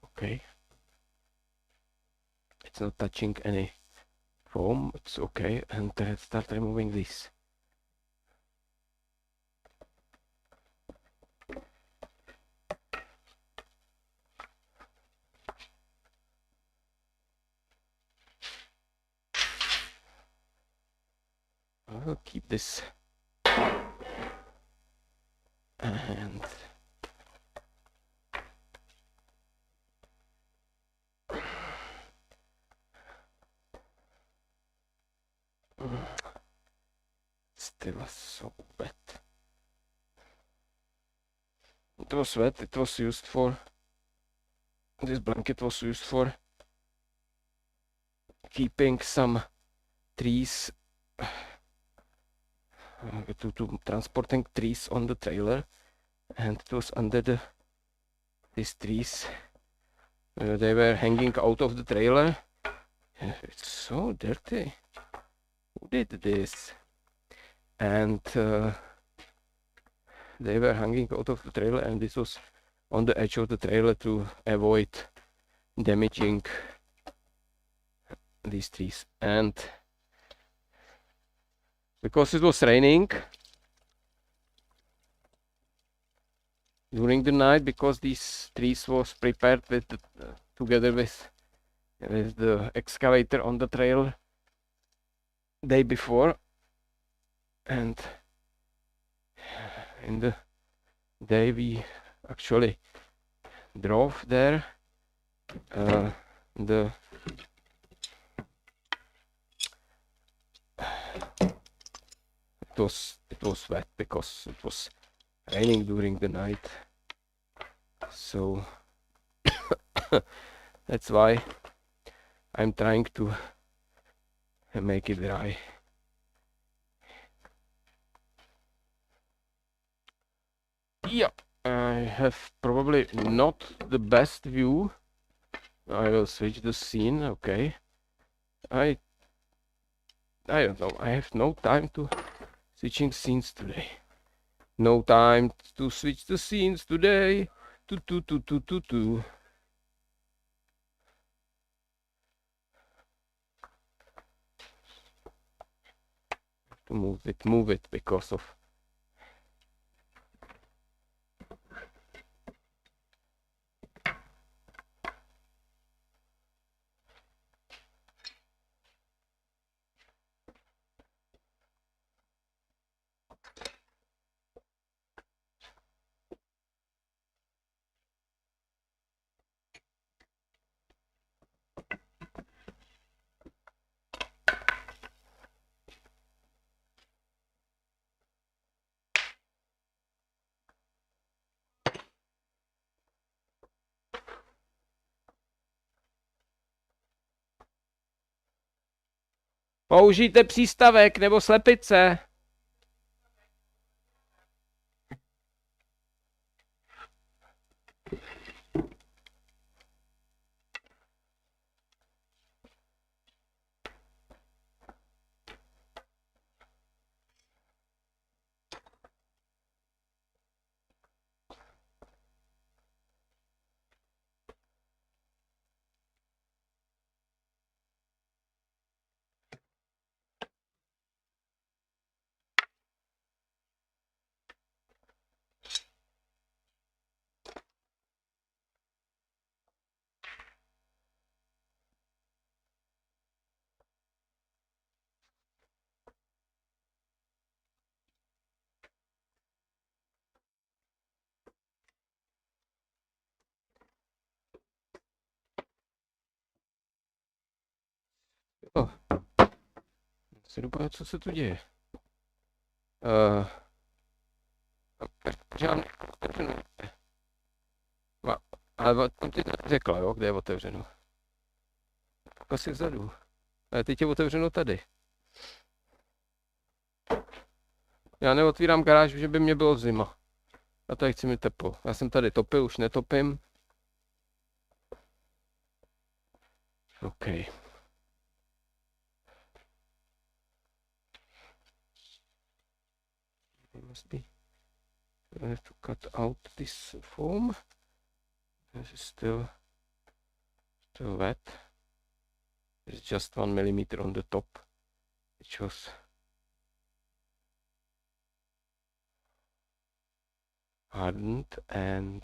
Okay. It's not touching any foam, it's okay, and let's start removing this. I will keep this and still so wet. It was wet, it was used for, this blanket was used for keeping some trees to transporting trees on the trailer, and it was under these trees. They were hanging out of the trailer. It's so dirty. Who did this? And they were hanging out of the trailer, and this was on the edge of the trailer to avoid damaging these trees. And because it was raining during the night, because these trees was prepared with together with the excavator on the trail day before, and in the day we actually drove there, it was wet because it was raining during the night, so that's why I'm trying to make it dry. Yeah, I have probably not the best view. I will switch the scene. Okay, I don't know, I have no time to switching scenes today. No time to switch the scenes today. To move it because of použijte přístavek nebo slepice. Oh. Se dopadne, co se tu děje? Ale tam ty řekla, jo, kde je otevřeno. Asi vzadu. Ale teď je otevřeno tady. Já neotvírám garáž, že by mě bylo zima. A tady chci mi teplo. Já jsem tady topil, už netopím. OK. Must be. I have to cut out this foam. This is still wet. It's just 1 millimeter on the top, which was hardened, and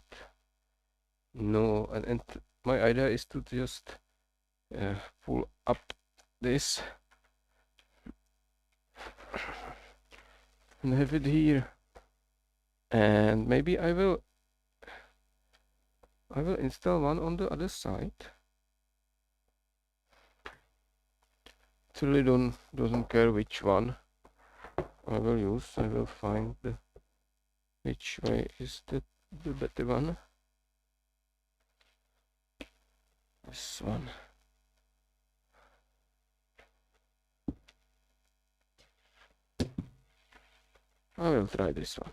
no, and my idea is to just pull up this and have it here, and maybe I will install one on the other side. It really doesn't care which one I will use. I will find which way is the better one. This one. I will try this one.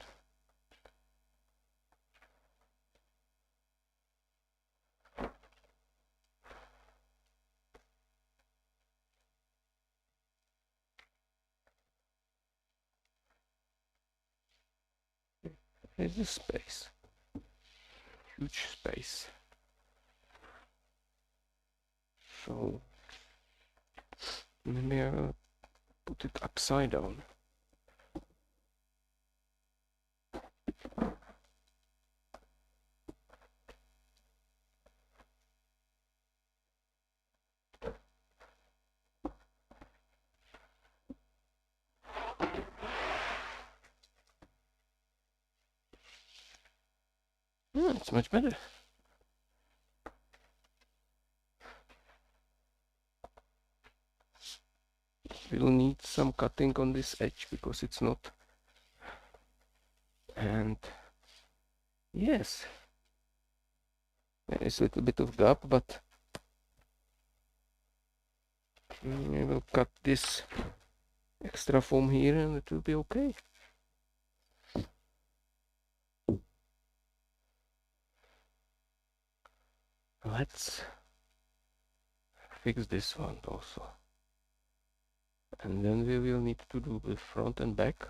There's a space. Huge space. So maybe I will put it upside down. Yeah, it's much better. We'll need some cutting on this edge because it's not. And yes, there is a little bit of gap, but we will cut this extra foam here and it will be okay. Let's fix this one also. And then we will need to do the front and back.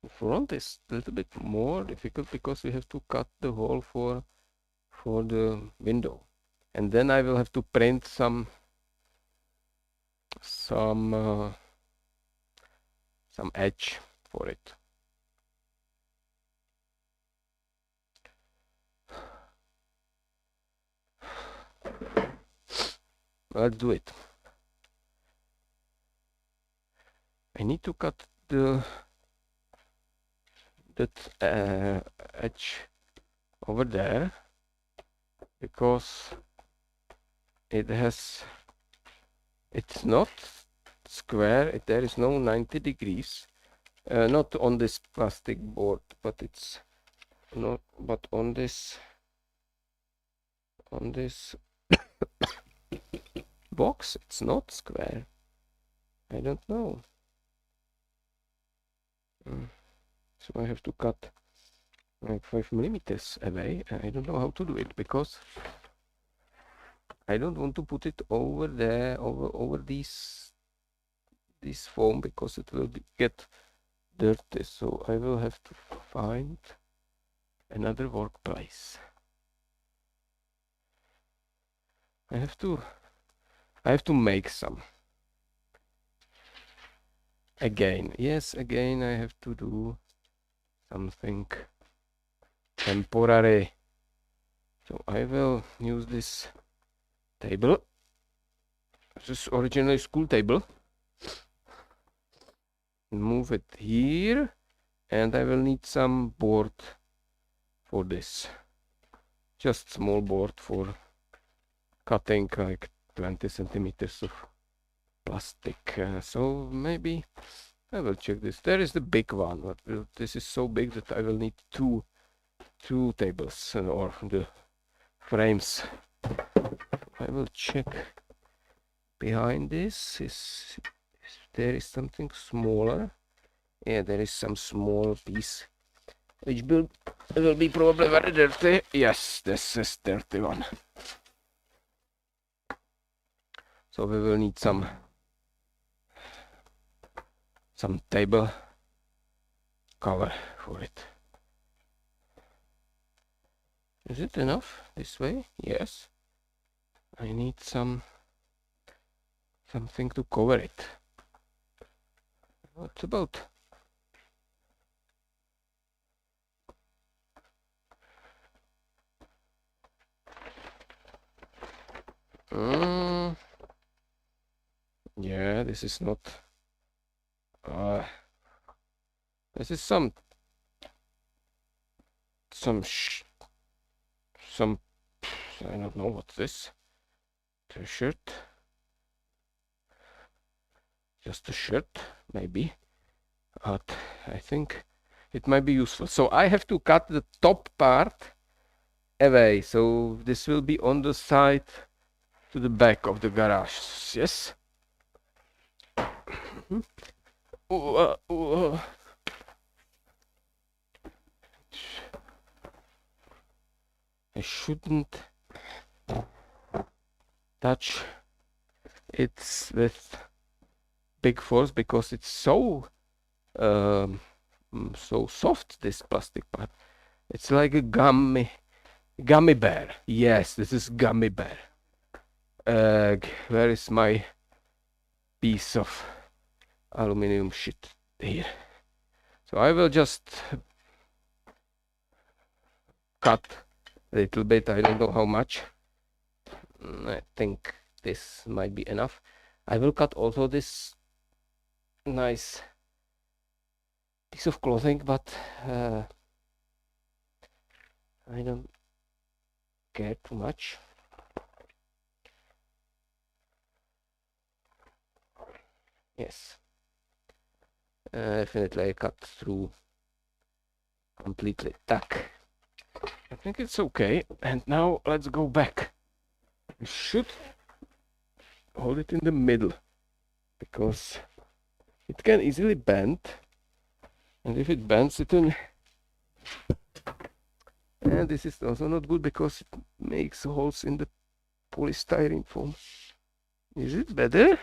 The front is a little bit more difficult because we have to cut the hole for the window. And then I will have to print some edge for it. Let's do it. I need to cut that edge over there because it's not square. There is no 90 degrees. Not on this plastic board, but it's not. But on this box, it's not square. I don't know. So I have to cut like 5 millimeters away. I don't know how to do it because I don't want to put it over there, over this foam, because it will get dirty. So I will have to find another workplace. I have to make some. Again, yes, again I have to do something temporary. So I will use this table. This is originally school table. Move it here, and I will need some board for this. Just small board for cutting, like 20 centimeters of plastic. So maybe I will check this. There is the big one, but this is so big that I will need two tables or the frames. I will check behind this. If there is something smaller. Yeah, there is some small piece which will be probably very dirty. Yes, this is dirty one. So we will need some table cover for it. Is it enough this way? Yes. I need something to cover it. What about? Yeah, this is not. This is some I don't know what's this. T-shirt. Just a shirt, maybe. But I think it might be useful. So I have to cut the top part away. So this will be on the side to the back of the garage. Yes. I shouldn't touch it with big force because it's so so soft, this plastic part. It's like a gummy bear. Yes, this is gummy bear. Where is my piece of aluminium shit? Here. So I will just cut a little bit. I don't know how much. I think this might be enough. I will cut also this nice piece of clothing, but I don't care too much. Yes, definitely I cut through completely. Tack. I think it's okay. And now let's go back. You should hold it in the middle because it can easily bend. And if it bends, it will. And this is also not good because it makes holes in the polystyrene foam. Is it better?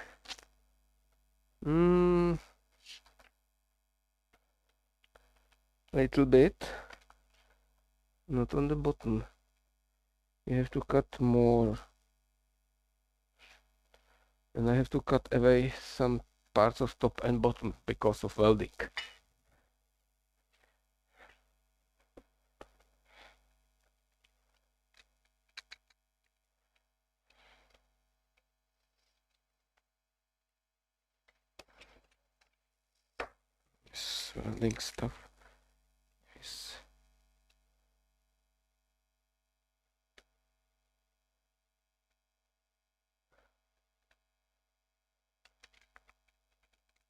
Little bit. Not on the bottom. You have to cut more. And I have to cut away some parts of top and bottom because of welding. This welding stuff is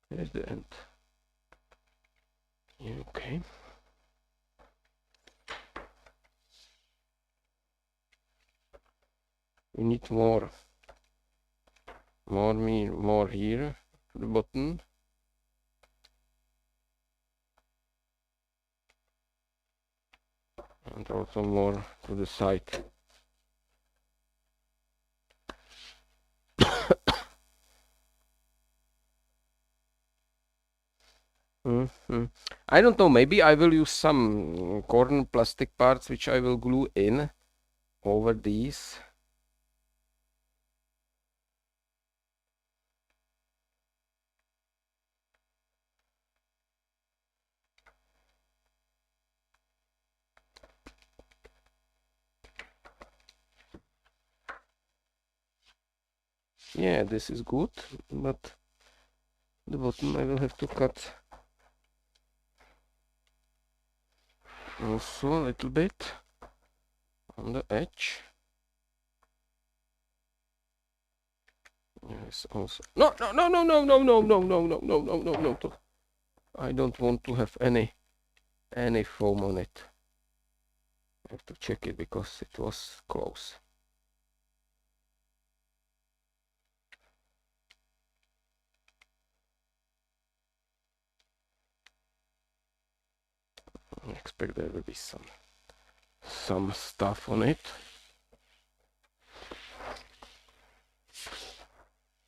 here's the end. Yeah, okay. We need more here to the bottom. And also more to the side. I don't know, maybe I will use some corner plastic parts which I will glue in over these. Yeah, this is good, but the bottom I will have to cut also a little bit on the edge. Yes, also. No. I don't want to have any foam on it. I have to check it because it was close. I expect there will be some stuff on it.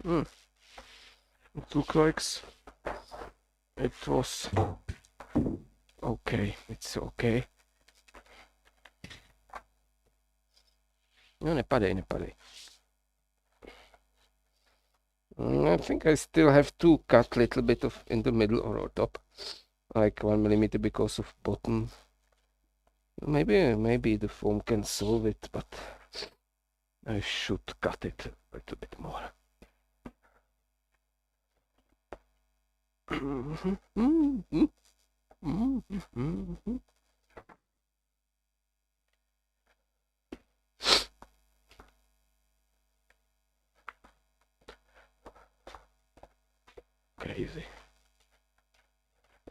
It looks like it was okay. It's okay. No, nepadej. I think I still have to cut a little bit of in the middle or on top, like 1 millimeter because of bottom. Maybe the foam can solve it, but I should cut it a little bit more. Crazy.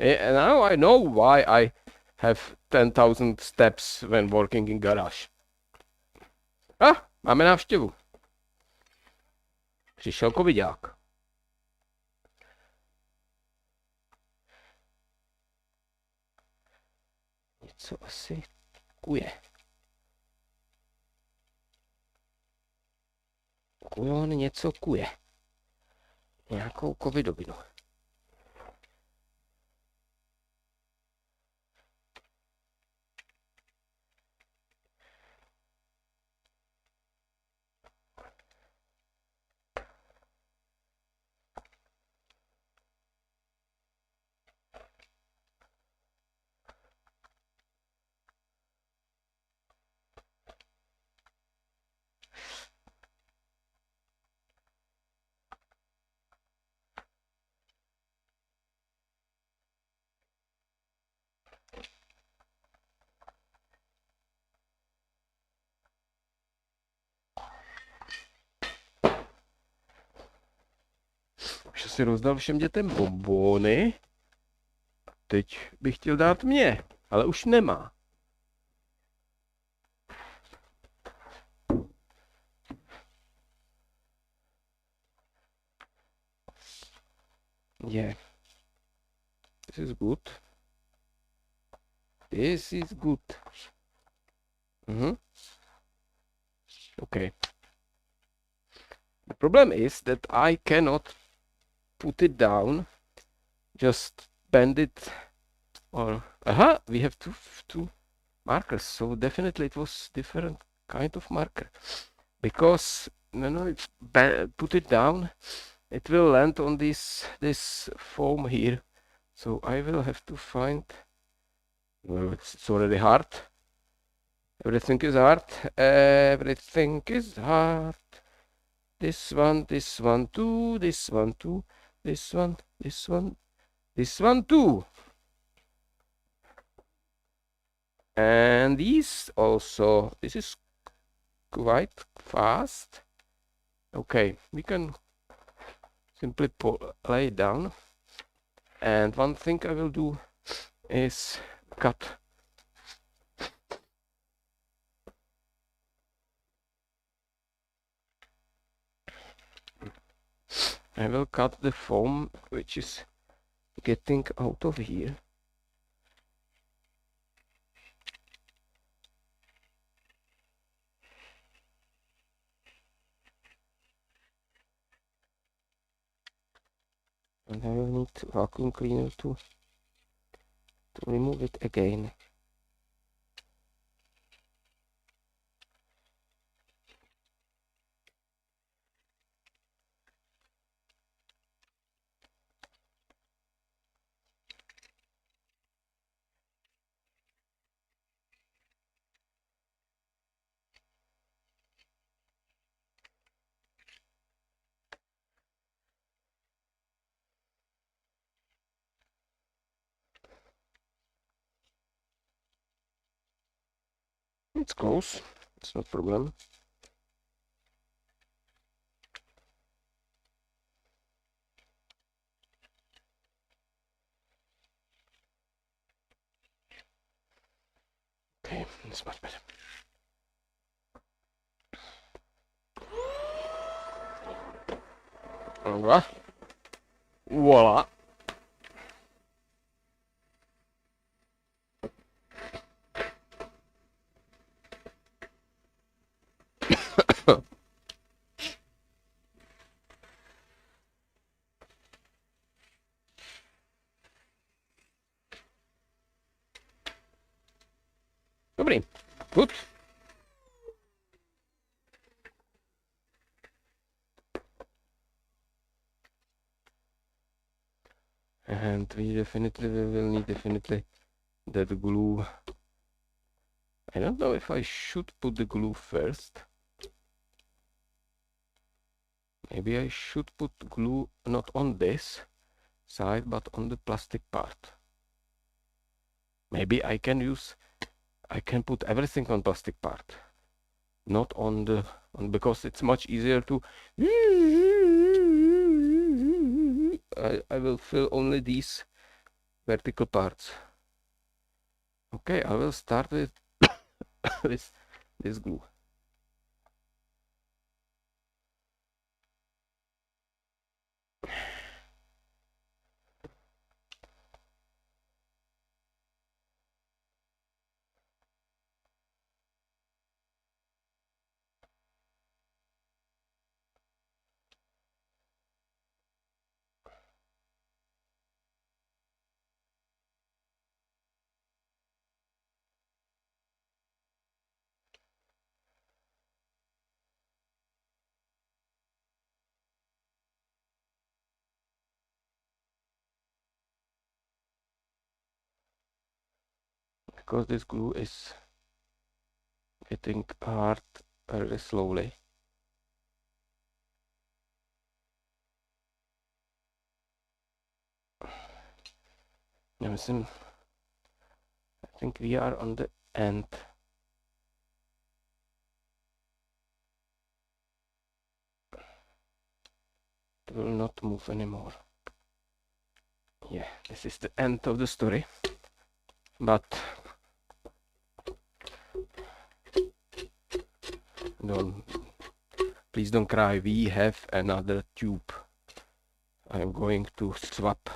And now I know why I have 10,000 steps when working in garage. Máme návštěvu. Přišel covidák. něco asi kuje. Kujon něco kuje. Nějakou covidovinu. Už si rozdal všem dětem bonbony. Teď bych chtěl dát mě, ale už nemá. Yeah. This is good. This is good. Okay. The problem is that I cannot put it down. Just bend it. Or aha, we have two markers. So definitely it was different kind of marker. Because if put it down, it will land on this foam here. So I will have to find. Well, it's already hard. Everything is hard. Everything is hard. This one too. This one too. This one too. And these also. This is quite fast. Okay, we can simply lay it down. And one thing I will do is cut. I will cut the foam which is getting out of here. And I will need vacuum cleaner to remove it again. It's close, it's no problem. Okay, it's much better. Voilà. Voilà. Dobrý. Good. And we will need that glue. I don't know if I should put the glue first. Maybe I should put glue not on this side but on the plastic part. Maybe I can put everything on plastic part, not on because it's much easier to. I will fill only these vertical parts. Okay, I will start with this glue. because this glue is getting hard very slowly. I think we are on the end. It will not move anymore. Yeah, this is the end of the story. But please don't cry. We have another tube. I am going to swap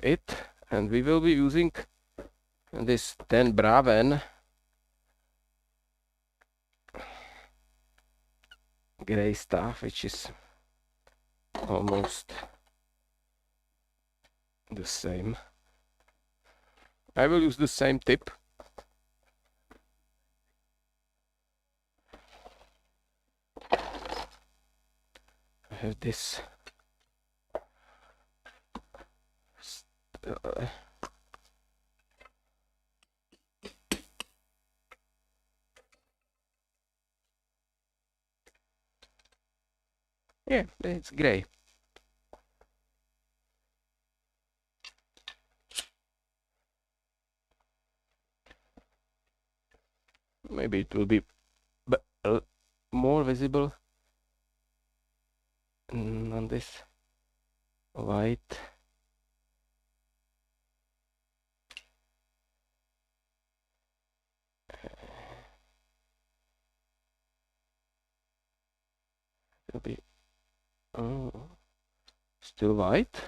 it, and we will be using this 10 Braven gray stuff, which is almost the same. I will use the same tip. I have this yeah, it's gray. Maybe it will be more visible on this white. It will be still white.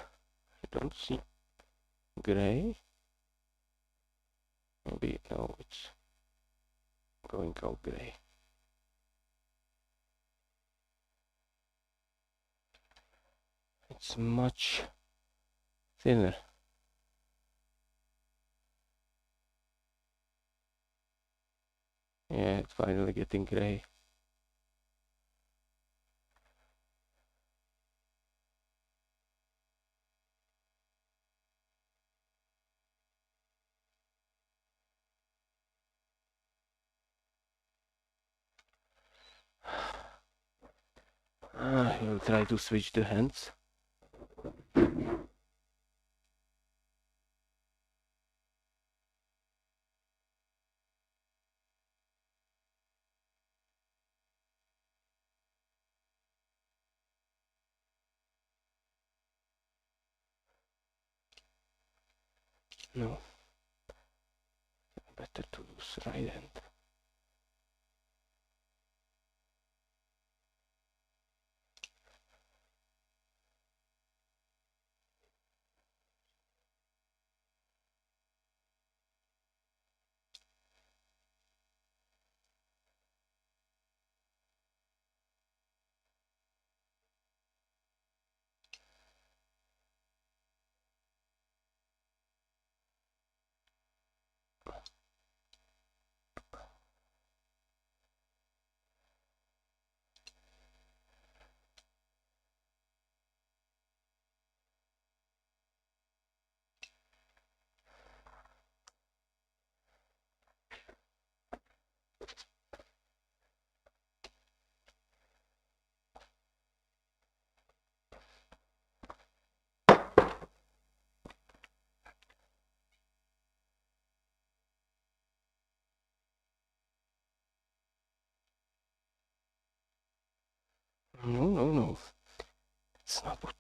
I don't see gray. Maybe no, it's going out gray. It's much thinner. Yeah, it's finally getting gray. I will try to switch the hands. No, better to use right hand. No. It's not good.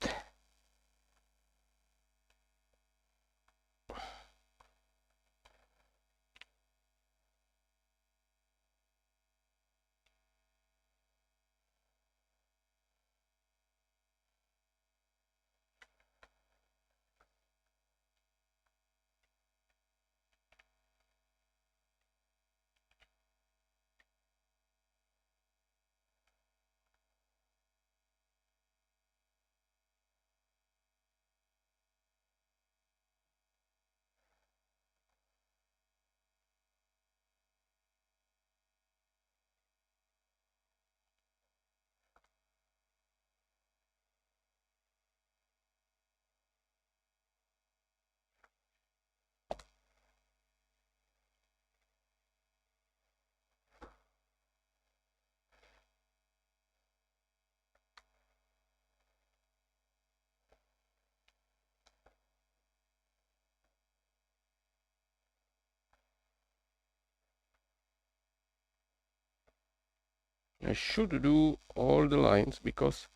I should do all the lines because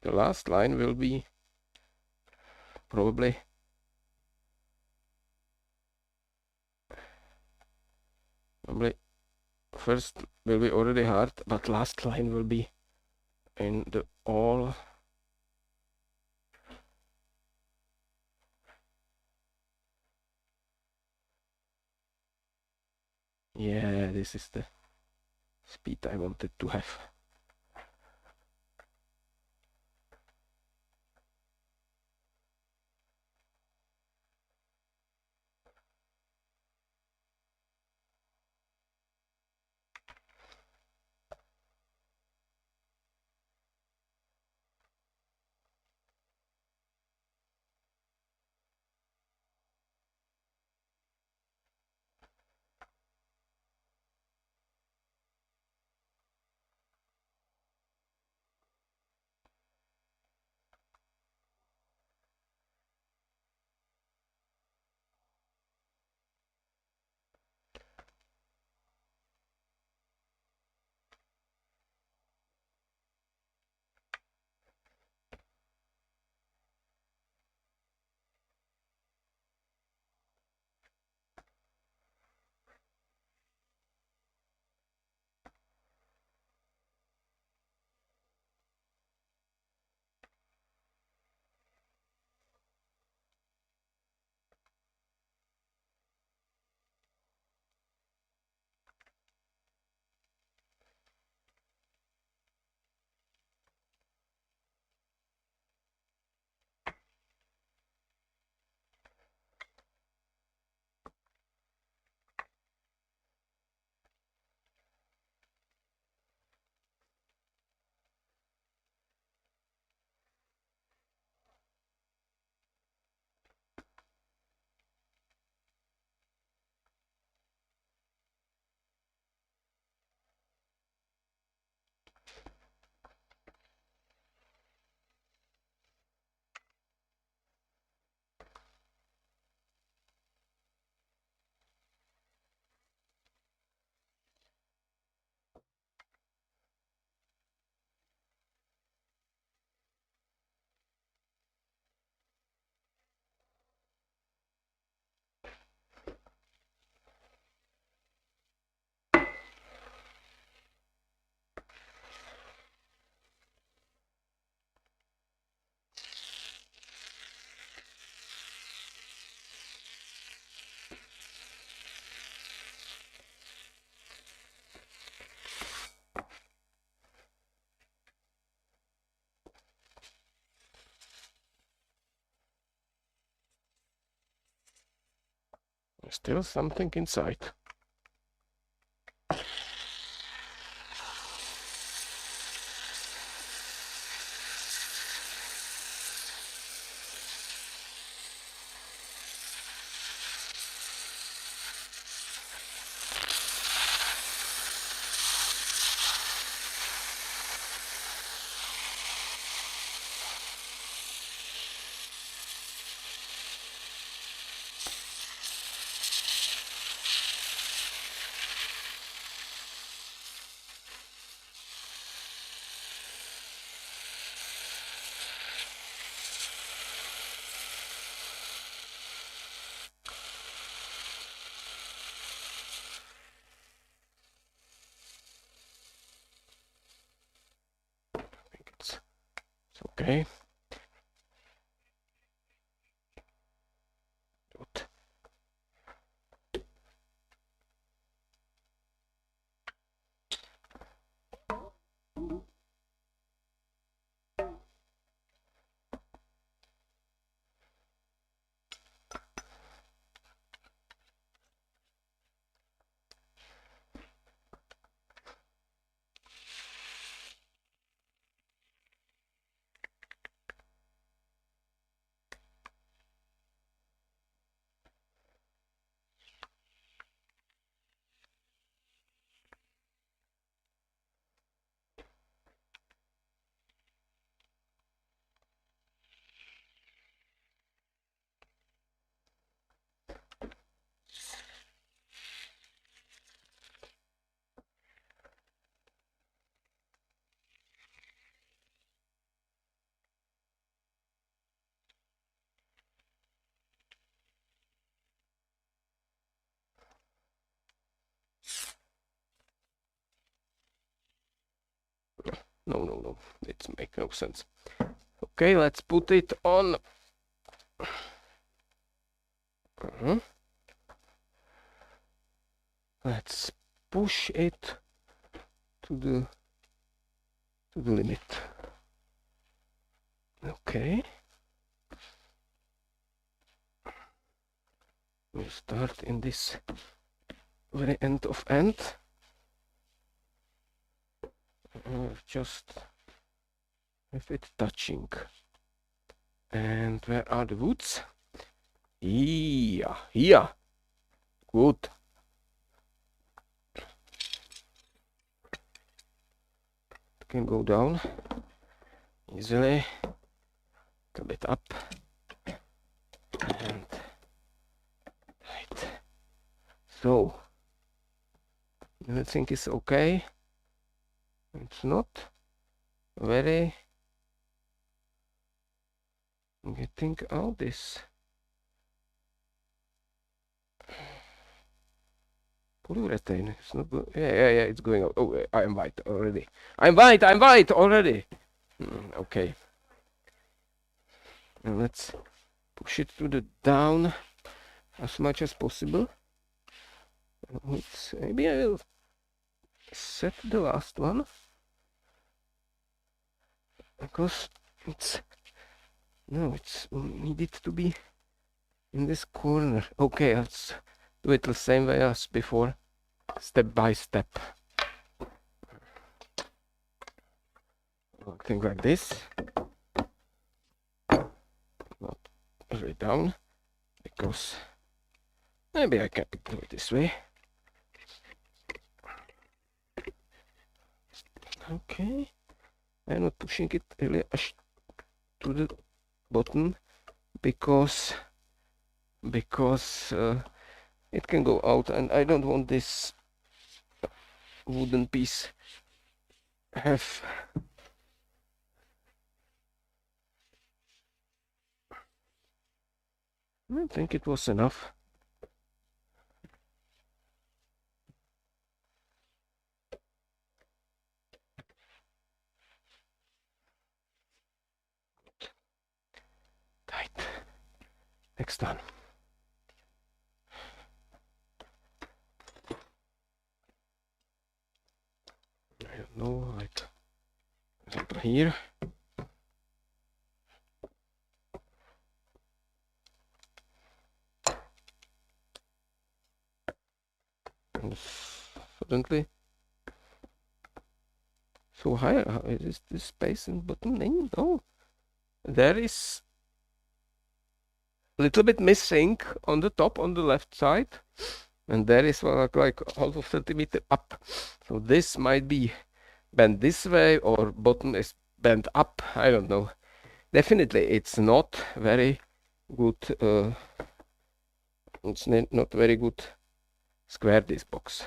the last line will be probably first will be already hard, but last line will be in the all. Yeah, this is the speed I wanted to have. Still something inside. It's okay. Good. No, it makes no sense. Okay, let's put it on. Let's push it to the limit. Okay. We'll start in this very end of end. Just with it touching. And where are the woods? Here. Good. It can go down easily. A little bit up. And right. So everything is okay. It's not very getting out this polyurethane. It's not good. Yeah, it's going out. Oh, I'm white already. I'm white already. Okay. And let's push it to the down as much as possible. Maybe I will set the last one, because it's needed to be in this corner. Okay, let's do it the same way as before, step by step. Something like this. Not very down, because maybe I can do it this way. Okay, I'm not pushing it really to the bottom, because it can go out, and I don't want this wooden piece have I think it was enough. Tight. Next one. I don't know, like for example here. And suddenly so high. Is this space in bottom? No, there is a little bit missing on the top, on the left side, and there is like half of centimeter up. So this might be bent this way, or bottom is bent up. I don't know. Definitely it's not very good. It's not very good square, this box.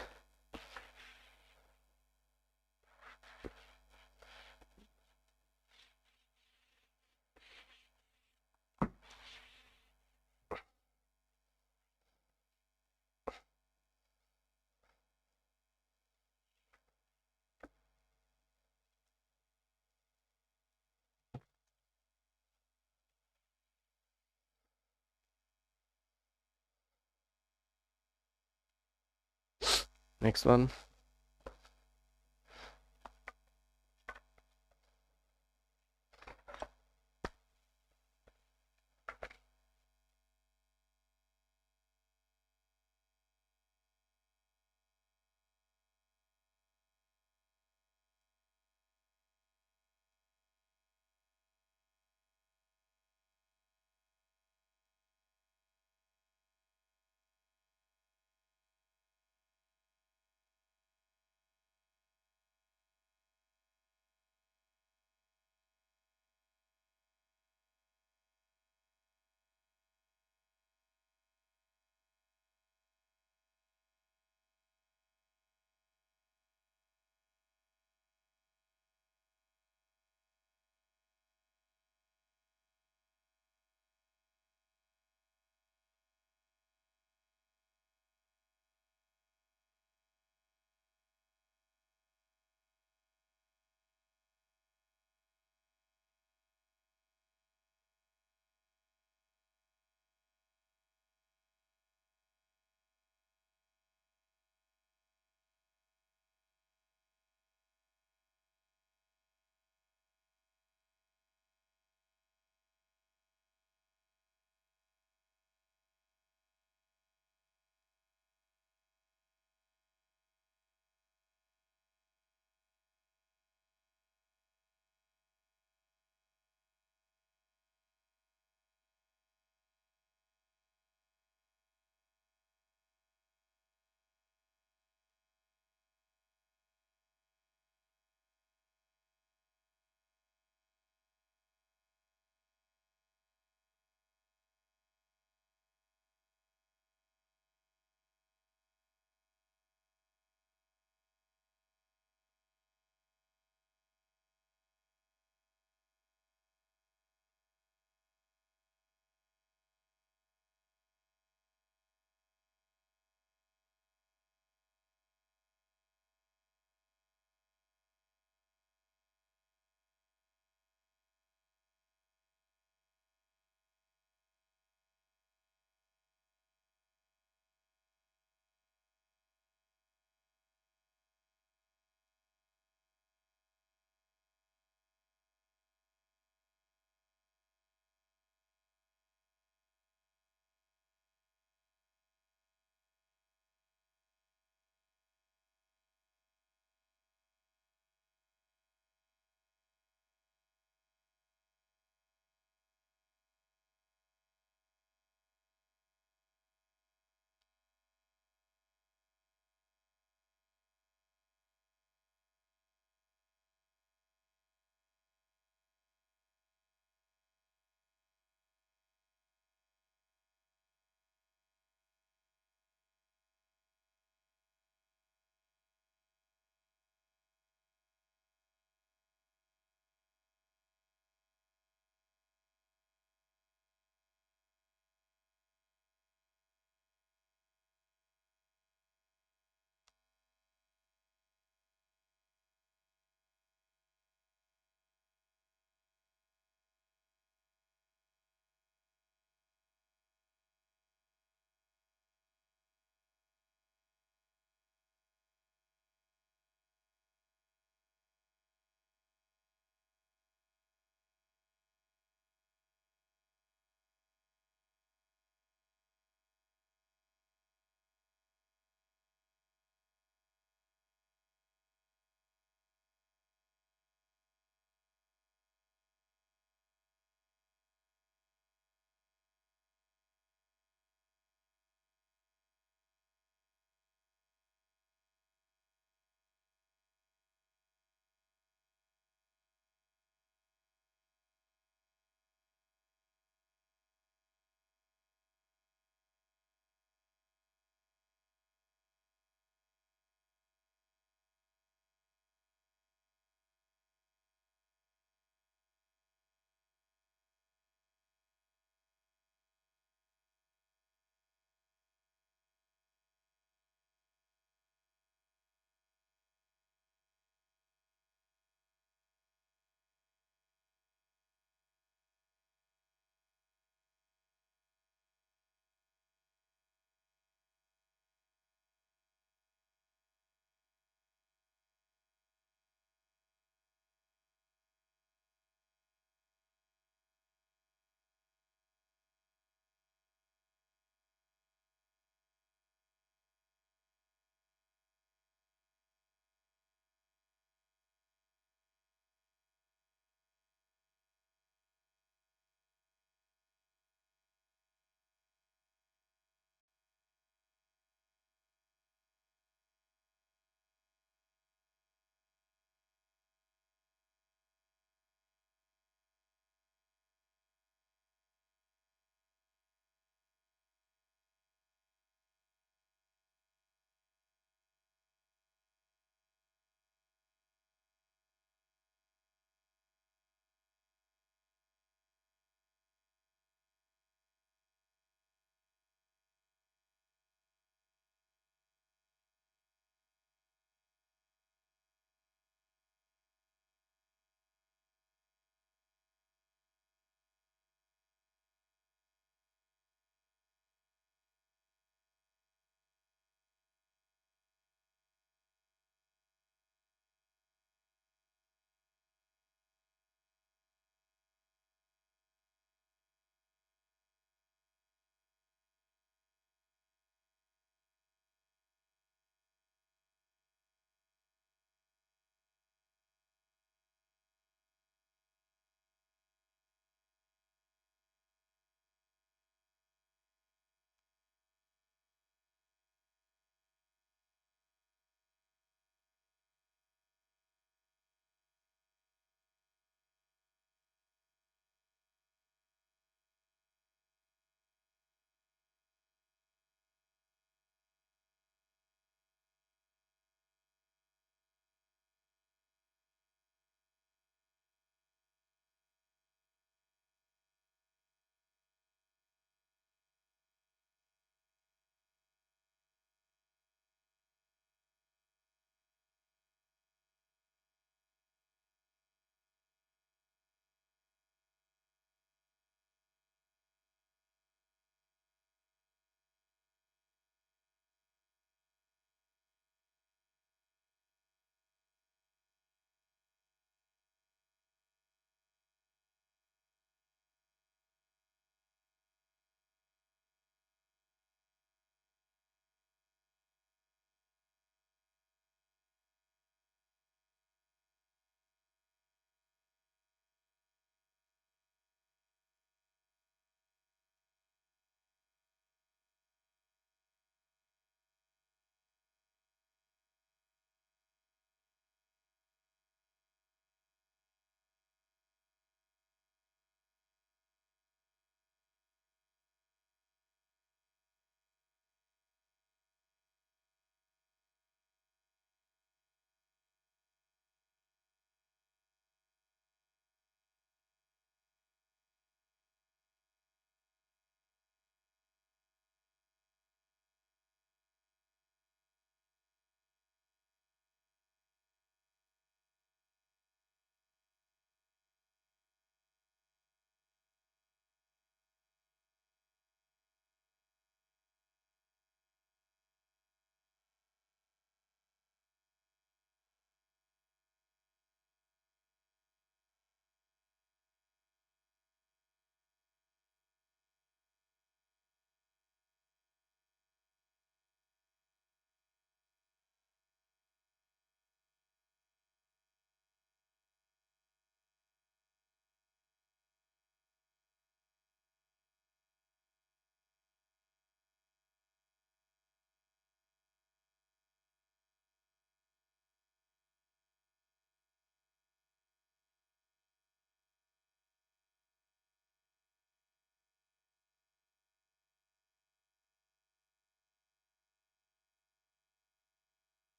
Next one.